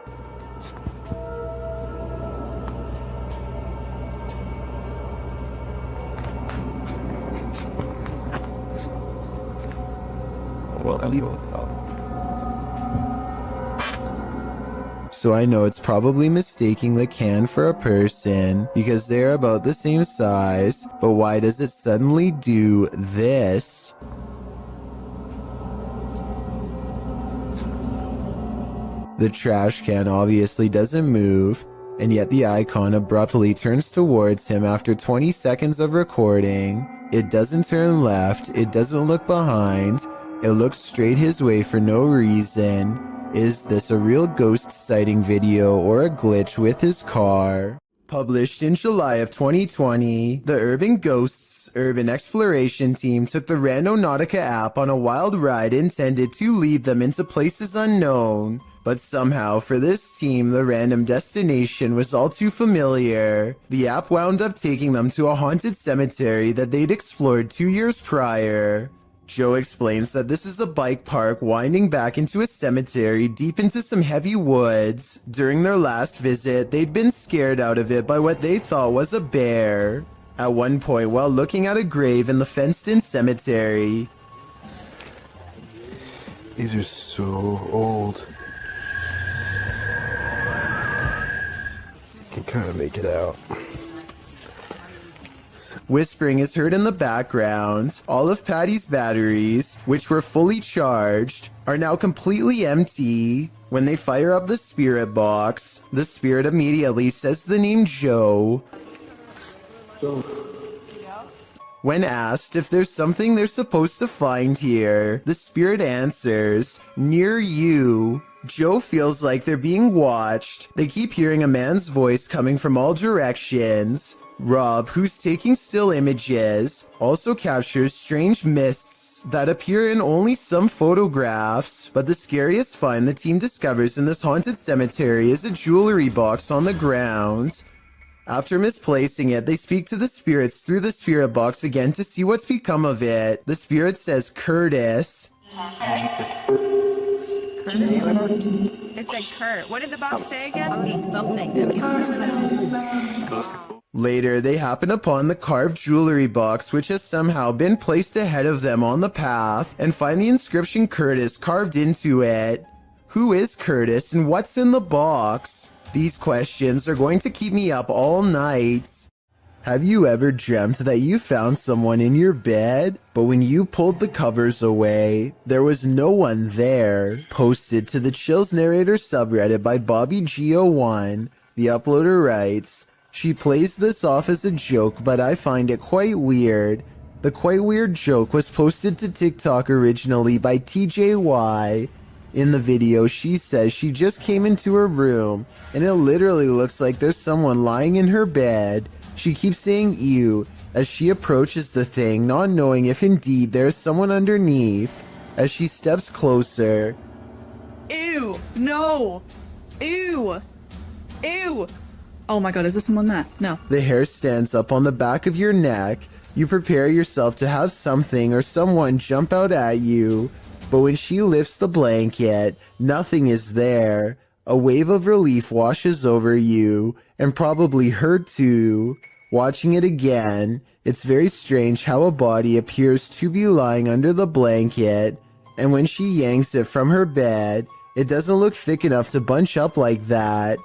So I know it's probably mistaking the can for a person because they're about the same size, but why does it suddenly do this? The trash can obviously doesn't move, and yet the icon abruptly turns towards him after 20 seconds of recording. It doesn't turn left, it doesn't look behind, it looks straight his way for no reason. Is this a real ghost sighting video or a glitch with his car? Published in July of 2020, the Urban Ghosts Urban Exploration team took the Randonautica app on a wild ride intended to lead them into places unknown. But somehow, for this team, the random destination was all too familiar. The app wound up taking them to a haunted cemetery that they'd explored 2 years prior. Joe explains that this is a bike park winding back into a cemetery deep into some heavy woods. During their last visit, they'd been scared out of it by what they thought was a bear. At one point, while looking at a grave in the fenced-in cemetery,
these are so old. Can kind of make it out.
whispering is heard in the background. All of Patty's batteries, which were fully charged, are now completely empty. When they fire up the spirit box, the spirit immediately says the name Joe. When asked if there's something they're supposed to find here, the spirit answers, "Near you." Joe feels like they're being watched. They keep hearing a man's voice coming from all directions. Rob, who's taking still images, also captures strange mists that appear in only some photographs. But the scariest find the team discovers in this haunted cemetery is a jewelry box on the ground. After misplacing it, they speak to the spirits through the spirit box again to see what's become of it. The spirit says Curtis.
It said Kurt. What did the box say again? Something.
Later, they happen upon the carved jewelry box, which has somehow been placed ahead of them on the path, and find the inscription Curtis carved into it. Who is Curtis and what's in the box? These questions are going to keep me up all night. Have you ever dreamt that you found someone in your bed, but when you pulled the covers away, there was no one there? Posted to the Chills Narrator subreddit by BobbyGO1, the uploader writes, "She plays this off as a joke, but I find it quite weird. The quite weird joke was posted to TikTok originally by TJY. In the video, she says she just came into her room, and it literally looks like there's someone lying in her bed. She keeps saying ew as she approaches the thing, not knowing if indeed there's someone underneath. As she steps closer,
Ew! No! Ew! Ew! Oh my god, is this someone that? No.
the hair stands up on the back of your neck. You prepare yourself to have something or someone jump out at you, but when she lifts the blanket, nothing is there. A wave of relief washes over you, and probably her too. Watching it again, it's very strange how a body appears to be lying under the blanket, and when she yanks it from her bed, it doesn't look thick enough to bunch up like that.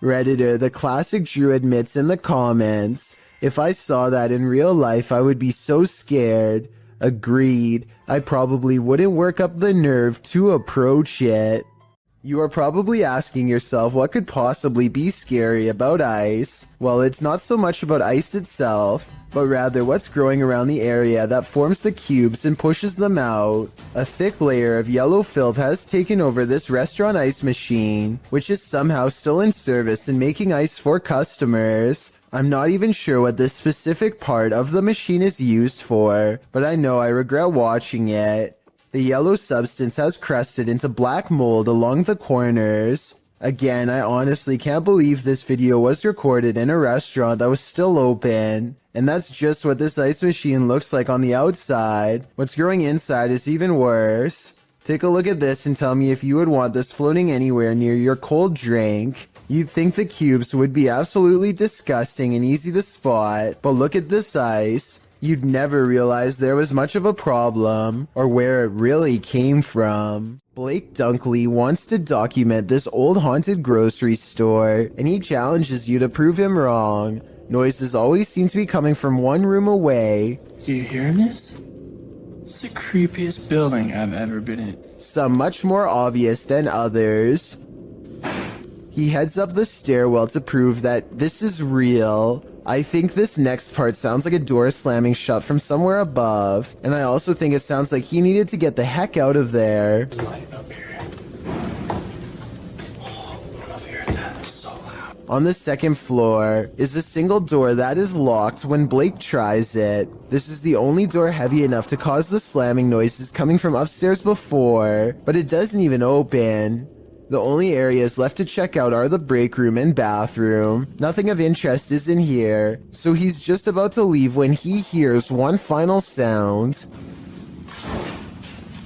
Redditor, the classic Drew admits in the comments, "If I saw that in real life, I would be so scared." Agreed. I probably wouldn't work up the nerve to approach it. You are probably asking yourself what could possibly be scary about ice. Well, it's not so much about ice itself, but rather what's growing around the area that forms the cubes and pushes them out. A thick layer of yellow filth has taken over this restaurant ice machine, which is somehow still in service and making ice for customers. I'm not even sure what this specific part of the machine is used for, but I know I regret watching it. The yellow substance has crusted into black mold along the corners. Again, I honestly can't believe this video was recorded in a restaurant that was still open. And that's just what this ice machine looks like on the outside. What's growing inside is even worse. Take a look at this and tell me if you would want this floating anywhere near your cold drink. You'd think the cubes would be absolutely disgusting and easy to spot, but look at this ice. You'd never realize there was much of a problem, or where it really came from. Blake Dunkley wants to document this old haunted grocery store, and he challenges you to prove him wrong. Noises always seem to be coming from one room away.
You hearing this? It's the creepiest building I've ever been in.
Some much more obvious than others. He heads up the stairwell to prove that this is real. I think this next part sounds like a door slamming shut from somewhere above, and I also think it sounds like he needed to get the heck out of there. On the second floor is a single door that is locked when Blake tries it. This is the only door heavy enough to cause the slamming noises coming from upstairs before, but it doesn't even open. The only areas left to check out are the break room and bathroom. Nothing of interest is in here, so he's just about to leave when he hears one final sound.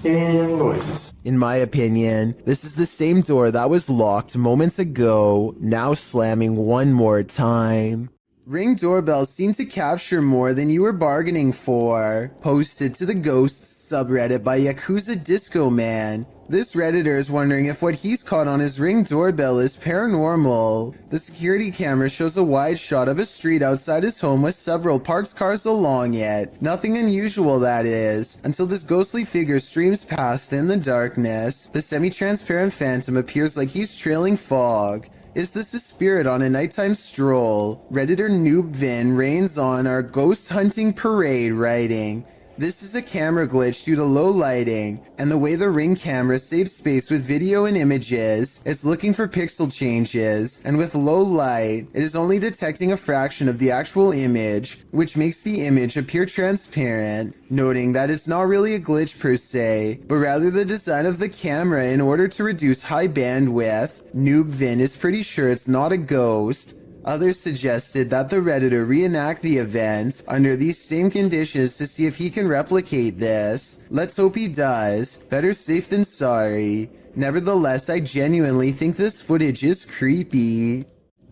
And noises.
In my opinion, this is the same door that was locked moments ago, now slamming one more time. Ring doorbells seem to capture more than you were bargaining for. Posted to the Ghosts subreddit by Yakuza Disco Man. This Redditor is wondering if what he's caught on his Ring doorbell is paranormal. The security camera shows a wide shot of a street outside his home with several parked cars along it. Nothing unusual, that is, until this ghostly figure streams past in the darkness. The semi-transparent phantom appears like he's trailing fog. Is this a spirit on a nighttime stroll? Redditor Noob Vin reigns on our ghost hunting parade, writing, This is a camera glitch due to low lighting, and the way the Ring camera saves space with video and images, it's looking for pixel changes, and with low light, it is only detecting a fraction of the actual image, which makes the image appear transparent, noting that it's not really a glitch per se, but rather the design of the camera in order to reduce high bandwidth. Noobvin is pretty sure it's not a ghost. Others suggested that the Redditor reenact the event under these same conditions to see if he can replicate this. Let's hope he does. Better safe than sorry. Nevertheless, I genuinely think this footage is creepy.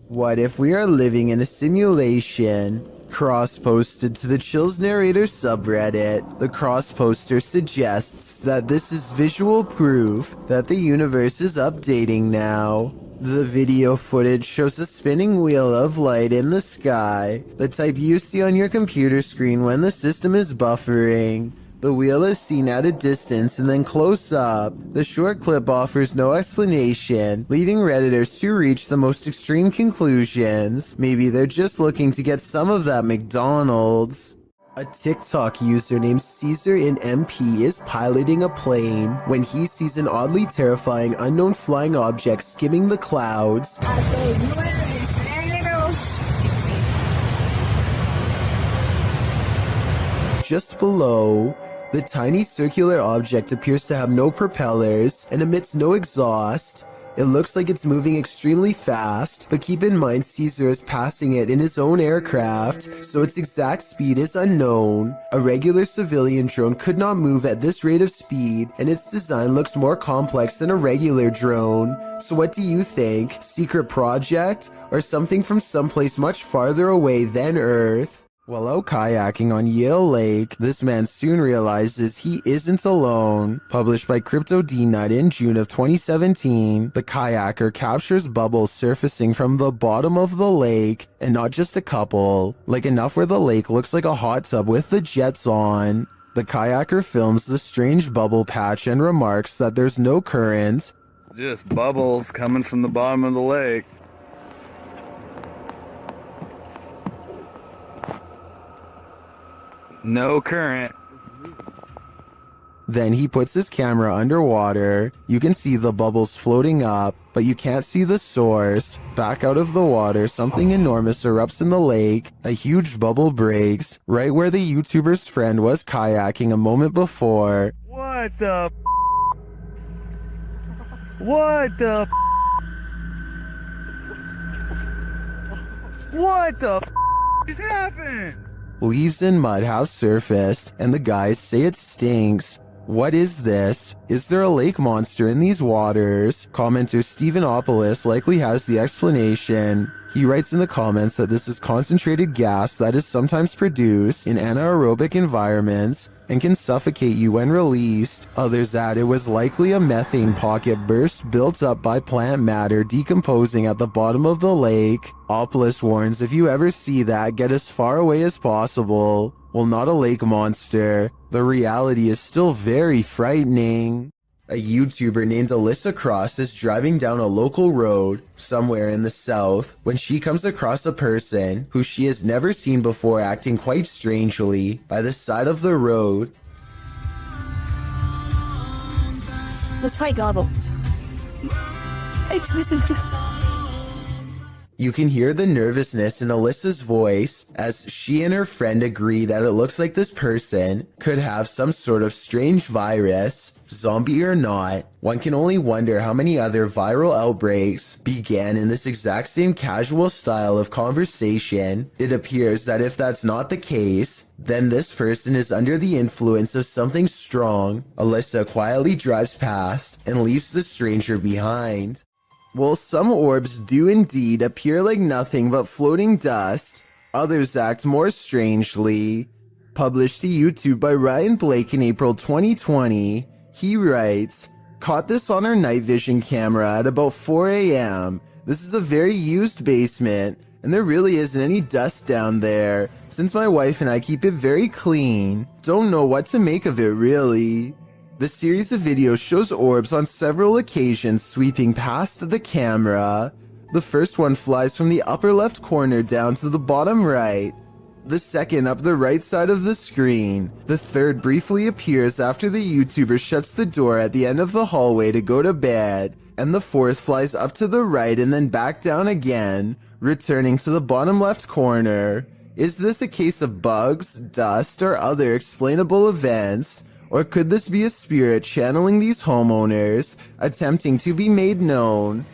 What if we are living in a simulation? Cross-posted to the Chills Narrator subreddit, the cross-poster suggests that this is visual proof that the universe is updating now. The video footage shows a spinning wheel of light in the sky, the type you see on your computer screen when the system is buffering. The wheel is seen at a distance and then close up. The short clip offers no explanation, leaving Redditors to reach the most extreme conclusions. Maybe they're just looking to get some of that McDonald's. A TikTok user named Caesar in MP is piloting a plane when he sees an oddly terrifying unknown flying object skimming the clouds. Just below, the tiny circular object appears to have no propellers and emits no exhaust. It looks like it's moving extremely fast, but keep in mind Caesar is passing it in his own aircraft, so its exact speed is unknown. A regular civilian drone could not move at this rate of speed, and its design looks more complex than a regular drone. So what do you think? Secret project? Or something from someplace much farther away than Earth? While out kayaking on Yale Lake, this man soon realizes he isn't alone. Published by Crypto D-Nut in June of 2017, the kayaker captures bubbles surfacing from the bottom of the lake, and not just a couple, like enough where the lake looks like a hot tub with the jets on. The kayaker films the strange bubble patch and remarks that there's no current.
Just bubbles coming from the bottom of the lake. No current.
Then he puts his camera underwater. You can see the bubbles floating up, but you can't see the source. Back out of the water, something enormous erupts in the lake. A huge bubble breaks, right where the YouTuber's friend was kayaking a moment before.
What the What the What the just happened?
Leaves and mud have surfaced, and the guys say it stinks. What is this? Is there a lake monster in these waters? Commenter Stephenopoulos likely has the explanation. He writes in the comments that this is concentrated gas that is sometimes produced in anaerobic environments and can suffocate you when released. Others add it was likely a methane pocket burst built up by plant matter decomposing at the bottom of the lake. Opolis warns if you ever see that, get as far away as possible. Well, not a lake monster. The reality is still very frightening. A YouTuber named Alyssa Cross is driving down a local road somewhere in the south when she comes across a person who she has never seen before acting quite strangely by the side of the road.
Let's fight goggles. Listen.
You can hear the nervousness in Alyssa's voice as she and her friend agree that it looks like this person could have some sort of strange virus. Zombie or not, one can only wonder how many other viral outbreaks began in this exact same casual style of conversation. It appears that if that's not the case, then this person is under the influence of something strong. Alyssa quietly drives past and leaves the stranger behind. Well, some orbs do indeed appear like nothing but floating dust. Others act more strangely. Published to YouTube by Ryan Blake in April 2020, he writes, "Caught this on our night vision camera at about 4 a.m. This is a very used basement, and there really isn't any dust down there, since my wife and I keep it very clean. Don't know what to make of it, really." The series of videos shows orbs on several occasions sweeping past the camera. The first one flies from the upper left corner down to the bottom right. the second up the right side of the screen. The third briefly appears after the YouTuber shuts the door at the end of the hallway to go to bed. And the fourth flies up to the right and then back down again, returning to the bottom left corner. Is this a case of bugs, dust, or other explainable events? Or could this be a spirit channeling these homeowners, attempting to be made known?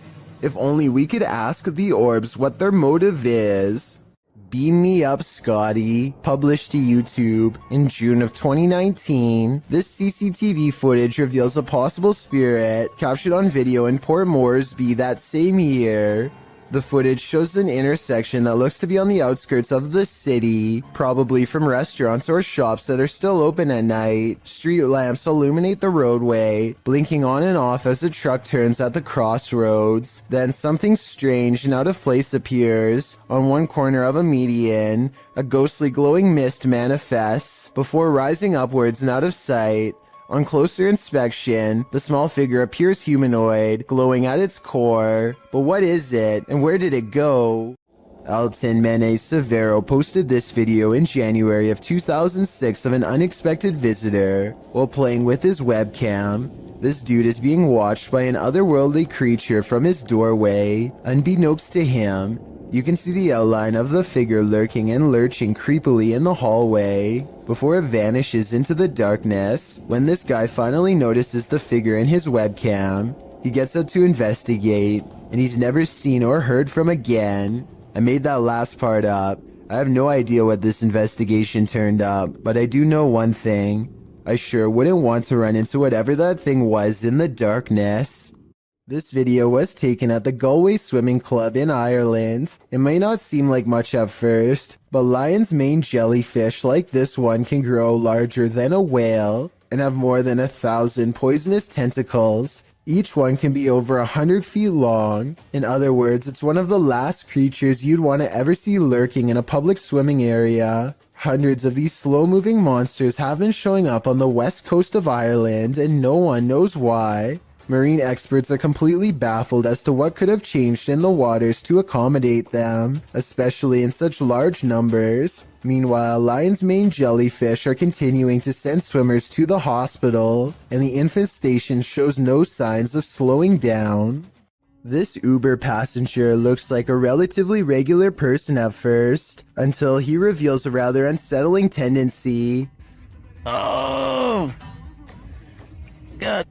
If only we could ask the orbs what their motive is. Beam Me Up, Scotty, published to YouTube in June of 2019. This CCTV footage reveals a possible spirit captured on video in Port Moresby that same year. The footage shows an intersection that looks to be on the outskirts of the city, probably from restaurants or shops that are still open at night. Street lamps illuminate the roadway, blinking on and off as the truck turns at the crossroads. Then something strange and out of place appears. On one corner of a median, a ghostly glowing mist manifests before rising upwards and out of sight. On closer inspection, the small figure appears humanoid, glowing at its core. But what is it, and where did it go? Alton Mene Severo posted this video in January of 2006 of an unexpected visitor while playing with his webcam. This dude is being watched by an otherworldly creature from his doorway. Unbeknownst to him, you can see the outline of the figure lurking and lurching creepily in the hallway before it vanishes into the darkness. When this guy finally notices the figure in his webcam, he gets up to investigate, and he's never seen or heard from again. I made that last part up. I have no idea what this investigation turned up, but I do know one thing. I sure wouldn't want to run into whatever that thing was in the darkness. This video was taken at the Galway Swimming Club in Ireland. It may not seem like much at first, but lion's mane jellyfish like this one can grow larger than a whale and have more than 1,000 poisonous tentacles. Each one can be over 100 feet long. In other words, it's one of the last creatures you'd want to ever see lurking in a public swimming area. Hundreds of these slow-moving monsters have been showing up on the west coast of Ireland, and no one knows why. Marine experts are completely baffled as to what could have changed in the waters to accommodate them, especially in such large numbers. Meanwhile, lion's mane jellyfish are continuing to send swimmers to the hospital, and the infestation shows no signs of slowing down. This Uber passenger looks like a relatively regular person at first, until he reveals a rather unsettling tendency.
Oh! God.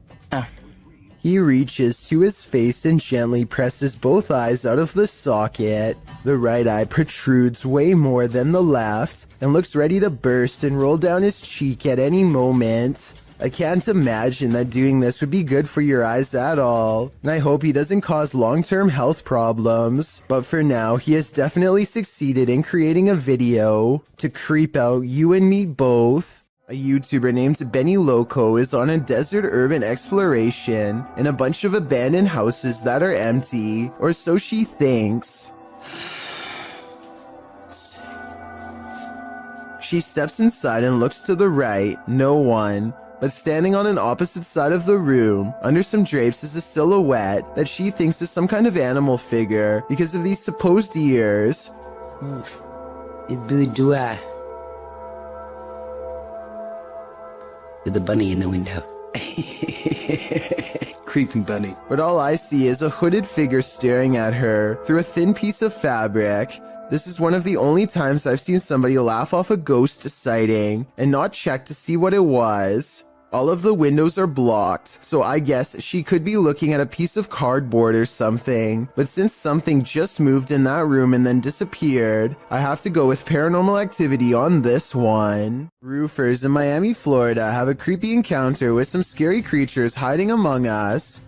He reaches to his face and gently presses both eyes out of the socket. The right eye protrudes way more than the left and looks ready to burst and roll down his cheek at any moment. I can't imagine that doing this would be good for your eyes at all, and I hope he doesn't cause long-term health problems. But for now, he has definitely succeeded in creating a video to creep out you and me both. A YouTuber named Benny Loco is on a desert urban exploration in a bunch of abandoned houses that are empty, or so she thinks. She steps inside and looks to the right, no one. But standing on an opposite side of the room, under some drapes, is a silhouette that she thinks is some kind of animal figure because of these supposed ears.
With a bunny in the window. Creepy bunny.
But all I see is a hooded figure staring at her through a thin piece of fabric. This is one of the only times I've seen somebody laugh off a ghost sighting and not check to see what it was. All of the windows are blocked, so I guess she could be looking at a piece of cardboard or something. But since something just moved in that room and then disappeared, I have to go with paranormal activity on this one. Roofers in Miami, Florida have a creepy encounter with some scary creatures hiding among us.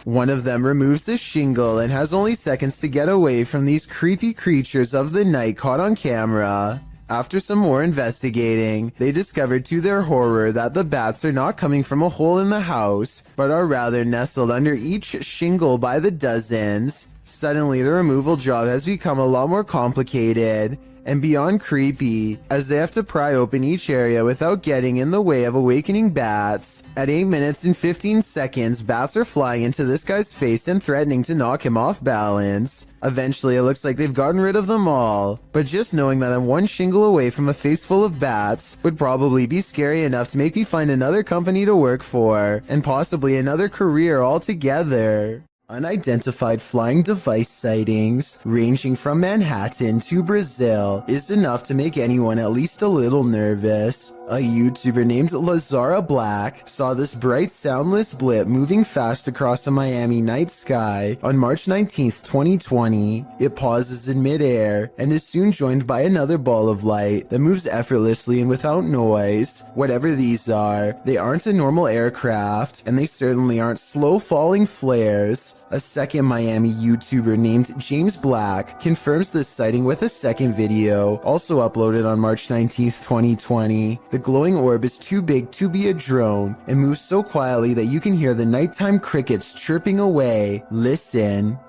One of them removes the shingle and has only seconds to get away from these creepy creatures of the night caught on camera. After some more investigating, they discovered to their horror that the bats are not coming from a hole in the house, but are rather nestled under each shingle by the dozens. Suddenly, the removal job has become a lot more complicated, and beyond creepy, as they have to pry open each area without getting in the way of awakening bats. At 8 minutes and 15 seconds, bats are flying into this guy's face and threatening to knock him off balance. Eventually, it looks like they've gotten rid of them all, but just knowing that I'm one shingle away from a face full of bats would probably be scary enough to make me find another company to work for, and possibly another career altogether. Unidentified flying device sightings, ranging from Manhattan to Brazil, is enough to make anyone at least a little nervous. A YouTuber named Lazara Black saw this bright soundless blip moving fast across the Miami night sky on March 19th, 2020. It pauses in midair and is soon joined by another ball of light that moves effortlessly and without noise. Whatever these are, they aren't a normal aircraft, and they certainly aren't slow falling flares. A second Miami YouTuber named James Black confirms this sighting with a second video, also uploaded on March 19th, 2020. The glowing orb is too big to be a drone and moves so quietly that you can hear the nighttime crickets chirping away. Listen.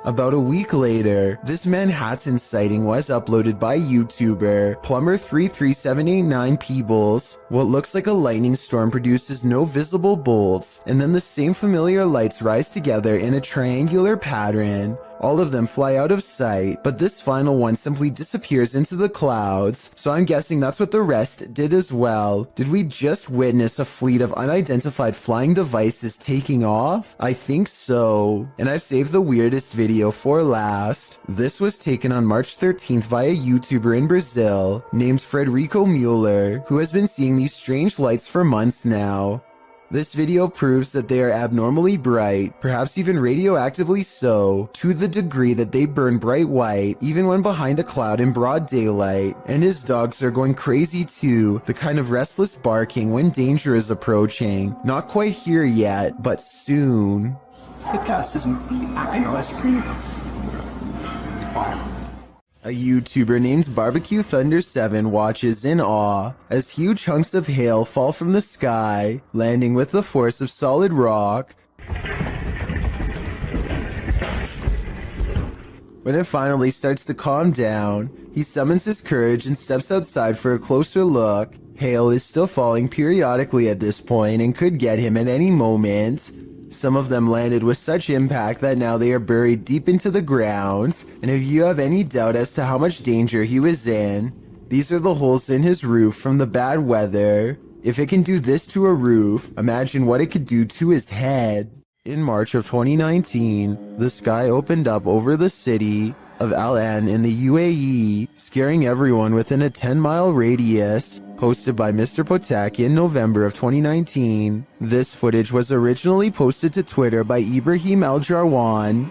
About a week later, this Manhattan sighting was uploaded by YouTuber Plumber33789 Peebles. What looks like a lightning storm produces no visible bolts, and then the same familiar lights rise together in a triangular pattern. All of them fly out of sight, but this final one simply disappears into the clouds, so I'm guessing that's what the rest did as well. Did we just witness a fleet of unidentified flying devices taking off? I think so. And I've saved the weirdest video for last. This was taken on March 13th by a YouTuber in Brazil named Frederico Mueller, who has been seeing these strange lights for months now. This video proves that they are abnormally bright, perhaps even radioactively so, to the degree that they burn bright white even when behind a cloud in broad daylight. And his dogs are going crazy too, the kind of restless barking when danger is approaching. Not quite here yet, but soon. A YouTuber named Barbecue Thunder 7 watches in awe as huge chunks of hail fall from the sky, landing with the force of solid rock. When it finally starts to calm down, he summons his courage and steps outside for a closer look. Hail is still falling periodically at this point and could get him at any moment. Some of them landed with such impact that now they are buried deep into the ground, and if you have any doubt as to how much danger he was in, these are the holes in his roof from the bad weather. If it can do this to a roof, imagine what it could do to his head. In March of 2019, the sky opened up over the city of Al Ain in the UAE, scaring everyone within a 10-mile radius. Posted by Mr. Potak in November of 2019. This footage was originally posted to Twitter by Ibrahim Al-Jarwan,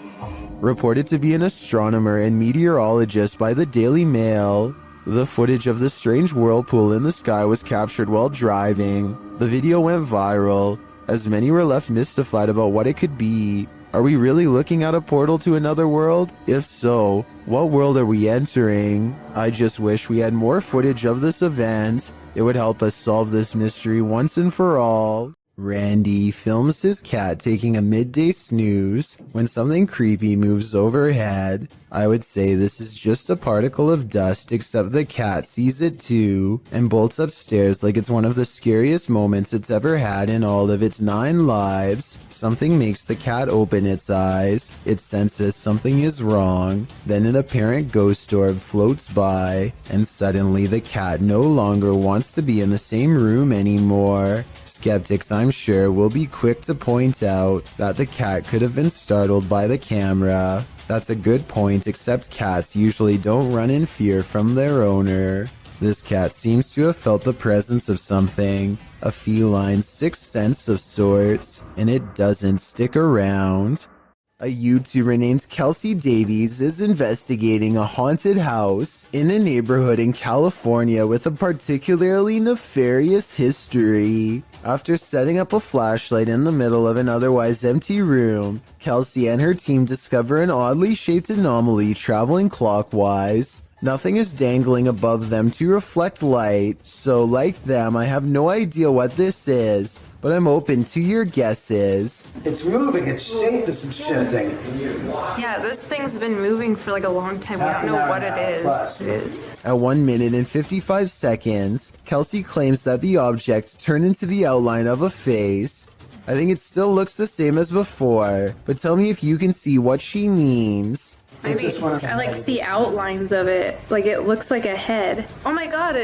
reported to be an astronomer and meteorologist by the Daily Mail. The footage of the strange whirlpool in the sky was captured while driving. The video went viral, as many were left mystified about what it could be. Are we really looking at a portal to another world? If so, what world are we entering? I just wish we had more footage of this event. It would help us solve this mystery once and for all. Randy films his cat taking a midday snooze when something creepy moves overhead. I would say this is just a particle of dust, except the cat sees it too and bolts upstairs like it's one of the scariest moments it's ever had in all of its 9 lives. Something makes the cat open its eyes. It senses something is wrong. Then an apparent ghost orb floats by, and suddenly the cat no longer wants to be in the same room anymore. Skeptics, I'm sure, will be quick to point out that the cat could have been startled by the camera. That's a good point, except cats usually don't run in fear from their owner. This cat seems to have felt the presence of something, a feline sixth sense of sorts, and it doesn't stick around. A YouTuber named Kelsey Davies is investigating a haunted house in a neighborhood in California with a particularly nefarious history. After setting up a flashlight in the middle of an otherwise empty room, Kelsey and her team discover an oddly shaped anomaly traveling clockwise. Nothing is dangling above them to reflect light, so like them, I have no idea what this is, but I'm open to your guesses.
It's moving, its shape is shifting.
Yeah, this thing's been moving for like a long time. We don't know what it is.
At 1 minute and 55 seconds, Kelsey claims that the object turned into the outline of a face. I think it still looks the same as before, but tell me if you can see what she means.
I like see outlines of it. Like it looks like a head. Oh my god,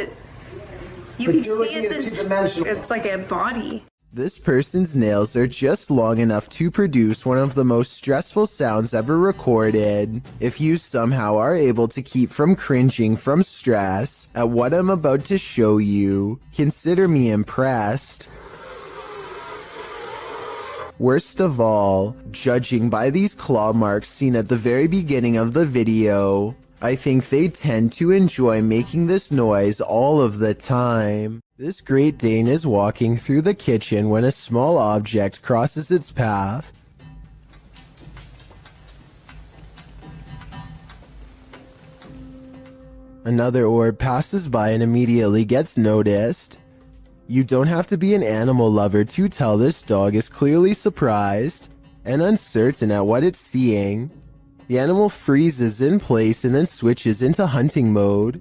you can see it's like a body.
This person's nails are just long enough to produce one of the most stressful sounds ever recorded. If you somehow are able to keep from cringing from stress at what I'm about to show you, consider me impressed. Worst of all, judging by these claw marks seen at the very beginning of the video, I think they tend to enjoy making this noise all of the time. This Great Dane is walking through the kitchen when a small object crosses its path. Another orb passes by and immediately gets noticed. You don't have to be an animal lover to tell this dog is clearly surprised and uncertain at what it's seeing. The animal freezes in place and then switches into hunting mode,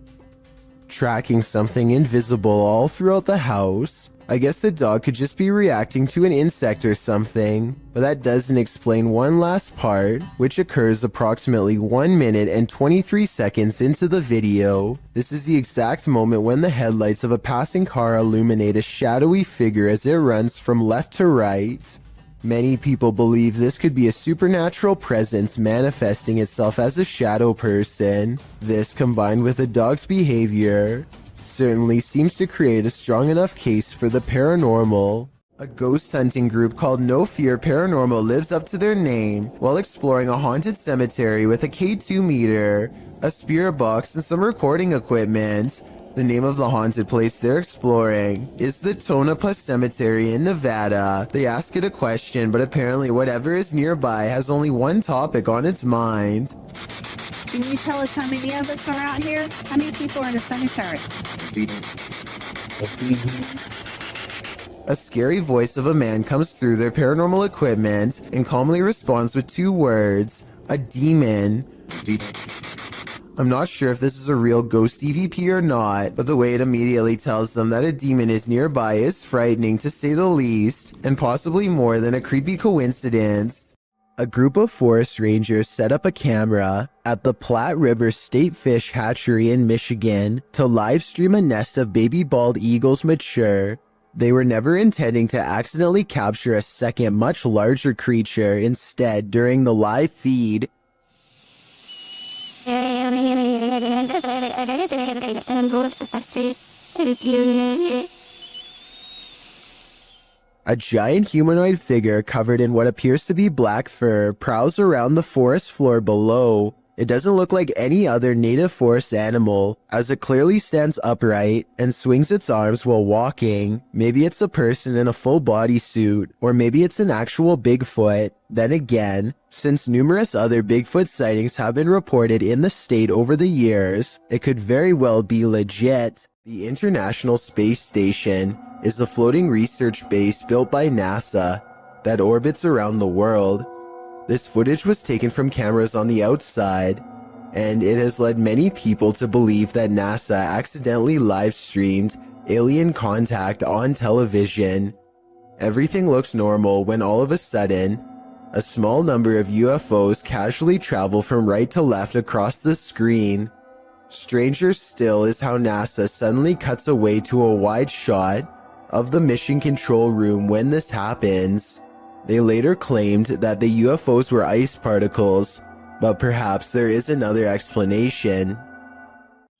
tracking something invisible all throughout the house. I guess the dog could just be reacting to an insect or something, but that doesn't explain one last part, which occurs approximately 1 minute and 23 seconds into the video. This is the exact moment when the headlights of a passing car illuminate a shadowy figure as it runs from left to right. Many people believe this could be a supernatural presence manifesting itself as a shadow person. This, combined with the dog's behavior, certainly seems to create a strong enough case for the paranormal. A ghost hunting group called No Fear Paranormal lives up to their name while exploring a haunted cemetery with a K2 meter, a spirit box, and some recording equipment. The name of the haunted place they're exploring is the Tonopah Cemetery in Nevada. They ask it a question, but apparently whatever is nearby has only one topic on its mind.
Can you tell us how many of us are out here? How many people are in the cemetery?
A scary voice of a man comes through their paranormal equipment and calmly responds with 2 words, a demon. I'm not sure if this is a real ghost EVP or not, but the way it immediately tells them that a demon is nearby is frightening to say the least, and possibly more than a creepy coincidence. A group of forest rangers set up a camera at the Platte River State Fish Hatchery in Michigan to live stream a nest of baby bald eagles mature. They were never intending to accidentally capture a second much larger creature. Instead, during the live feed, a giant humanoid figure covered in what appears to be black fur prowls around the forest floor below. It doesn't look like any other native forest animal, as it clearly stands upright and swings its arms while walking. Maybe it's a person in a full bodysuit, or maybe it's an actual Bigfoot. Then again, since numerous other Bigfoot sightings have been reported in the state over the years, it could very well be legit. The International Space Station is a floating research base built by NASA that orbits around the world. This footage was taken from cameras on the outside, and it has led many people to believe that NASA accidentally live-streamed alien contact on television. Everything looks normal when all of a sudden, a small number of UFOs casually travel from right to left across the screen. Stranger still is how NASA suddenly cuts away to a wide shot of the mission control room when this happens. They later claimed that the UFOs were ice particles, but perhaps there is another explanation.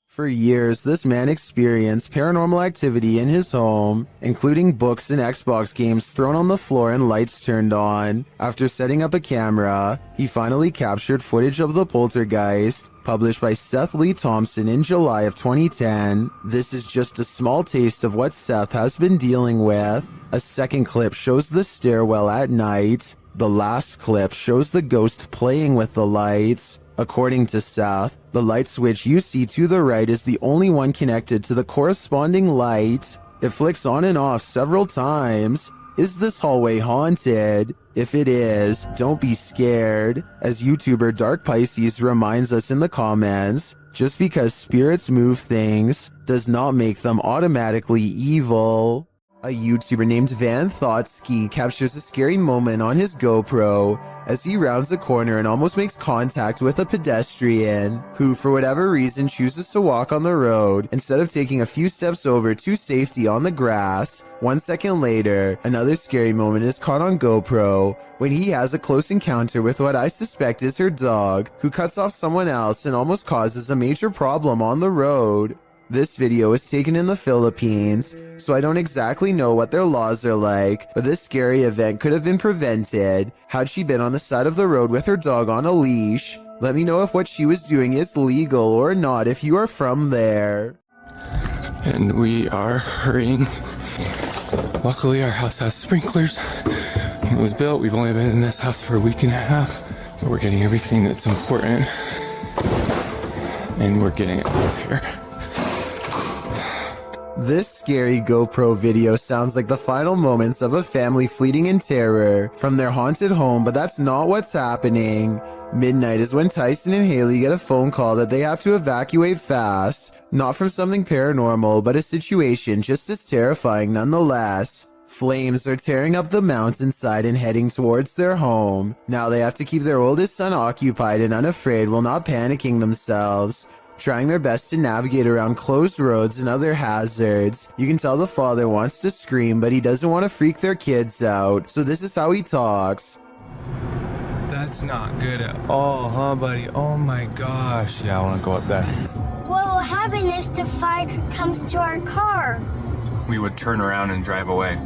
For years, this man experienced paranormal activity in his home, including books and Xbox games thrown on the floor and lights turned on. After setting up a camera, he finally captured footage of the poltergeist, published by Seth Lee Thompson in July of 2010. This is just a small taste of what Seth has been dealing with. A second clip shows the stairwell at night. The last clip shows the ghost playing with the lights. According to Seth, the light switch you see to the right is the only one connected to the corresponding light. It flicks on and off several times. Is this hallway haunted? If it is, don't be scared. As YouTuber Dark Pisces reminds us in the comments, just because spirits move things does not make them automatically evil. A YouTuber named Van Thoughtsky captures a scary moment on his GoPro as he rounds a corner and almost makes contact with a pedestrian who, for whatever reason, chooses to walk on the road instead of taking a few steps over to safety on the grass. 1 second later, another scary moment is caught on GoPro when he has a close encounter with what I suspect is her dog, who cuts off someone else and almost causes a major problem on the road. This video was taken in the Philippines, so I don't exactly know what their laws are like, but this scary event could have been prevented had she been on the side of the road with her dog on a leash. Let me know if what she was doing is legal or not if you are from there.
And we are hurrying. Luckily, our house has sprinklers. When it was built, we've only been in this house for a week and a half, but we're getting everything that's important, and we're getting it out of here.
This scary GoPro video sounds like the final moments of a family fleeing in terror from their haunted home, but that's not what's happening. Midnight is when Tyson and Haley get a phone call that they have to evacuate fast, not from something paranormal, but a situation just as terrifying nonetheless. Flames are tearing up the mountainside and heading towards their home. Now they have to keep their oldest son occupied and unafraid while not panicking themselves, trying their best to navigate around closed roads and other hazards. You can tell the father wants to scream, but he doesn't want to freak their kids out, so this is how he talks.
That's not good at all, huh, buddy? Oh my gosh. Yeah, I want to go up there.
What will happen if the fire comes to our car?
We would turn around and drive away.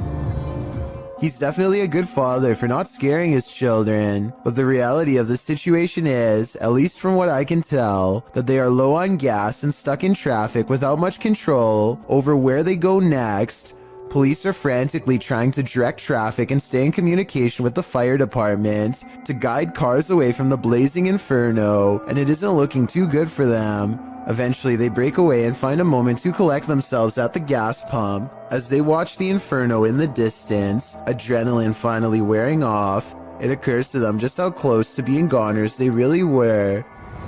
He's definitely a good father for not scaring his children, but the reality of the situation is, at least from what I can tell, that they are low on gas and stuck in traffic without much control over where they go next. Police are frantically trying to direct traffic and stay in communication with the fire department to guide cars away from the blazing inferno, and it isn't looking too good for them. Eventually, they break away and find a moment to collect themselves at the gas pump. As they watch the inferno in the distance, adrenaline finally wearing off, it occurs to them just how close to being goners they really were.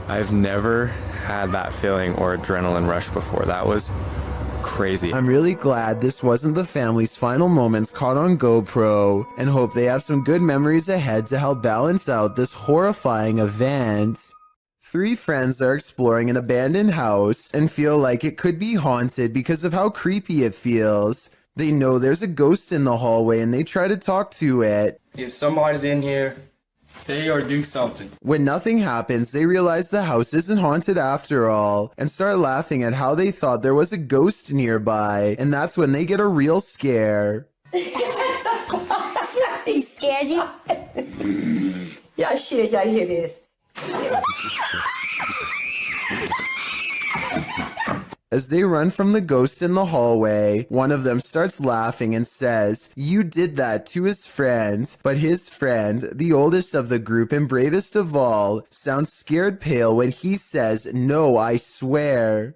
I've never had that feeling or adrenaline rush before. That was crazy.
I'm really glad this wasn't the family's final moments caught on GoPro, and hope they have some good memories ahead to help balance out this horrifying event. 3 friends are exploring an abandoned house and feel like it could be haunted because of how creepy it feels. They know there's a ghost in the hallway and they try to talk to it.
If somebody's in here, say or do something.
When nothing happens, they realize the house isn't haunted after all and start laughing at how they thought there was a ghost nearby, and that's when they get a real scare.
He scared you?
Yeah, shit, y'all hear this.
As they run from the ghost in the hallway, one of them starts laughing and says, "You did that," to his friend. But his friend, the oldest of the group and bravest of all, sounds scared pale when he says, "No, I swear."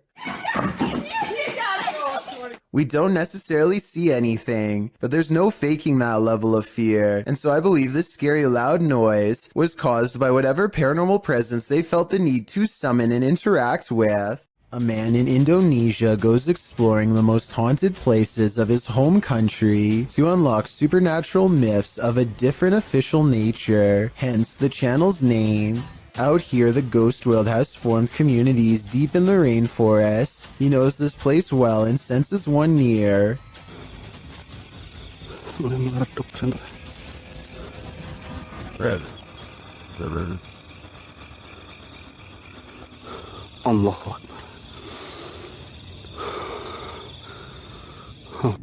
We don't necessarily see anything, but there's no faking that level of fear, and so I believe this scary loud noise was caused by whatever paranormal presence they felt the need to summon and interact with. A man in Indonesia goes exploring the most haunted places of his home country to unlock supernatural myths of a different official nature, hence the channel's name. Out here, the ghost world has formed communities deep in the rainforest. He knows this place well and senses one near.
Allah.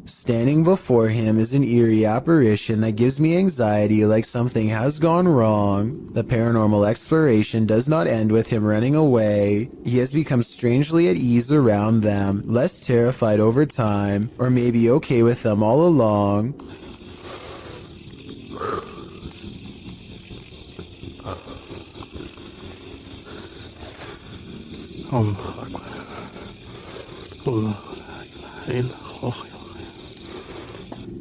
Standing before him is an eerie apparition that gives me anxiety, like something has gone wrong. The paranormal exploration does not end with him running away. He has become strangely at ease around them, less terrified over time, or maybe okay with them all along.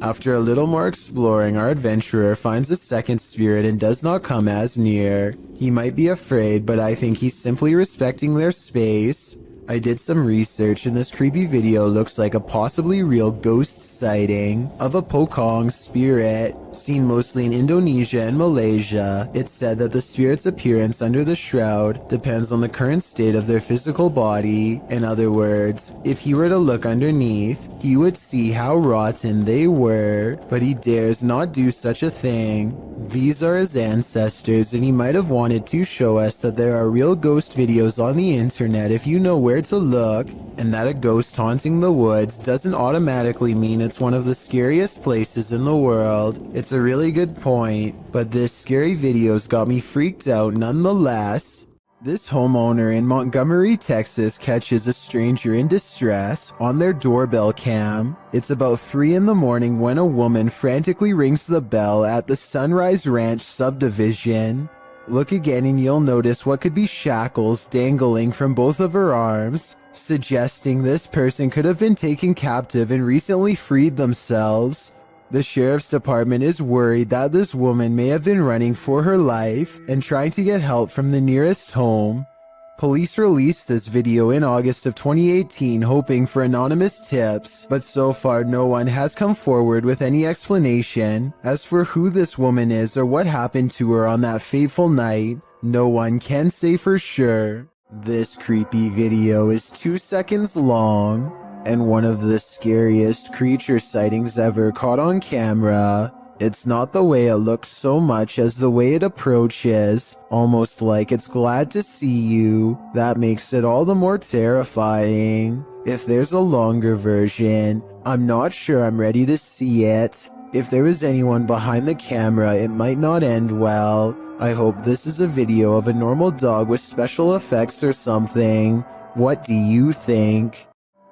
After a little more exploring, our adventurer finds a second spirit and does not come as near. He might be afraid, but I think he's simply respecting their space. I did some research and this creepy video looks like a possibly real ghost sighting of a Pocong spirit, seen mostly in Indonesia and Malaysia. It's said that the spirit's appearance under the shroud depends on the current state of their physical body. In other words, if he were to look underneath, he would see how rotten they were, but he dares not do such a thing. These are his ancestors, and he might have wanted to show us that there are real ghost videos on the internet if you know where to look, and that a ghost haunting the woods doesn't automatically mean it's one of the scariest places in the world. It's a really good point, but this scary video's got me freaked out nonetheless. This homeowner in Montgomery, Texas catches a stranger in distress on their doorbell cam. It's about 3 in the morning when a woman frantically rings the bell at the Sunrise Ranch subdivision. Look again and you'll notice what could be shackles dangling from both of her arms, suggesting this person could have been taken captive and recently freed themselves. The sheriff's department is worried that this woman may have been running for her life and trying to get help from the nearest home. Police released this video in August of 2018 hoping for anonymous tips, but so far no one has come forward with any explanation. As for who this woman is or what happened to her on that fateful night, no one can say for sure. This creepy video is 2 seconds long and one of the scariest creature sightings ever caught on camera. It's not the way it looks so much as the way it approaches, almost like it's glad to see you. That makes it all the more terrifying. If there's a longer version, I'm not sure I'm ready to see it. If there is anyone behind the camera, it might not end well. I hope this is a video of a normal dog with special effects or something. What do you think?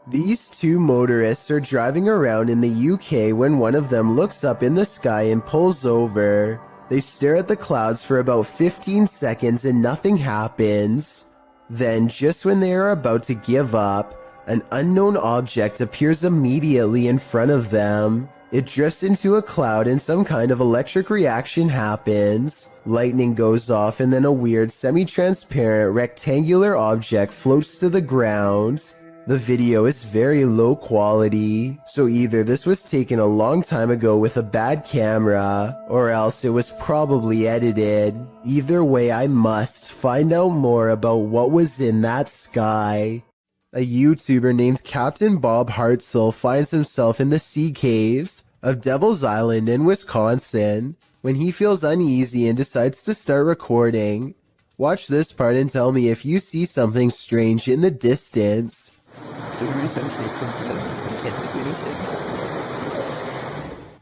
These two motorists are driving around in the UK when one of them looks up in the sky and pulls over. They stare at the clouds for about 15 seconds and nothing happens. Then, just when they are about to give up, an unknown object appears immediately in front of them. It drifts into a cloud and some kind of electric reaction happens. Lightning goes off and then a weird semi-transparent rectangular object floats to the ground. The video is very low quality, so either this was taken a long time ago with a bad camera, or else it was probably edited. Either way, I must find out more about what was in that sky. A YouTuber named Captain Bob Hartzell finds himself in the sea caves of Devil's Island in Wisconsin when he feels uneasy and decides to start recording. Watch this part and tell me if you see something strange in the distance.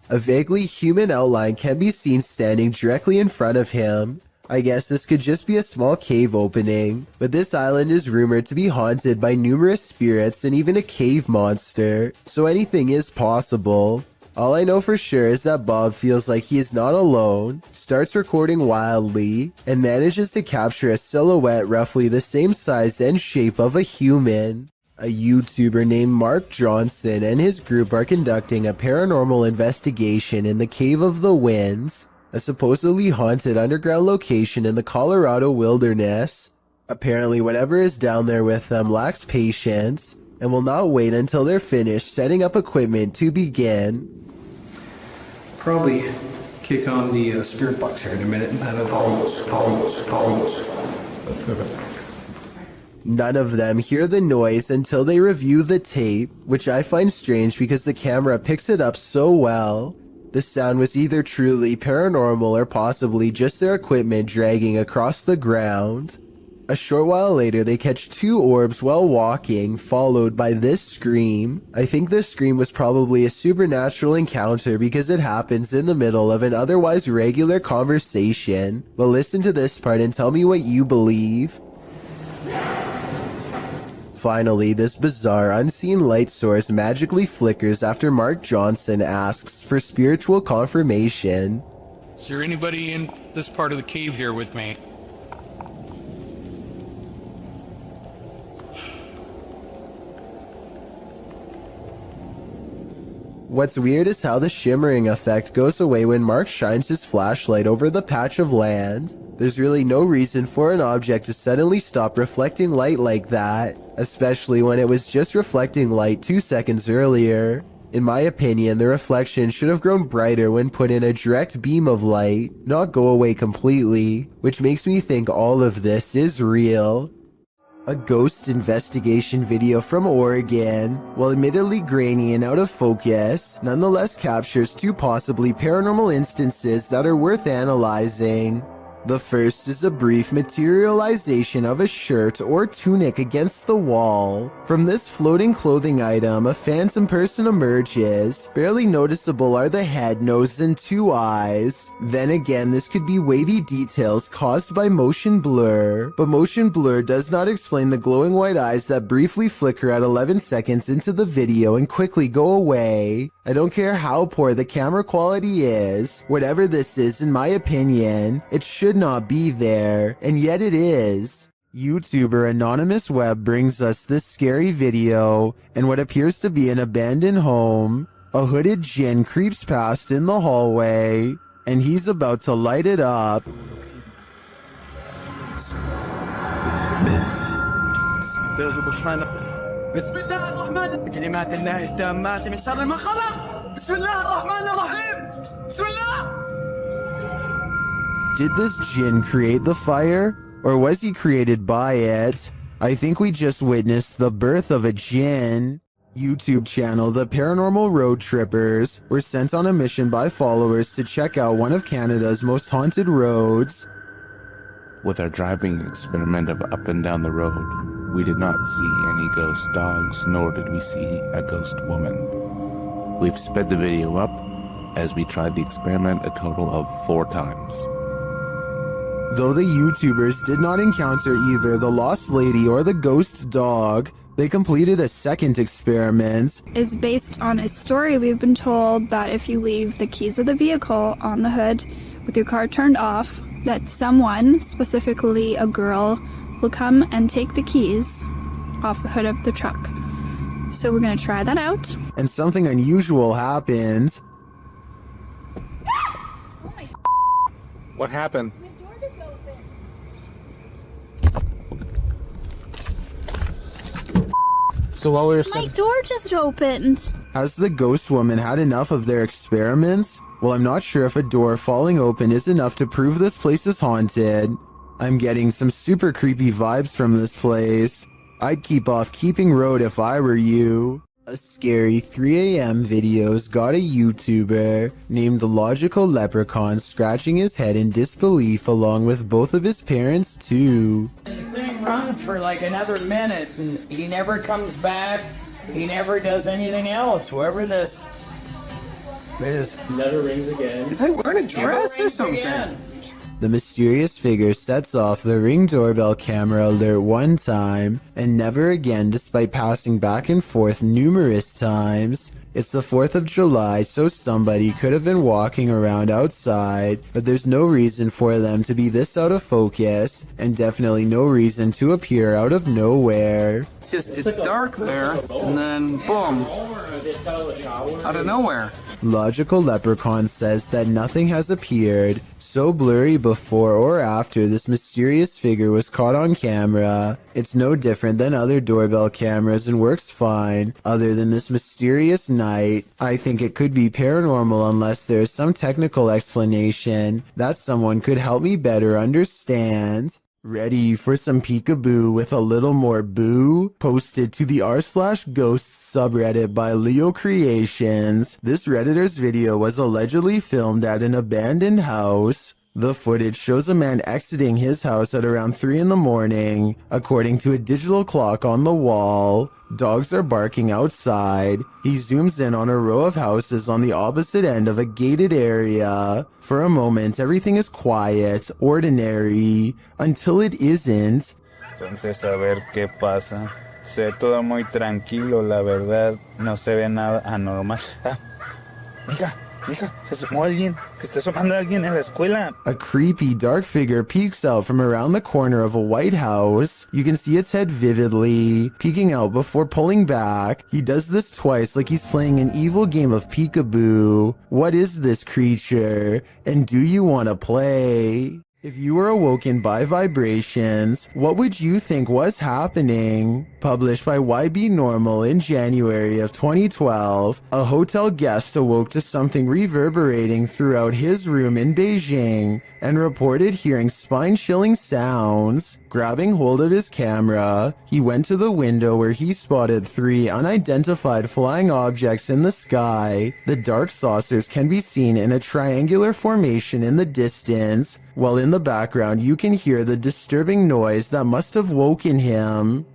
A vaguely human outline can be seen standing directly in front of him. I guess this could just be a small cave opening, but this island is rumored to be haunted by numerous spirits and even a cave monster, so anything is possible. All I know for sure is that Bob feels like he is not alone, starts recording wildly, and manages to capture a silhouette roughly the same size and shape of a human. A YouTuber named Mark Johnson and his group are conducting a paranormal investigation in the Cave of the Winds, a supposedly haunted underground location in the Colorado wilderness. Apparently whatever is down there with them lacks patience and will not wait until they're finished setting up equipment to begin.
Probably kick on the spirit box here in a minute.
None of them hear the noise until they review the tape, which I find strange because the camera picks it up so well. The sound was either truly paranormal or possibly just their equipment dragging across the ground. A short while later, they catch 2 orbs while walking, followed by this scream. I think this scream was probably a supernatural encounter because it happens in the middle of an otherwise regular conversation. But listen to this part and tell me what you believe. Finally, this bizarre unseen light source magically flickers after Mark Johnson asks for spiritual confirmation.
Is there anybody in this part of the cave here with me?
What's weird is how the shimmering effect goes away when Mark shines his flashlight over the patch of land. There's really no reason for an object to suddenly stop reflecting light like that, especially when it was just reflecting light 2 seconds earlier. In my opinion, the reflection should have grown brighter when put in a direct beam of light, not go away completely, which makes me think all of this is real. A ghost investigation video from Oregon, while admittedly grainy and out of focus, nonetheless captures two possibly paranormal instances that are worth analyzing. The first is a brief materialization of a shirt or tunic against the wall. From this floating clothing item, a phantom person emerges. Barely noticeable are the head, nose, and two eyes. Then again, this could be wavy details caused by motion blur, but motion blur does not explain the glowing white eyes that briefly flicker at 11 seconds into the video and quickly go away. I don't care how poor the camera quality is, whatever this is in my opinion, it should not be there, and yet it is. YouTuber Anonymous Web brings us this scary video in what appears to be an abandoned home. A hooded djinn creeps past in the hallway, and he's about to light it up.
بسم الله الرحمن بكلمات الله التامات من شر ما خلق بسم الله الرحمن الرحيم بسم الله.
Did this djinn create the fire, or was he created by it? I think we just witnessed the birth of a djinn. YouTube channel The Paranormal Road Trippers were sent on a mission by followers to check out one of Canada's most haunted roads.
With our driving experiment of up and down the road, we did not see any ghost dogs, nor did we see a ghost woman. We've sped the video up as we tried the experiment a total of 4 times.
Though the YouTubers did not encounter either the lost lady or the ghost dog, they completed a second experiment.
Is based on a story we've been told that if you leave the keys of the vehicle on the hood with your car turned off, that someone, specifically a girl, will come and take the keys off the hood of the truck. So we're gonna try that out.
And something unusual happened.
What happened?
So while we were
My door just opened.
Has the ghost woman had enough of their experiments? Well, I'm not sure if a door falling open is enough to prove this place is haunted. I'm getting some super creepy vibes from this place. I'd keep off Keeping Road if I were you. A scary 3 a.m. video's got a YouTuber named the Logical Leprechaun scratching his head in disbelief along with both of his parents too.
The thing runs for like another minute and he never comes back. He never does anything else. Whoever this is.
Never rings again.
Is he wearing a dress or something?
Again.
The mysterious figure sets off the Ring doorbell camera alert one time and never again despite passing back and forth numerous times. It's the 4th of July, so somebody could have been walking around outside, but there's no reason for them to be this out of focus, and definitely no reason to appear out of nowhere.
It's dark there, and then boom, out of nowhere.
Logical Leprechaun says that nothing has appeared so blurry before or after this mysterious figure was caught on camera. It's no different than other doorbell cameras and works fine, other than this mysterious night. I think it could be paranormal unless there is some technical explanation that someone could help me better understand. Ready for some peekaboo with a little more boo? Posted to the r/ghosts subreddit by Leo Creations. This Redditor's video was allegedly filmed at an abandoned house. The footage shows a man exiting his house at around 3 in the morning. According to a digital clock on the wall, dogs are barking outside. He zooms in on a row of houses on the opposite end of a gated area. For a moment, everything is quiet, ordinary, until it isn't.
Entonces, a ver qué pasa. Se ve todo muy tranquilo, la verdad. No se ve nada anormal. Mira, Mija, se asomó alguien. Se está asomando alguien en la escuela.
A creepy dark figure peeks out from around the corner of a White House. You can see its head vividly, peeking out before pulling back. He does this twice like he's playing an evil game of peekaboo. What is this creature? And do you want to play? If you were awoken by vibrations, what would you think was happening? Published by YB Normal in January of 2012, a hotel guest awoke to something reverberating throughout his room in Beijing and reported hearing spine-chilling sounds. Grabbing hold of his camera, he went to the window where he spotted 3 unidentified flying objects in the sky. The dark saucers can be seen in a triangular formation in the distance, while in the background you can hear the disturbing noise that must have woken him.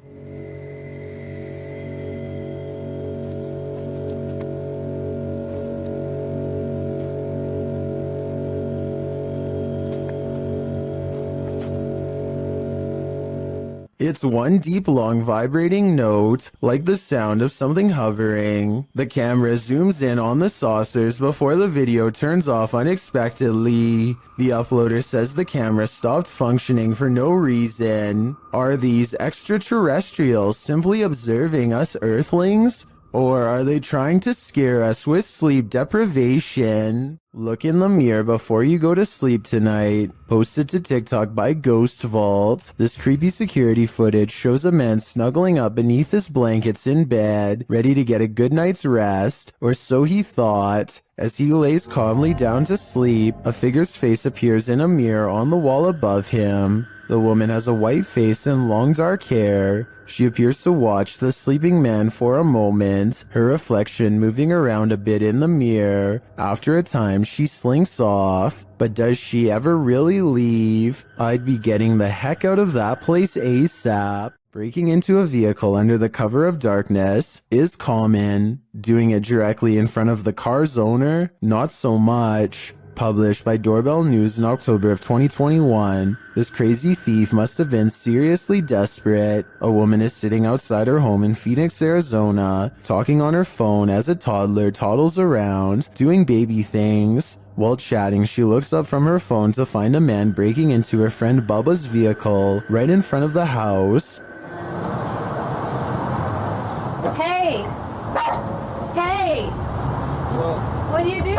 It's one deep, long, vibrating note, like the sound of something hovering. The camera zooms in on the saucers before the video turns off unexpectedly. The uploader says the camera stopped functioning for no reason. Are these extraterrestrials simply observing us Earthlings? Or are they trying to scare us with sleep deprivation? Look in the mirror before you go to sleep tonight. Posted to TikTok by Ghost Vault. This creepy security footage shows a man snuggling up beneath his blankets in bed, ready to get a good night's rest, or so he thought. As he lays calmly down to sleep, a figure's face appears in a mirror on the wall above him. The woman has a white face and long dark hair. She appears to watch the sleeping man for a moment, her reflection moving around a bit in the mirror. After a time, she slinks off. But does she ever really leave? I'd be getting the heck out of that place ASAP. Breaking into a vehicle under the cover of darkness is common. Doing it directly in front of the car's owner? Not so much. Published by Doorbell News in October of 2021, this crazy thief must have been seriously desperate. A woman is sitting outside her home in Phoenix, Arizona, talking on her phone as a toddler toddles around, doing baby things. While chatting, she looks up from her phone to find a man breaking into her friend Bubba's vehicle right in front of the house.
Hey! Hey! What do you do?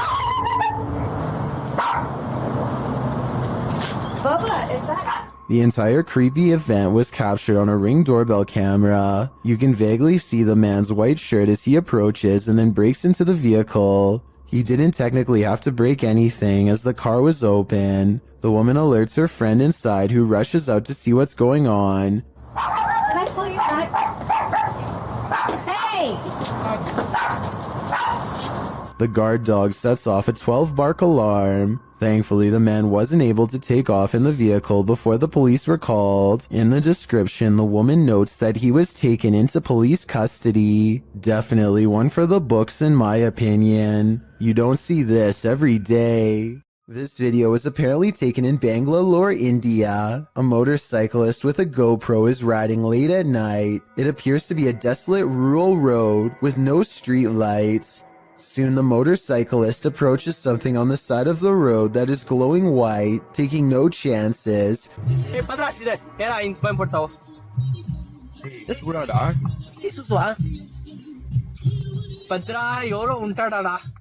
Bubba, is that...
The entire creepy event was captured on a Ring doorbell camera. You can vaguely see the man's white shirt as he approaches and then breaks into the vehicle. He didn't technically have to break anything as the car was open. The woman alerts her friend inside, who rushes out to see what's going on.
Can I pull you back? Hey!
The guard dog sets off a 12-bark alarm. Thankfully, the man wasn't able to take off in the vehicle before the police were called. In the description, the woman notes that he was taken into police custody. Definitely one for the books in my opinion. You don't see this every day. This video was apparently taken in Bangalore, India. A motorcyclist with a GoPro is riding late at night. It appears to be a desolate rural road with no street lights. Soon the motorcyclist approaches something on the side of the road that is glowing white, taking no chances.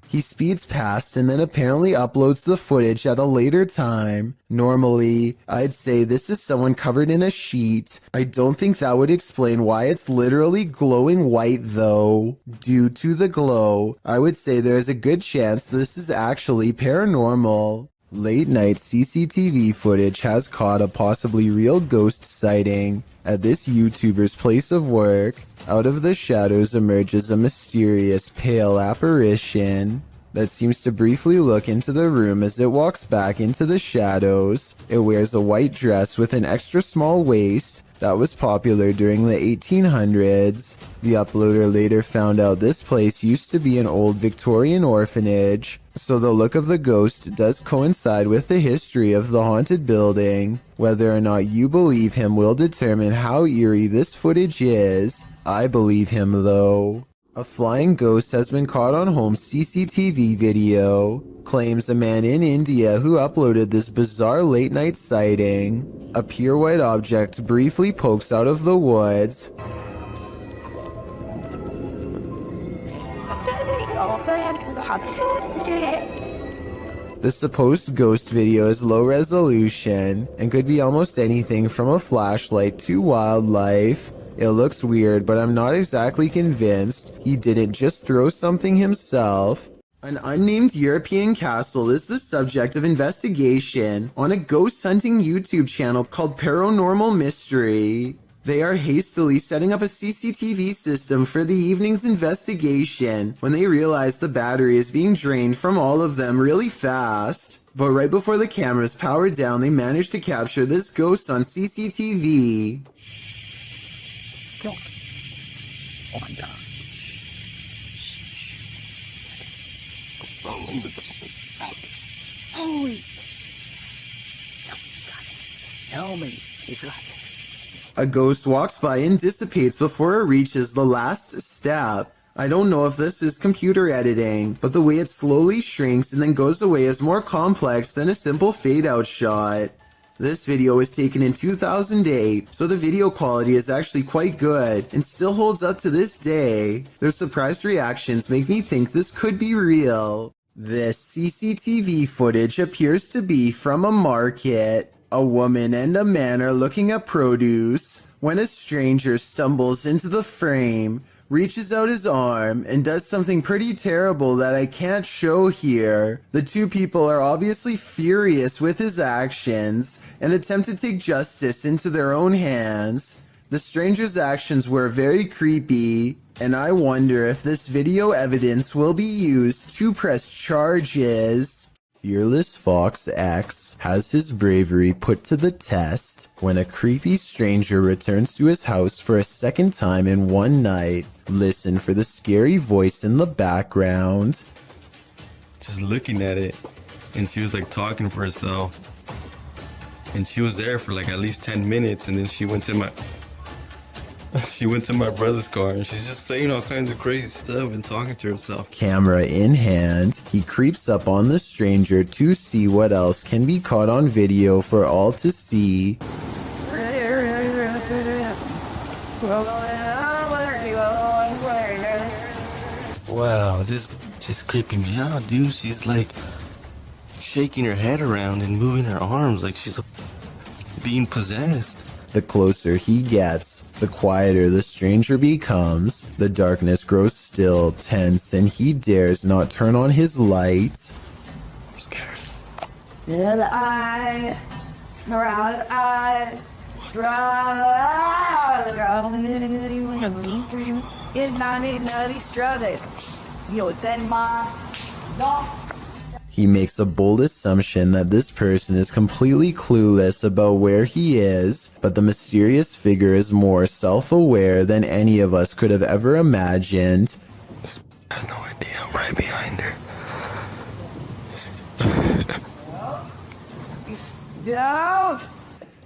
He speeds past and then apparently uploads the footage at a later time. Normally, I'd say this is someone covered in a sheet. I don't think that would explain why it's literally glowing white though. Due to the glow, I would say there is a good chance this is actually paranormal. Late night CCTV footage has caught a possibly real ghost sighting at this YouTuber's place of work. Out of the shadows emerges a mysterious pale apparition that seems to briefly look into the room as it walks back into the shadows. It wears a white dress with an extra small waist that was popular during the 1800s. The uploader later found out this place used to be an old Victorian orphanage, so the look of the ghost does coincide with the history of the haunted building. Whether or not you believe him will determine how eerie this footage is. I believe him though. A flying ghost has been caught on home CCTV video, claims a man in India who uploaded this bizarre late night sighting. A pure white object briefly pokes out of the woods. The supposed ghost video is low resolution and could be almost anything from a flashlight to wildlife. It looks weird, but I'm not exactly convinced he didn't just throw something himself. An unnamed European castle is the subject of investigation on a ghost hunting YouTube channel called Paranormal Mystery. They are hastily setting up a CCTV system for the evening's investigation when they realize the battery is being drained from all of them really fast. But right before the cameras power down, they manage to capture this ghost on CCTV.
Holy. Tell me. You got it.
A ghost walks by and dissipates before it reaches the last step. I don't know if this is computer editing, but the way it slowly shrinks and then goes away is more complex than a simple fade-out shot. This video was taken in 2008, so the video quality is actually quite good and still holds up to this day. Their surprised reactions make me think this could be real. This CCTV footage appears to be from a market. A woman and a man are looking at produce when a stranger stumbles into the frame, reaches out his arm, and does something pretty terrible that I can't show here. The two people are obviously furious with his actions and attempt to take justice into their own hands. The stranger's actions were very creepy, and I wonder if this video evidence will be used to press charges. Fearless Fox X has his bravery put to the test when a creepy stranger returns to his house for a second time in one night. Listen for the scary voice in the background.
Just looking at it, and she was like talking for herself. And she was there for like at least 10 minutes, and then she went to my brother's car, and she's just saying all kinds of crazy stuff and talking to herself.
Camera in hand, he creeps up on the stranger to see what else can be caught on video for all to see.
Wow, this just creeping me out, dude. She's like shaking her head around and moving her arms like she's being possessed.
The closer he gets, the quieter the stranger becomes. The darkness grows still, tense, and he dares not turn on his light.
I'm scared.
He makes a bold assumption that this person is completely clueless about where he is, but the mysterious figure is more self-aware than any of us could have ever imagined.
Has no idea I'm right behind her.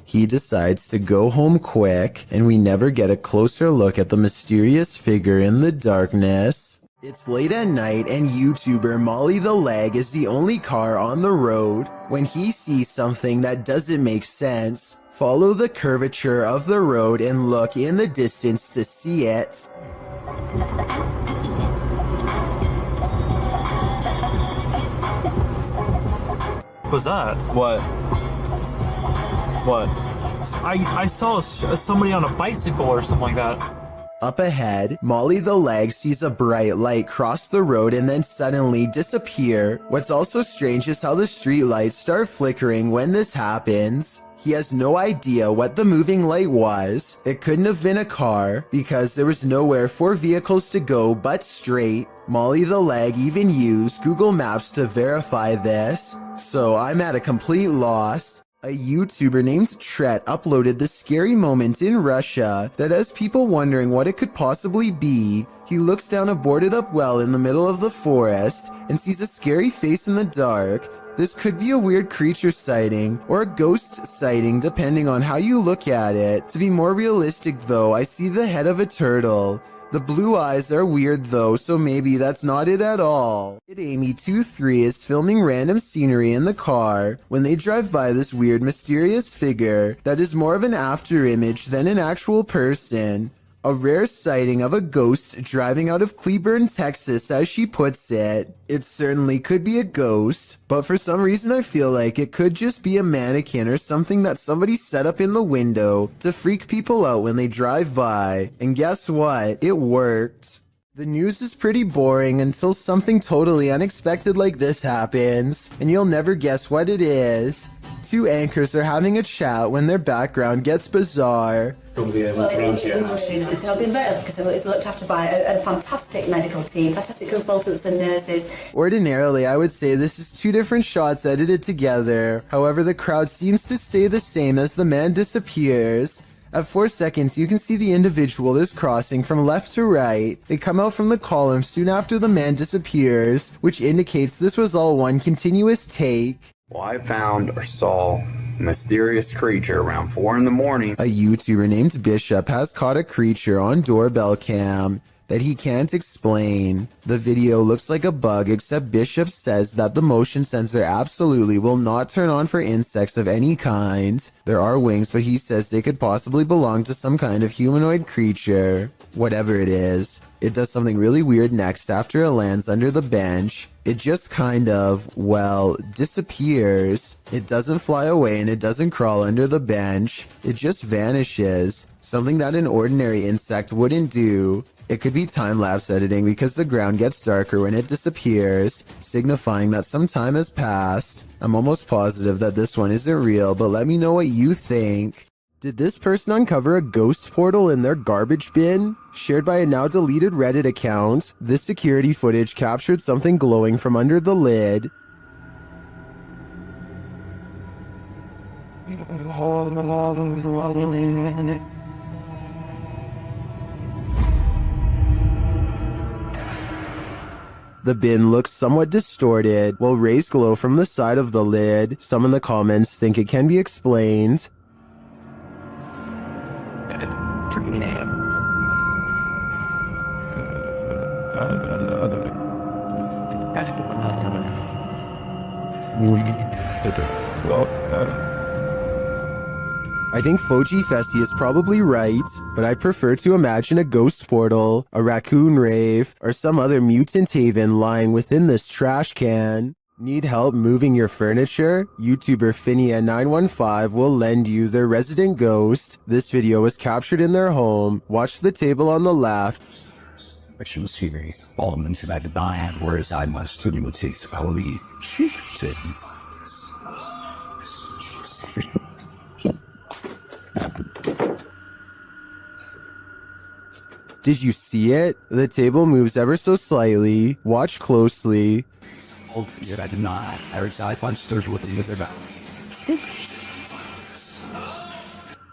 He decides to go home quick, and we never get a closer look at the mysterious figure in the darkness. It's late at night, and YouTuber Molly the Leg is the only car on the road. When he sees something that doesn't make sense, follow the curvature of the road and look in the distance to see it.
What's that? What? I saw somebody on a bicycle or something like that.
Up ahead, Molly the Leg sees a bright light cross the road and then suddenly disappear. What's also strange is how the street lights start flickering when this happens. He has no idea what the moving light was. It couldn't have been a car because there was nowhere for vehicles to go but straight. Molly the Leg even used Google Maps to verify this, so I'm at a complete loss. A YouTuber named Tret uploaded this scary moment in Russia that has people wondering what it could possibly be. He looks down a boarded up well in the middle of the forest and sees a scary face in the dark. This could be a weird creature sighting or a ghost sighting depending on how you look at it. To be more realistic though, I see the head of a turtle. The blue eyes are weird though, so maybe that's not it at all. Amy23 is filming random scenery in the car when they drive by this weird mysterious figure that is more of an after image than an actual person. A rare sighting of a ghost driving out of Cleburne, Texas, as she puts it. It certainly could be a ghost, but for some reason I feel like it could just be a mannequin or something that somebody set up in the window to freak people out when they drive by. And guess what? It worked. The news is pretty boring until something totally unexpected like this happens, and you'll never guess what it is. Two anchors are having a chat when their background gets bizarre.
Well, it's not been very because it's looked after by a fantastic medical team, fantastic consultants and nurses.
Ordinarily, I would say this is two different shots edited together. However, the crowd seems to stay the same as the man disappears. At 4 seconds, you can see the individual is crossing from left to right. They come out from the column soon after the man disappears, which indicates this was all one continuous take.
Well, I found or saw a mysterious creature around 4 in the morning.
A YouTuber named Bishop has caught a creature on doorbell cam that he can't explain. The video looks like a bug, except Bishop says that the motion sensor absolutely will not turn on for insects of any kind. There are wings, but he says they could possibly belong to some kind of humanoid creature. Whatever it is, it does something really weird next after it lands under the bench. It just kind of, well, disappears. It doesn't fly away and it doesn't crawl under the bench. It just vanishes. Something that an ordinary insect wouldn't do. It could be time-lapse editing because the ground gets darker when it disappears, signifying that some time has passed. I'm almost positive that this one isn't real, but let me know what you think. Did this person uncover a ghost portal in their garbage bin? Shared by a now deleted Reddit account, this security footage captured something glowing from under the lid. The bin looks somewhat distorted, while rays glow from the side of the lid. Some in the comments think it can be explained. I think Foji Fessy is probably right, but I prefer to imagine a ghost portal, a raccoon rave, or some other mutant haven lying within this trash can. Need help moving your furniture? YouTuber Finia915 will lend you their resident ghost. This video was captured in their home. Watch the table on the left.
Action series, elements that I deny, whereas I must imitate quality.
Did you see it? The table moves ever so slightly. Watch closely.
I did not. I find stairs with them with their back.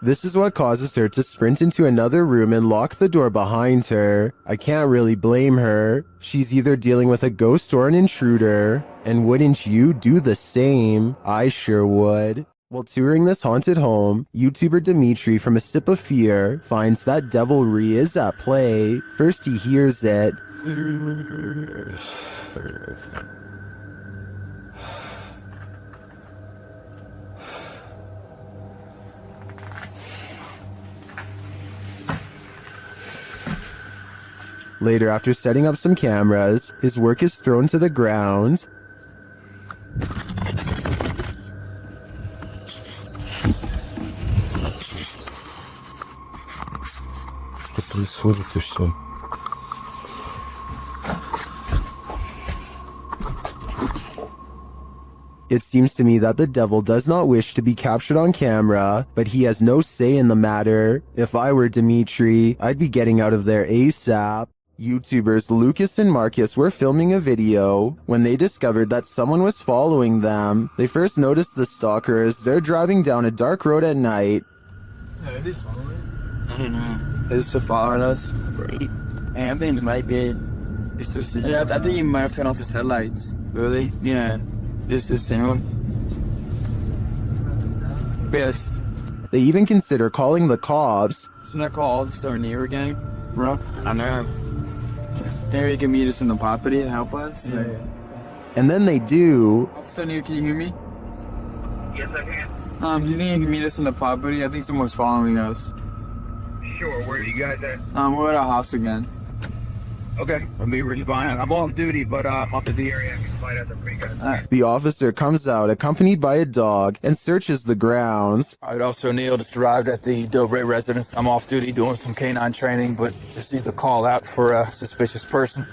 This is what causes her to sprint into another room and lock the door behind her. I can't really blame her. She's either dealing with a ghost or an intruder. And wouldn't you do the same? I sure would. While touring this haunted home, YouTuber Dimitri from A Sip of Fear finds that devilry is at play. First he hears it. Later, after setting up some cameras, his work is thrown to the ground. It seems to me that the devil does not wish to be captured on camera, but he has no say in the matter. If I were Dimitri, I'd be getting out of there ASAP. YouTubers Lucas and Marcus were filming a video when they discovered that someone was following them. They first noticed the stalker as they're driving down a dark road at night.
Is he following? I don't know. Is he following us? I think it might be. It's just, I think he might have turned off his headlights. Really? Yeah. This is him. Yes.
They even consider calling the cops.
Shouldn't I call Officer Near again?
bro. I know. Maybe you can meet us in the property and help us.
Yeah. And then they do.
Officer Neil, can you hear me? Yes, I can. Do you think you can meet us in the property? I think someone's following us.
Sure, where are you guys at?
We're at our house again.
Okay, I'll be really fine. I'm on duty, but off to the area. I can find out the pretty good.
The officer comes out accompanied by a dog and searches the grounds.
All right, Officer O'Neill just arrived at the Dobre residence. I'm off duty doing some canine training, but received a call out for a suspicious person.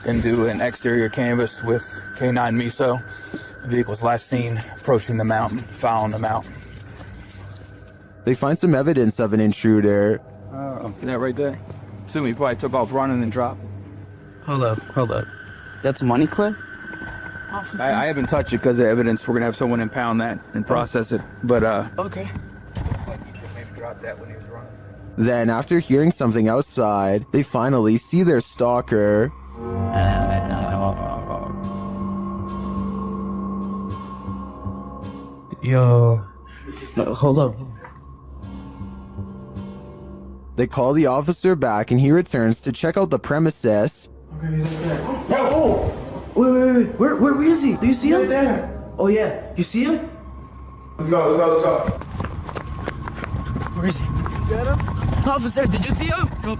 Then do an exterior canvass with K9 Miso. The vehicle's last seen approaching the mountain, following the mountain.
They find some evidence of an intruder.
That right there. Assume he probably took off running and dropped.
Hold up. That's money clip?
I haven't touched it because of evidence. We're gonna have someone impound that and process it. But
okay.
Looks like he maybe dropped that when he was running.
Then, after hearing something outside, they finally see their stalker.
Yo. Hold up.
They call the officer back and he returns to check out the premises.
Wait. Where is he? Do you see him? Right there. Oh yeah. You see him?
Let's go.
Where is he? Officer, did you see him? Nope.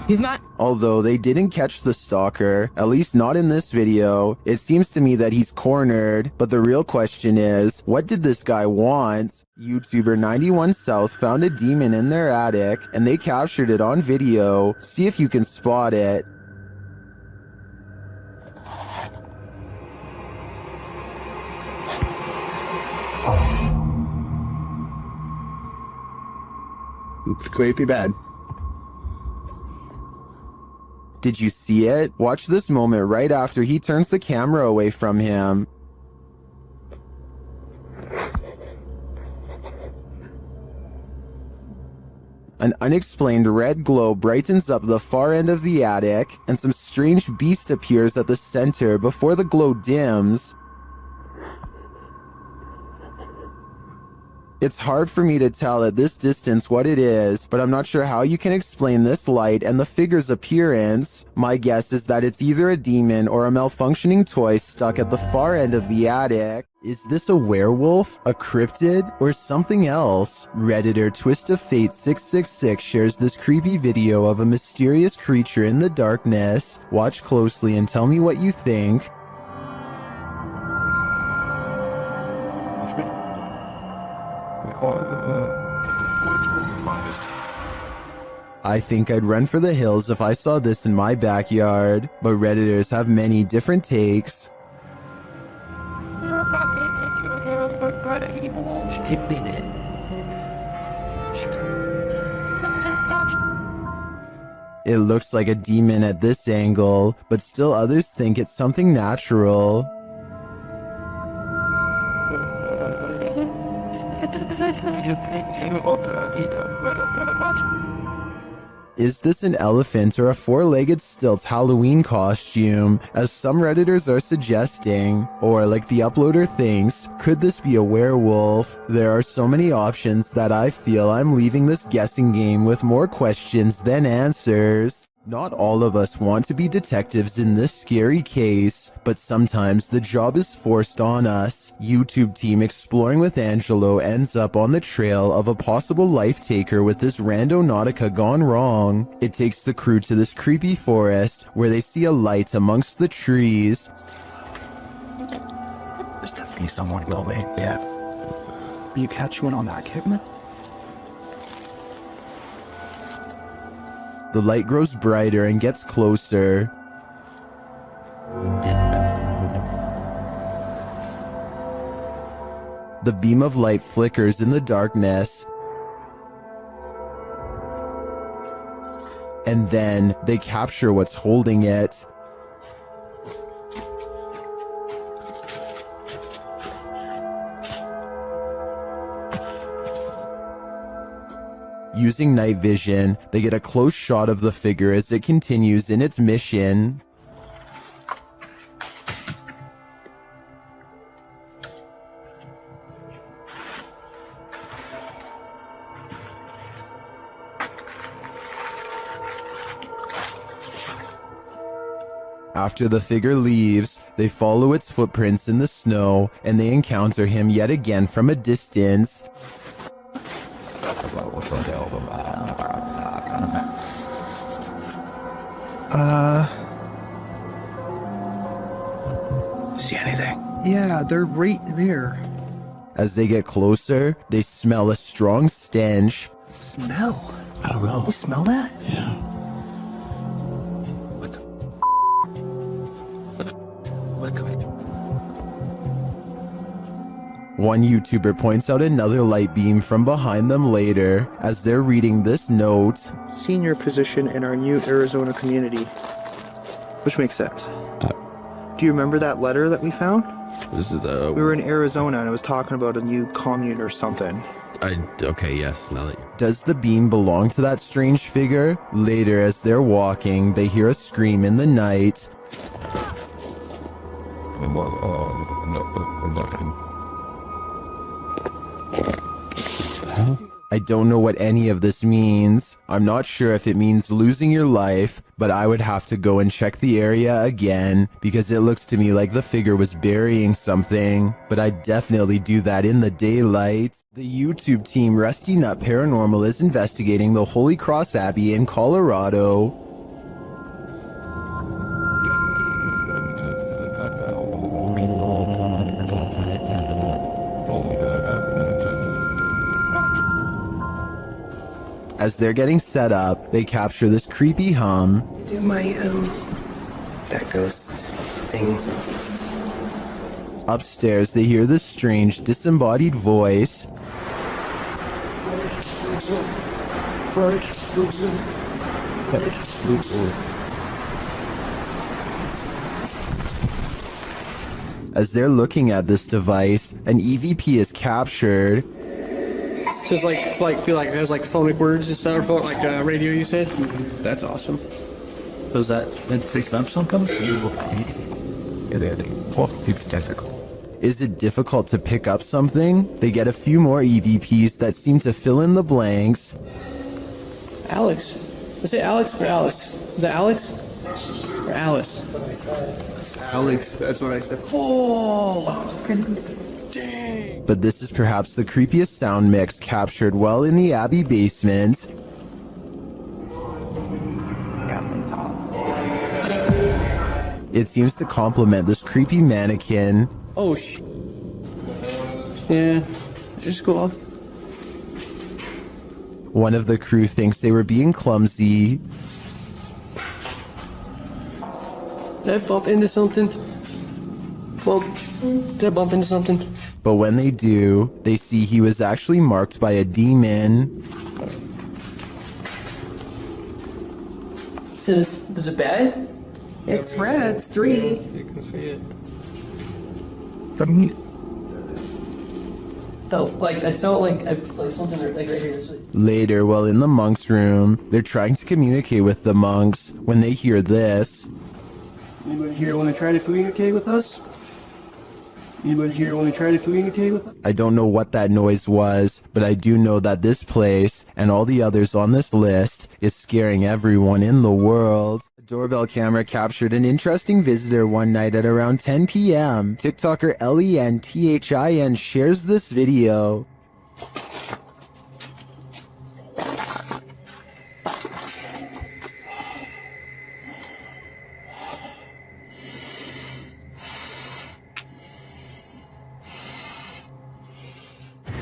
He's not.
Although they didn't catch the stalker, at least not in this video, it seems to me that he's cornered. But the real question is, what did this guy want? YouTuber 91 South found a demon in their attic and they captured it on video. See if you can spot it.
Creepy bad.
Did you see it? Watch this moment right after he turns the camera away from him. An unexplained red glow brightens up the far end of the attic, and some strange beast appears at the center before the glow dims. It's hard for me to tell at this distance what it is, but I'm not sure how you can explain this light and the figure's appearance. My guess is that it's either a demon or a malfunctioning toy stuck at the far end of the attic. Is this a werewolf, a cryptid, or something else? Redditor Twist of Fate 666 shares this creepy video of a mysterious creature in the darkness. Watch closely and tell me what you think. I think I'd run for the hills if I saw this in my backyard, but Redditors have many different takes. It looks like a demon at this angle, but still others think it's something natural. Is this an elephant or a four-legged stilt Halloween costume, as some Redditors are suggesting? Or, like the uploader thinks, could this be a werewolf? There are so many options that I feel I'm leaving this guessing game with more questions than answers. Not all of us want to be detectives in this scary case, but sometimes the job is forced on us. YouTube team Exploring with Angelo ends up on the trail of a possible life taker with this Randonautica gone wrong. It takes the crew to this creepy forest where they see a light amongst the trees.
There's definitely someone going, yeah. You catch one on that, Kidman?
The light grows brighter and gets closer. The beam of light flickers in the darkness. And then they capture what's holding it. Using night vision, they get a close shot of the figure as it continues in its mission. After the figure leaves, they follow its footprints in the snow and they encounter him yet again from a distance.
See anything? Yeah, they're right there.
As they get closer, they smell a strong stench.
Smell? I don't know. You smell that? Yeah. What the? What the?
One YouTuber points out another light beam from behind them later as they're reading this note.
Senior position in our new Arizona community. Which makes sense. Do you remember that letter that we found?
This is
We were in Arizona and it was talking about a new commune or something.
Okay, yes, now that
Does the beam belong to that strange figure? Later, as they're walking, they hear a scream in the night. I don't know what any of this means. I'm not sure if it means losing your life, but I would have to go and check the area again because it looks to me like the figure was burying something, but I'd definitely do that in the daylight. The YouTube team Rusty Nut Paranormal is investigating the Holy Cross Abbey in Colorado. As they're getting set up, they capture this creepy hum.
Do my, that ghost thing.
Upstairs, they hear this strange, disembodied voice. As they're looking at this device, an EVP is captured.
So it's feel like it has like phonic words and stuff, or like radio you said? That's awesome.
Does that say something? It's difficult.
Is it difficult to pick up something? They get a few more EVPs that seem to fill in the blanks.
Alex. Is it Alex or Alice? Is that Alex? Or Alice? Alex, that's what I said. Oh! Dang!
But this is perhaps the creepiest sound mix captured well in the Abbey basement. It seems to complement this creepy mannequin.
Oh, yeah, just go off.
One of the crew thinks they were being clumsy.
Did I bump into something? Well, did I bump into something?
But when they do, they see he was actually marked by a demon.
So is it bad?
It's red, it's 3.
You can see it. So, like, I felt like something like right here.
Later, while in the monks' room, they're trying to communicate with the monks when they hear this.
Anybody here want to try to communicate with us? Anybody here want to try to communicate with us?
I don't know what that noise was, but I do know that this place, and all the others on this list, is scaring everyone in the world. A doorbell camera captured an interesting visitor one night at around 10 p.m. TikToker LENTHIN shares this video.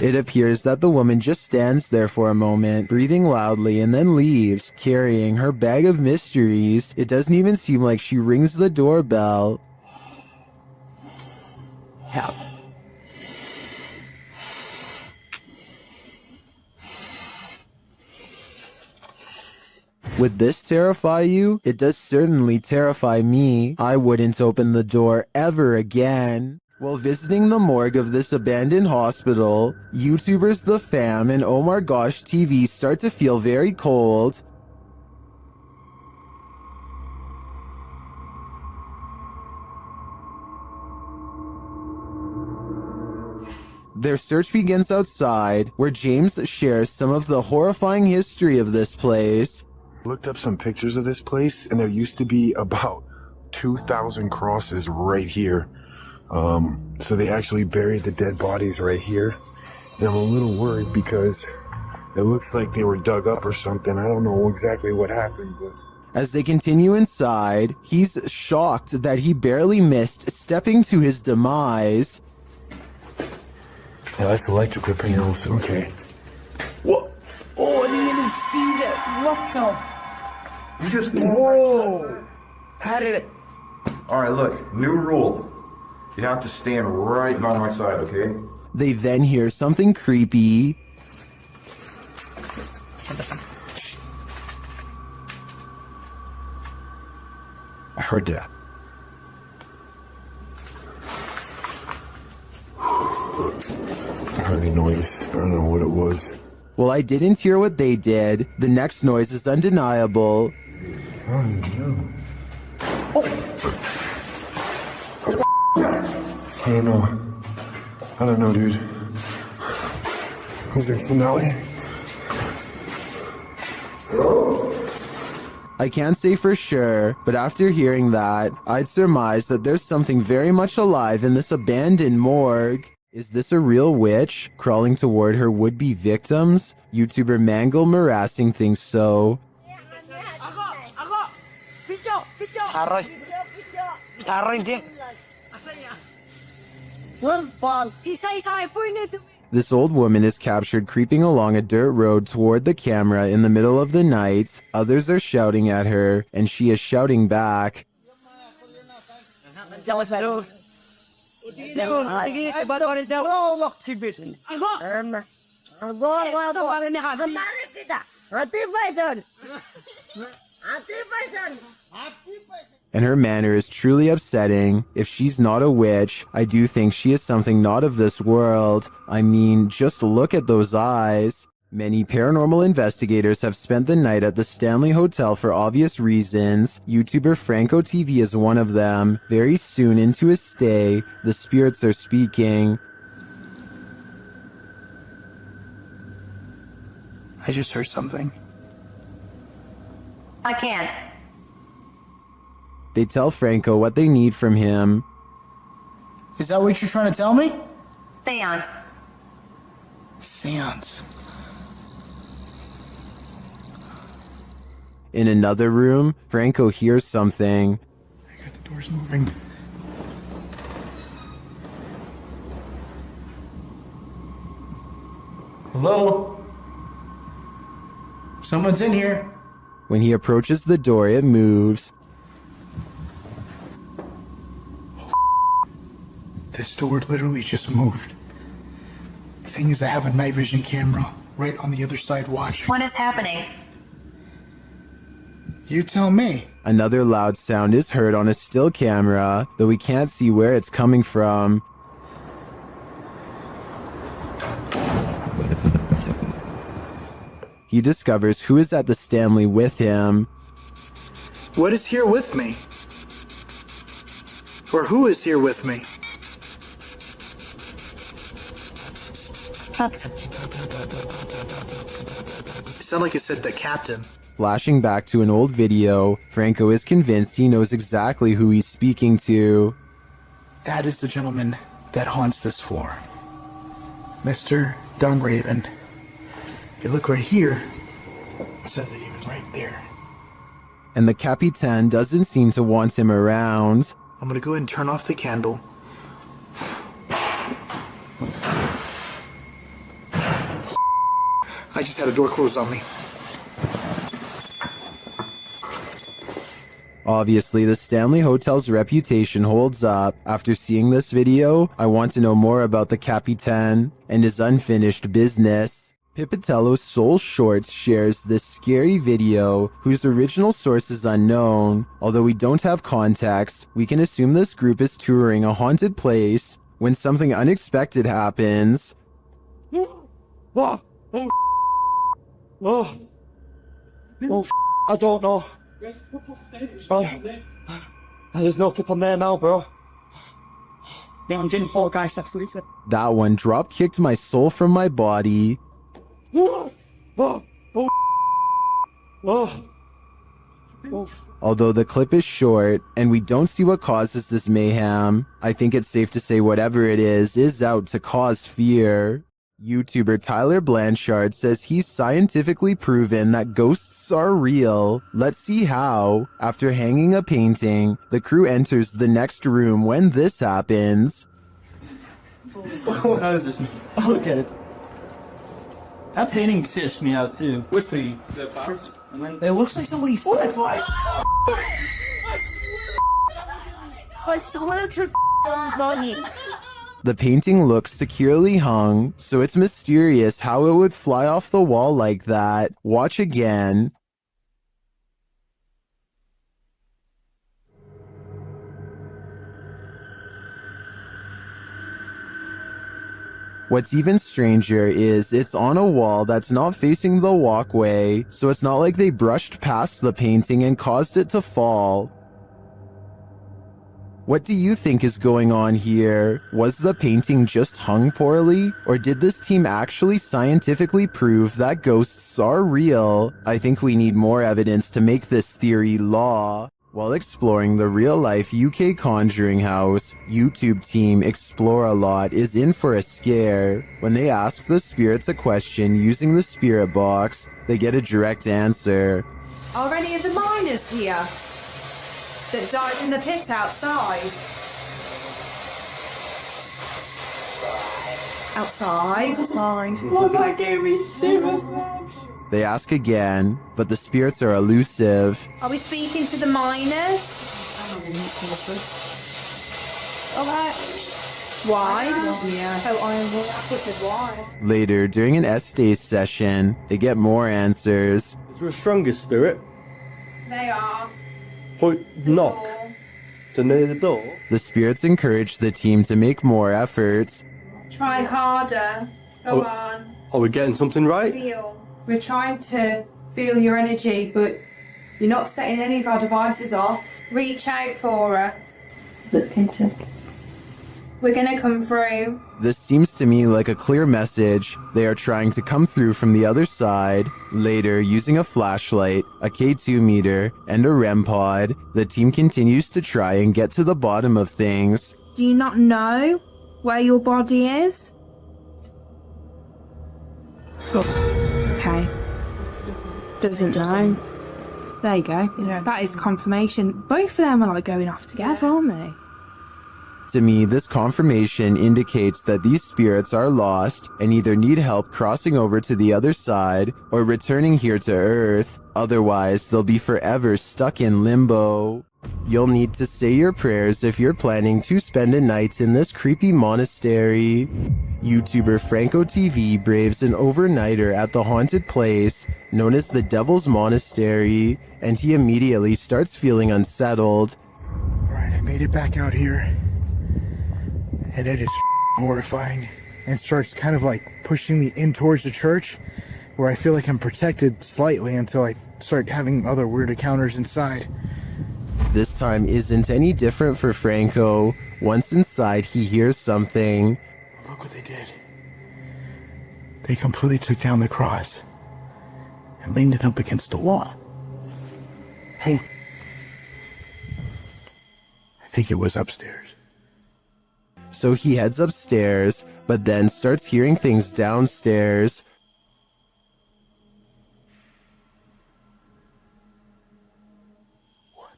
It appears that the woman just stands there for a moment, breathing loudly, and then leaves, carrying her bag of mysteries. It doesn't even seem like she rings the doorbell.
Help.
Would this terrify you? It does certainly terrify me. I wouldn't open the door ever again. While visiting the morgue of this abandoned hospital, YouTubers The Fam and Oh My Gosh TV start to feel very cold. Their search begins outside, where James shares some of the horrifying history of this place.
Looked up some pictures of this place, and there used to be about
2,000 crosses right here. So they actually buried the dead bodies right here. And I'm a little worried because it looks like they were dug up or something. I don't know exactly what happened, but...
As they continue inside, he's shocked that he barely missed stepping to his demise.
Yeah, that's electrical panels. Okay. What?
Oh, I didn't even see that. What the?
You just...
Whoa! How did it?
Alright, look. New rule. You have to stand right by my side, okay?
They then hear something creepy.
I heard that. I heard a noise. I don't know what it was.
Well, I didn't hear what they did. The next noise is undeniable.
I don't know. I don't know, dude. Was there finale?
I can't say for sure, but after hearing that, I'd surmise that there's something very much alive in this abandoned morgue. Is this a real witch crawling toward her would-be victims? YouTuber Mangle Marassing thinks so. This old woman is captured creeping along a dirt road toward the camera in the middle of the night. Others are shouting at her, and she is shouting back. And her manner is truly upsetting. If she's not a witch, I do think she is something not of this world. I mean, just look at those eyes. Many paranormal investigators have spent the night at the Stanley Hotel for obvious reasons. YouTuber Franco TV is one of them. Very soon into his stay, the spirits are speaking.
I just heard something.
I can't.
They tell Franco what they need from him.
Is that what you're trying to tell me?
Seance.
Seance.
In another room, Franco hears something.
The door's moving. Hello? Someone's in here.
When he approaches the door, it moves.
This door literally just moved. The thing is, I have a night vision camera right on the other side watching.
What is happening?
You tell me.
Another loud sound is heard on a still camera, though we can't see where it's coming from. He discovers who is at the Stanley with him.
What is here with me? Or who is here with me? You sound like you said the captain.
Flashing back to an old video, Franco is convinced he knows exactly who he's speaking to.
That is the gentleman that haunts this floor. Mr. Dunraven. If you look right here, it says it even right there.
And the Capitan doesn't seem to want him around.
I'm gonna go ahead and turn off the candle. I just had a door closed on me.
Obviously, the Stanley Hotel's reputation holds up. After seeing this video, I want to know more about the Capitan and his unfinished business. Pipitello's Soul Shorts shares this scary video, whose original source is unknown. Although we don't have context, we can assume this group is touring a haunted place when something unexpected happens.
I don't know. There's no clip on there now, bro. Yeah, I'm getting four guys, that's what he said.
That one drop kicked my soul from my body. Although the clip is short and we don't see what causes this mayhem, I think it's safe to say whatever it is out to cause fear. YouTuber Tyler Blanchard says he's scientifically proven that ghosts are real. Let's see how. After hanging a painting, the crew enters the next room when this happens.
How is this? Oh, look at it. That painting stitched me out too. What's the flowers? It looks like somebody said like.
I swear to money.
The painting looks securely hung, so it's mysterious how it would fly off the wall like that. Watch again. What's even stranger is it's on a wall that's not facing the walkway, so it's not like they brushed past the painting and caused it to fall. What do you think is going on here? Was the painting just hung poorly? Or did this team actually scientifically prove that ghosts are real? I think we need more evidence to make this theory law. While exploring the real-life UK Conjuring House, YouTube team Explore a Lot is in for a scare. When they ask the spirits a question using the spirit box, they get a direct answer.
Are any of the miners here that died in the pit outside? Outside?
Love, that gave me shivers.
They ask again, but the spirits are elusive.
Are we speaking to the miners? Why?
Yeah.
Oh, I said why.
Later, during an S-Days session, they get more answers.
Is there a stronger spirit?
They are.
Point knock. So near the door.
The spirits encourage the team to make more efforts.
Try harder. Go on.
Are we getting something right?
Feel.
We're trying to feel your energy, but you're not setting any of our devices off.
Reach out for us.
Look into.
We're gonna come through.
This seems to me like a clear message. They are trying to come through from the other side. Later, using a flashlight, a K2 meter, and a REM pod, the team continues to try and get to the bottom of things.
Do you not know where your body is?
Okay. Doesn't know. There you go. Yeah. That is confirmation. Both of them are like going off together, aren't they?
To me, this confirmation indicates that these spirits are lost and either need help crossing over to the other side or returning here to Earth. Otherwise, they'll be forever stuck in limbo. You'll need to say your prayers if you're planning to spend a night in this creepy monastery. YouTuber Franco TV braves an overnighter at the haunted place known as the Devil's Monastery, and he immediately starts feeling unsettled.
Alright, I made it back out here. And it is horrifying. And starts kind of like pushing me in towards the church, where I feel like I'm protected slightly until I start having other weird encounters inside.
This time isn't any different for Franco. Once inside, he hears something.
Look what they did. They completely took down the cross and leaned it up against the wall. Hey. I think it was upstairs.
So he heads upstairs, but then starts hearing things downstairs.
What?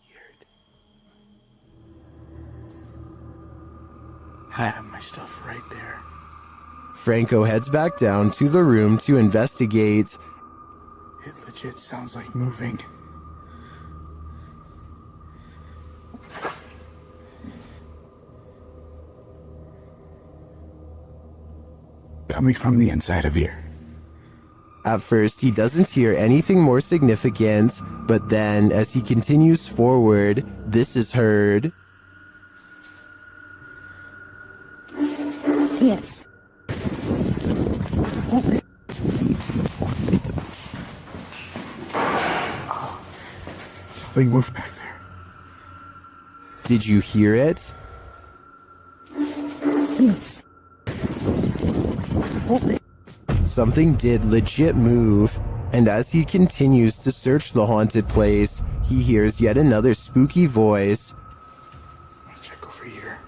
Weird. I have my stuff right there.
Franco heads back down to the room to investigate.
It legit sounds like moving. Coming from the inside of here.
At first, he doesn't hear anything more significant, but then, as he continues forward, this is heard.
Yes.
Something moved back there.
Did you hear it?
Yes.
Something did legit move. And as he continues to search the haunted place, he hears yet another spooky voice.
Check over here.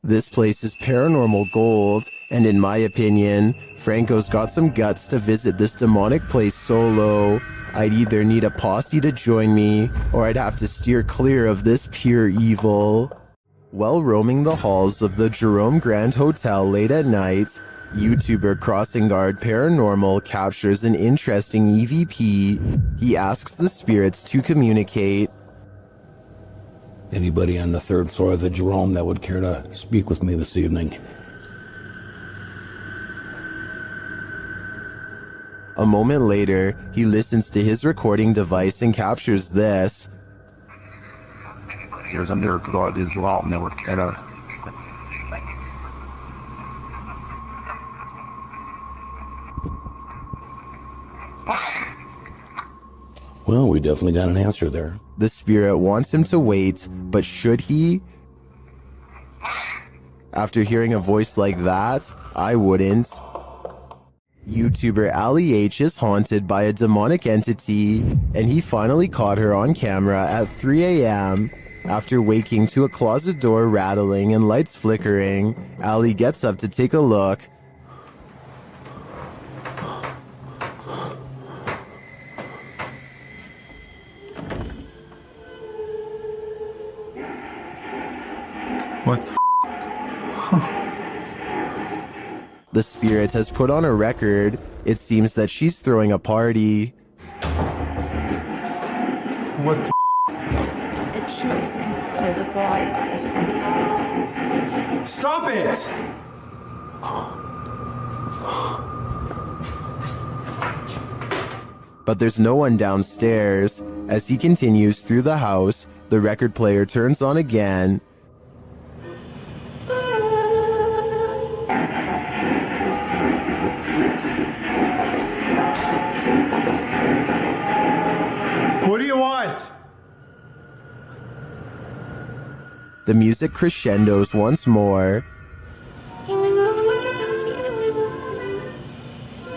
This place is paranormal gold, and in my opinion, Franco's got some guts to visit this demonic place solo. I'd either need a posse to join me, or I'd have to steer clear of this pure evil. While roaming the halls of the Jerome Grand Hotel late at night, YouTuber Crossing Guard Paranormal captures an interesting EVP. He asks the spirits to communicate.
Anybody on the 3rd floor of the Jerome that would care to speak with me this evening?
A moment later, he listens to his recording device and captures this.
Here's a miracle of this Jerome that would care to.
Well, we definitely got an answer there.
The spirit wants him to wait, but should he? After hearing a voice like that, I wouldn't. YouTuber Ali H is haunted by a demonic entity, and he finally caught her on camera at 3 a.m. After waking to a closet door rattling and lights flickering, Ali gets up to take a look.
What the
The spirit has put on a record. It seems that she's throwing a party.
What the
It's shooting for the boy eyes.
Stop it!
But there's no one downstairs. As he continues through the house, the record player turns on again.
What do you want?
The music crescendos once more.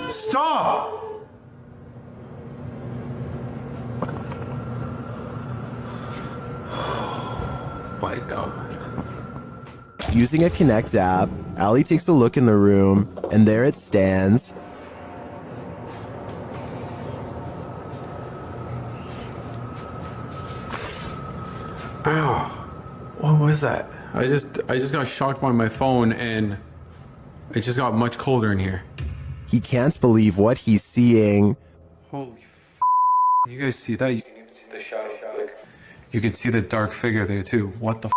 Stop!
My God.
Using a Connect app, Ali takes a look in the room, and there it stands.
Ow. What was that? I just got shocked by my phone and it just got much colder in here.
He can't believe what he's seeing.
Holy f***. You guys see that? You can even see the shadow. Like, you can see the dark figure there too. What the f***?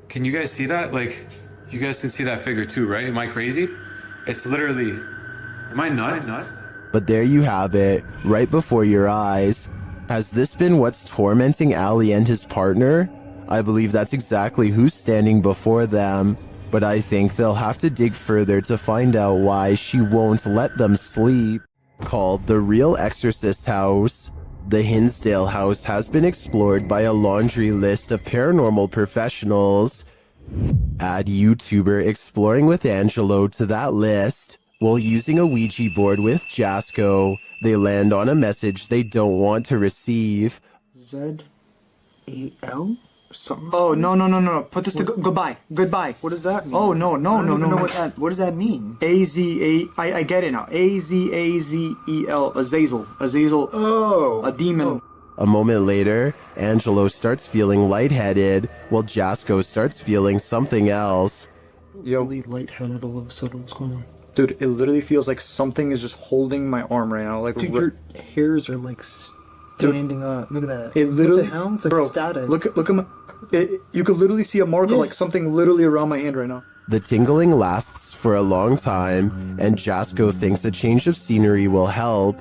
Can you guys see that? Like, you guys can see that figure too, right? Am I crazy? It's literally... Am I nuts?
But there you have it, right before your eyes. Has this been what's tormenting Ali and his partner? I believe that's exactly who's standing before them, but I think they'll have to dig further to find out why she won't let them sleep. Called the Real Exorcist House, the Hinsdale house has been explored by a laundry list of paranormal professionals. Add YouTuber Exploring with Angelo to that list. While using a Ouija board with Jasco, they land on a message they don't want to receive.
Z-E-L? Something?
Oh, no. Put this to goodbye. Goodbye.
What does that mean?
Oh, no.
What does that mean?
I get it now. A-Z-A-Z-E-L. Azazel.
Oh.
A demon.
A moment later, Angelo starts feeling lightheaded, while Jasco starts feeling something else.
Yo. Really lightheaded all of a sudden. What's going on?
Dude, it literally feels like something is just holding my arm right now. Like,
dude, your hairs are like standing up. Look at that.
It literally,
what the hell? It's like static.
Look at my. You could literally see a mark of like something literally around my hand right now.
The tingling lasts for a long time, and Jasco thinks a change of scenery will help.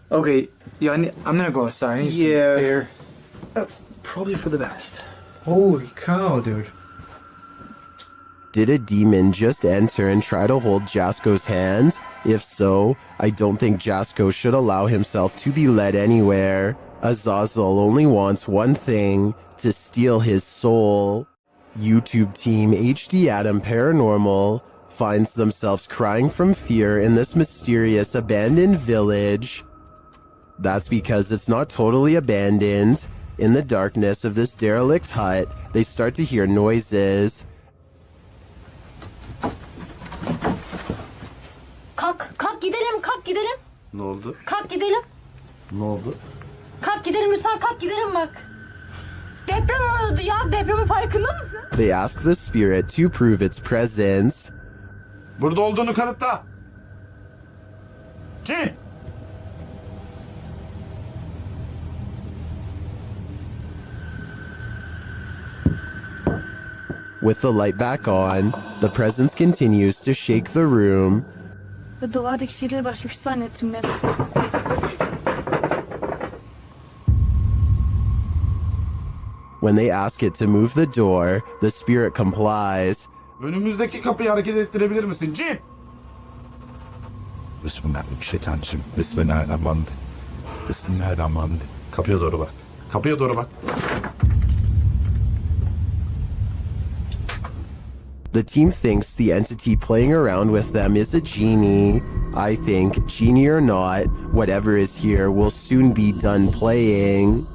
Okay, yeah, I'm gonna go outside. I need some air.
Probably for the best. Holy cow, dude.
Did a demon just enter and try to hold Jasco's hand? If so, I don't think Jasco should allow himself to be led anywhere. Azazel only wants one thing, to steal his soul. YouTube team HD Adam Paranormal finds themselves crying from fear in this mysterious abandoned village. That's because it's not totally abandoned. In the darkness of this derelict hut, they start to hear noises.
Kalk gidelim, kalk gidelim.
Ne oldu?
Kalk gidelim.
Ne oldu?
Kalk gidelim Hüsam, kalk gidelim bak. Deprem oluyordu ya, depremin farkında mısın?
They ask the spirit to prove its presence.
Burada olduğunu kanıtla. Cin!
With the light back on, the presence continues to shake the room.
Ve duvardaki şeyleri başka bir şey zannettim ben.
When they ask it to move the door, the spirit complies.
Önümüzdeki kapıyı hareket ettirebilir misin Cin?
Bismillahirrahmanirrahim. Bismillahirrahmanirrahim. Bismillahirrahmanirrahim.
Kapıya doğru bak. Kapıya doğru bak.
The team thinks the entity playing around with them is a genie. I think, genie or not, whatever is here will soon be done playing.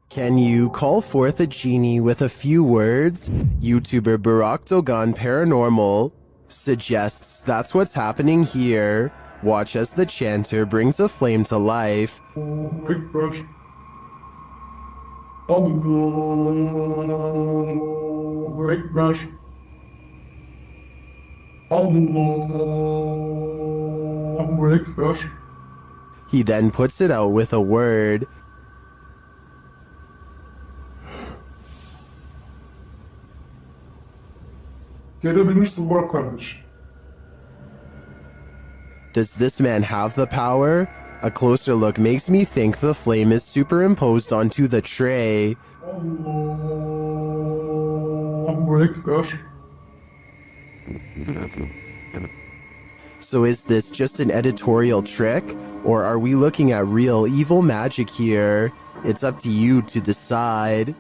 Can you call forth a genie with a few words? YouTuber Barack Dogan Paranormal suggests that's what's happening here. Watch as the chanter brings a flame to life. He then puts it out with a word.
Gelebilirsin Burak kardeş.
Does this man have the power? A closer look makes me think the flame is superimposed onto the tray. So is this just an editorial trick, or are we looking at real evil magic here? It's up to you to decide.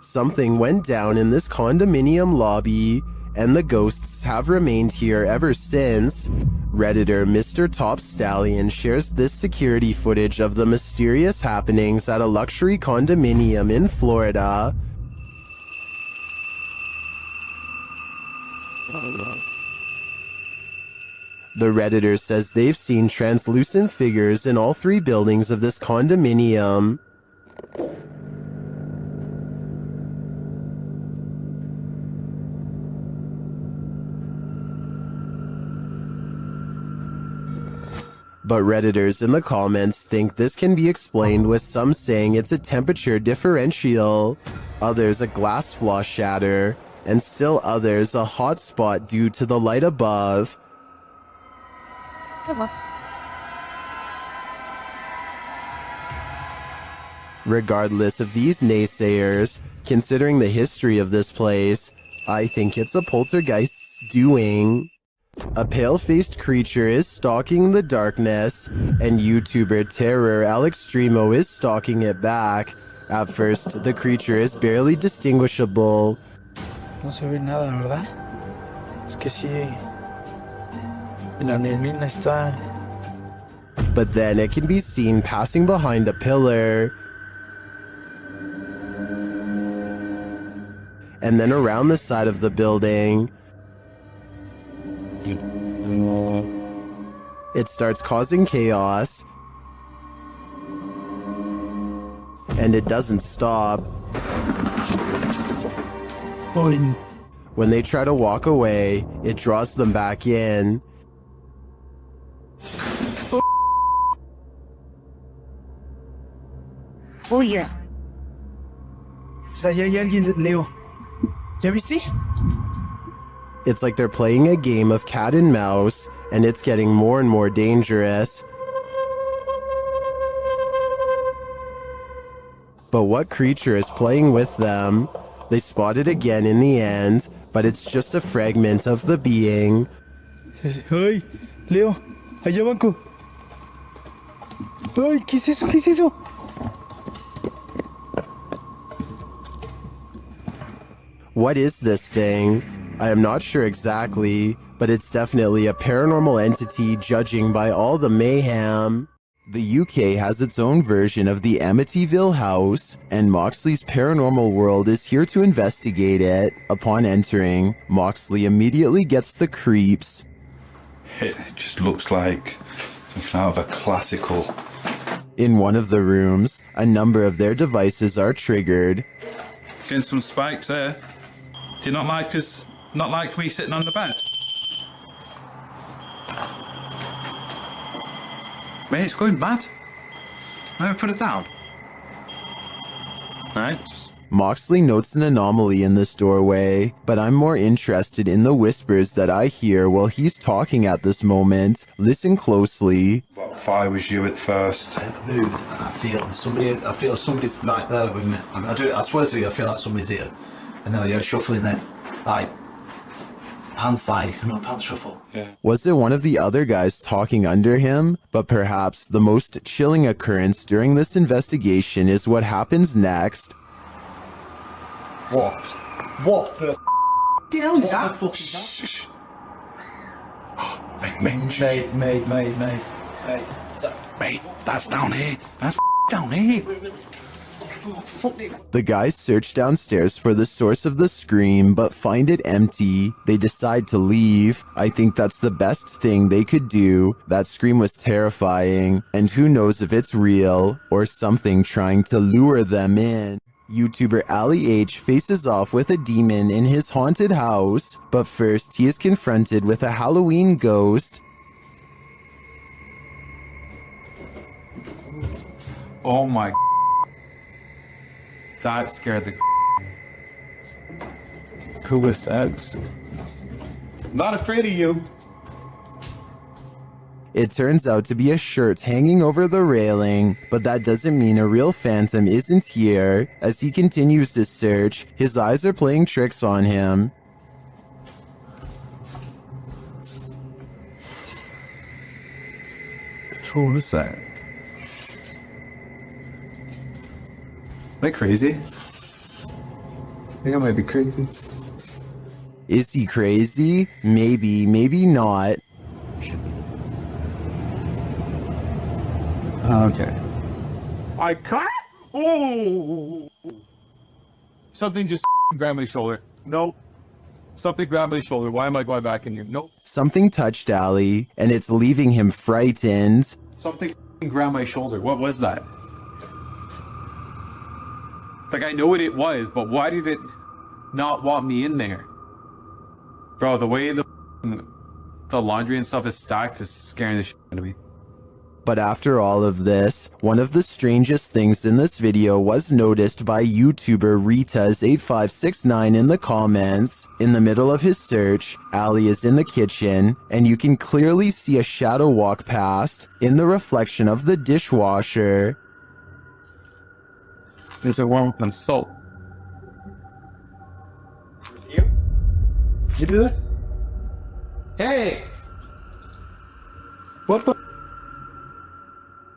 Something went down in this condominium lobby, and the ghosts have remained here ever since. Redditor Mr. Top Stallion shares this security footage of the mysterious happenings at a luxury condominium in Florida. The Redditor says they've seen translucent figures in all three buildings of this condominium. But Redditors in the comments think this can be explained with some saying it's a temperature differential, others a glass flaw shatter, and still others a hot spot due to the light above. Regardless of these naysayers, considering the history of this place, I think it's a poltergeist's doing. A pale-faced creature is stalking the darkness, and YouTuber Terror Alextremo is stalking it back. At first, the creature is barely distinguishable.
No se ve nada, ¿verdad? Es que sí. La neblina está.
But then it can be seen passing behind a pillar. And then around the side of the building. It starts causing chaos. And it doesn't stop. When they try to walk away, it draws them back in.
Oye. O sea, ya hay alguien, Leo. ¿Ya viste?
It's like they're playing a game of cat and mouse, and it's getting more and more dangerous. But what creature is playing with them? They spot it again in the end, but it's just a fragment of the being.
Ay, Leo, allá banco. Ay, ¿qué es eso? ¿Qué es eso?
What is this thing? I am not sure exactly, but it's definitely a paranormal entity judging by all the mayhem. The UK has its own version of the Amityville house, and Moxley's paranormal world is here to investigate it. Upon entering, Moxley immediately gets the creeps.
It just looks like something out of a classical.
In one of the rooms, a number of their devices are triggered.
Seeing some spikes there. Do you not like us? Not like me sitting on the bed? Mate, it's going mad. Never put it down. Right.
Moxley notes an anomaly in this doorway, but I'm more interested in the whispers that I hear while he's talking at this moment. Listen closely.
What if I was you at first?
I move and I feel somebody's right there with me. I mean, I swear to you, I feel like somebody's here. And then I go shuffling then, like, pants shuffle.
Yeah.
Was it one of the other guys talking under him? But perhaps the most chilling occurrence during this investigation is what happens next.
What? What the hell is that?
Shh. Mate, that's down here. That's down here.
The guys search downstairs for the source of the scream, but find it empty. They decide to leave. I think that's the best thing they could do. That scream was terrifying, and who knows if it's real or something trying to lure them in. YouTuber Ali H faces off with a demon in his haunted house, but first he is confronted with a Halloween ghost.
Oh my. That scared the coolest eggs. Not afraid of you.
It turns out to be a shirt hanging over the railing, but that doesn't mean a real phantom isn't here. As he continues his search, his eyes are playing tricks on him.
What is that? Am I crazy? I think I might be crazy.
Is he crazy? Maybe, maybe not.
Okay. I can't. Oh! Something just grabbed my shoulder. Nope. Something grabbed my shoulder. Why am I going back in here? Nope.
Something touched Ali, and it's leaving him frightened.
Something grabbed my shoulder. What was that? Like, I know what it was, but why did it not want me in there? Bro, the way the laundry and stuff is stacked is scaring the shit out of me.
But after all of this, one of the strangest things in this video was noticed by YouTuber Ritas8569 in the comments. In the middle of his search, Ali is in the kitchen, and you can clearly see a shadow walk past in the reflection of the dishwasher.
There's a one with some salt.
You? Did you do it? Hey! What the?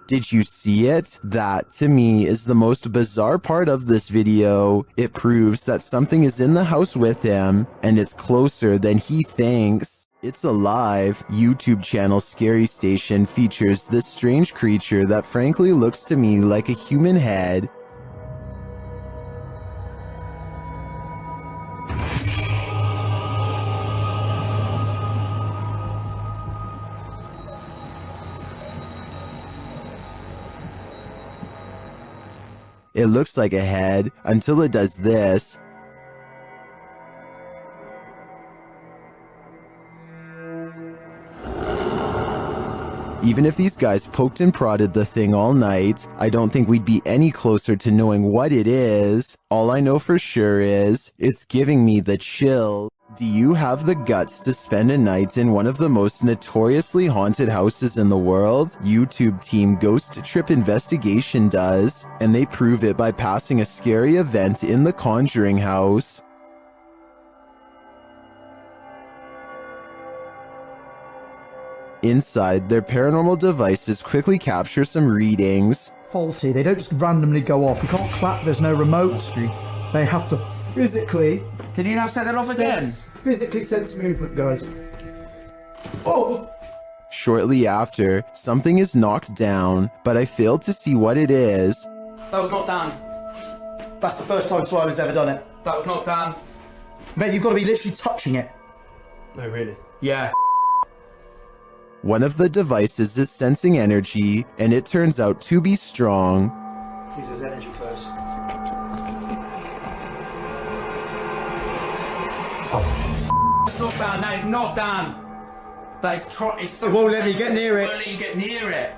Did you see it? That, to me, is the most bizarre part of this video. It proves that something is in the house with him, and it's closer than he thinks. It's alive. YouTube channel Scary Station features this strange creature that frankly looks to me like a human head. It looks like a head until it does this. Even if these guys poked and prodded the thing all night, I don't think we'd be any closer to knowing what it is. All I know for sure is, it's giving me the chills. Do you have the guts to spend a night in one of the most notoriously haunted houses in the world? YouTube team Ghost Trip Investigation does, and they prove it by passing a scary event in the Conjuring house. Inside, their paranormal devices quickly capture some readings.
Faulty, they don't just randomly go off. You can't clap, there's no remote. They have to physically
Can you now set it off again?
Physically sense movement, guys. Oh!
Shortly after, something is knocked down, but I failed to see what it is.
That was not Dan.
That's the first time Slimer's ever done it.
That was not Dan.
Mate, you've got to be literally touching it.
No, really? Yeah.
One of the devices is sensing energy, and it turns out to be strong.
Please, there's energy close.
It's not Dan. That is not Dan. That is it's
It won't let me get near it.
It won't let you get near it.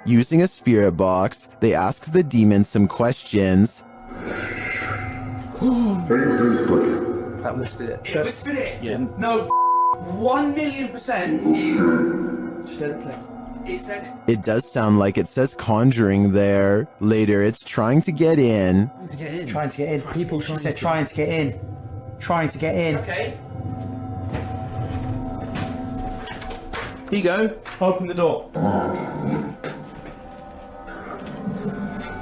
Using a spirit box, they asked the demon some questions.
That whispered it.
It whispered it?
Yeah.
No, 1,000,000%.
Just let it play.
It said it.
It does sound like it says conjuring there. Later, it's trying to get in.
Trying to get in. Trying to get in. People said trying to get in. Trying to get in.
Okay. Here you go.
Open the door.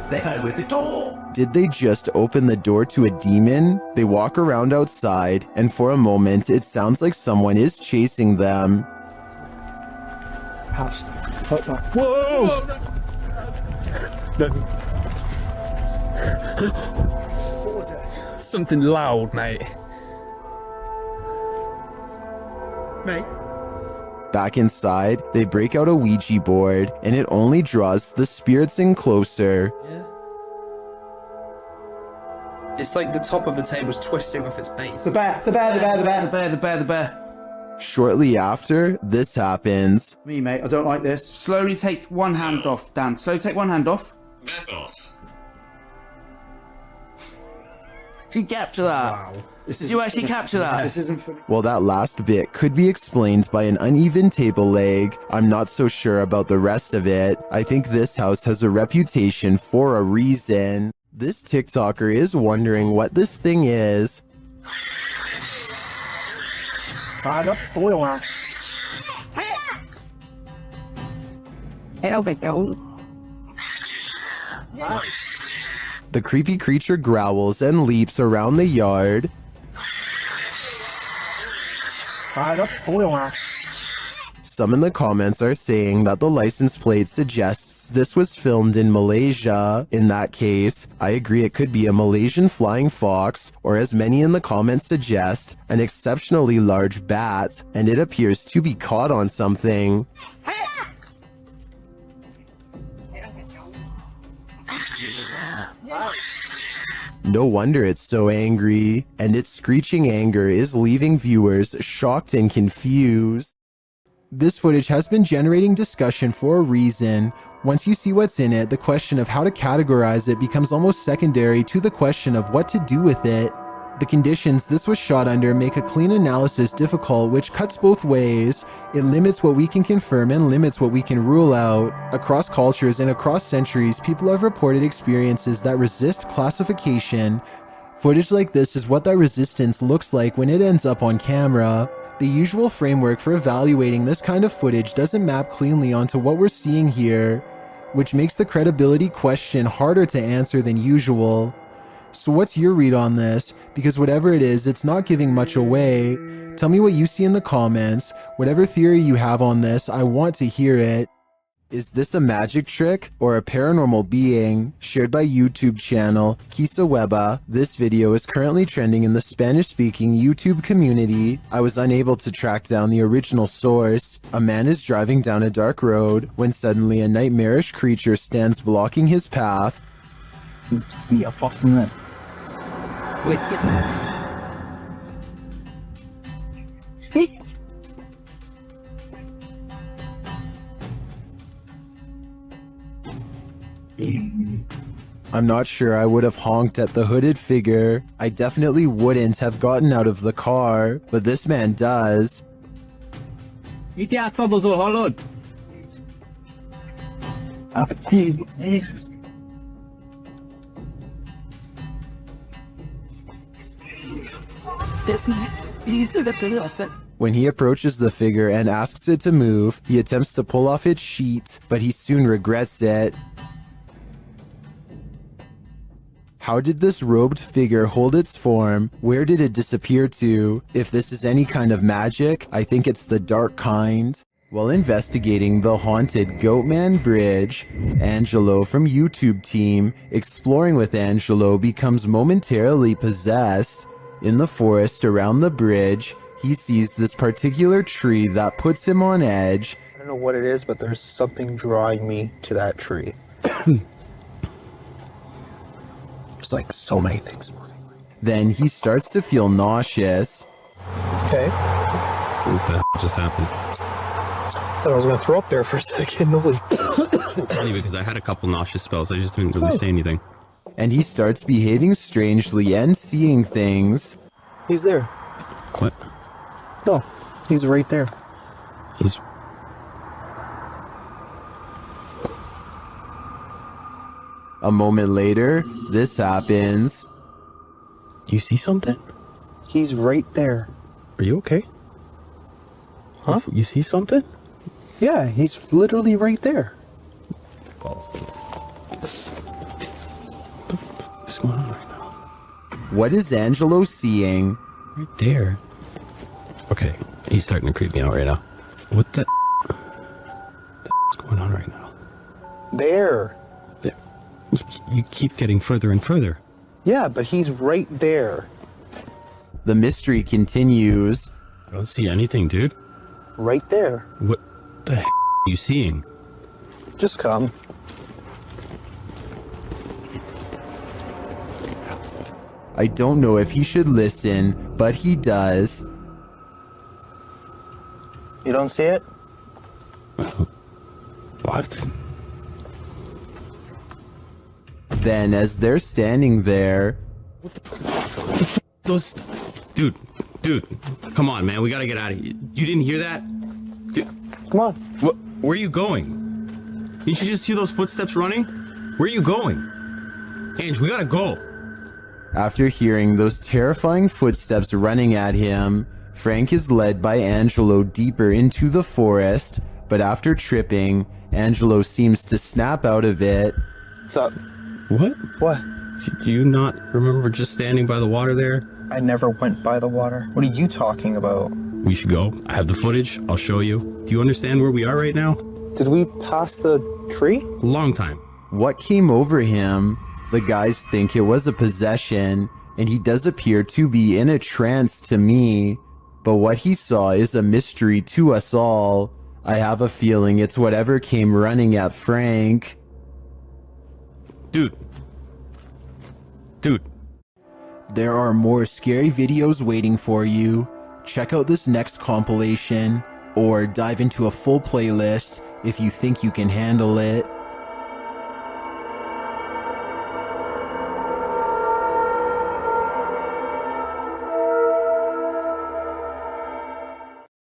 They go with the door.
Did they just open the door to a demon? They walk around outside, and for a moment, it sounds like someone is chasing them.
House. Whoa! What was it?
Something loud, mate.
Mate?
Back inside, they break out a Ouija board, and it only draws the spirits in closer.
Yeah. It's like the top of the table's twisting off its base.
The bear, the bear, the bear, the bear.
The bear, the bear, the bear.
Shortly after, this happens.
Me, mate, I don't like this.
Slowly take one hand off, Dan. Slowly take one hand off.
Back off.
Did you capture that?
Wow.
Did you actually capture that?
This isn't funny.
Well, that last bit could be explained by an uneven table leg. I'm not so sure about the rest of it. I think this house has a reputation for a reason. This TikToker is wondering what this thing is. The creepy creature growls and leaps around the yard. Some in the comments are saying that the license plate suggests this was filmed in Malaysia. In that case, I agree it could be a Malaysian flying fox, or as many in the comments suggest, an exceptionally large bat, and it appears to be caught on something. No wonder it's so angry, and its screeching anger is leaving viewers shocked and confused. This footage has been generating discussion for a reason. Once you see what's in it, the question of how to categorize it becomes almost secondary to the question of what to do with it. The conditions this was shot under make a clean analysis difficult, which cuts both ways. It limits what we can confirm and limits what we can rule out. Across cultures and across centuries, people have reported experiences that resist classification. Footage like this is what that resistance looks like when it ends up on camera. The usual framework for evaluating this kind of footage doesn't map cleanly onto what we're seeing here, which makes the credibility question harder to answer than usual. So what's your read on this? Because whatever it is, it's not giving much away. Tell me what you see in the comments. Whatever theory you have on this, I want to hear it. Is this a magic trick or a paranormal being? Shared by YouTube channel Kisa Weba. This video is currently trending in the Spanish-speaking YouTube community. I was unable to track down the original source. A man is driving down a dark road when suddenly a nightmarish creature stands blocking his path.
Ja, vast net. Wait,
I'm not sure I would have honked at the hooded figure. I definitely wouldn't have gotten out of the car, but this man does. When he approaches the figure and asks it to move, he attempts to pull off its sheet, but he soon regrets it. How did this robed figure hold its form? Where did it disappear to? If this is any kind of magic, I think it's the dark kind. While investigating the haunted Goatman Bridge, Angelo from YouTube team Exploring with Angelo becomes momentarily possessed. In the forest around the bridge, he sees this particular tree that puts him on edge.
I don't know what it is, but there's something drawing me to that tree. There's like so many things moving.
Then he starts to feel nauseous.
Okay.
What the just happened?
Thought I was gonna throw up there for a second. Holy.
Funny because I had a couple nauseous spells. I just didn't really say anything.
And he starts behaving strangely and seeing things.
He's there.
What?
No, he's right there.
He's...
A moment later, this happens.
You see something?
He's right there.
Are you okay?
Huh?
You see something?
Yeah, he's literally right there.
What's going on right now?
What is Angelo seeing?
Right there. Okay, he's starting to creep me out right now. What the what's going on right now?
There.
You keep getting further and further.
Yeah, but he's right there.
The mystery continues.
I don't see anything, dude.
Right there.
What the heck are you seeing?
Just come.
I don't know if he should listen, but he does.
You don't see it?
What?
Then, as they're standing there...
Those... Dude, come on, man. We gotta get out of here. You didn't hear that? Dude,
come on.
Where are you going? Didn't you just hear those footsteps running? Where are you going? Ange, we gotta go.
After hearing those terrifying footsteps running at him, Frank is led by Angelo deeper into the forest, but after tripping, Angelo seems to snap out of it.
What's up?
What?
What?
Do you not remember just standing by the water there?
I never went by the water. What are you talking about?
We should go. I have the footage. I'll show you. Do you understand where we are right now?
Did we pass the tree?
Long time.
What came over him? The guys think it was a possession, and he does appear to be in a trance to me. But what he saw is a mystery to us all. I have a feeling it's whatever came running at Frank.
Dude.
There are more scary videos waiting for you. Check out this next compilation, or dive into a full playlist if you think you can handle it.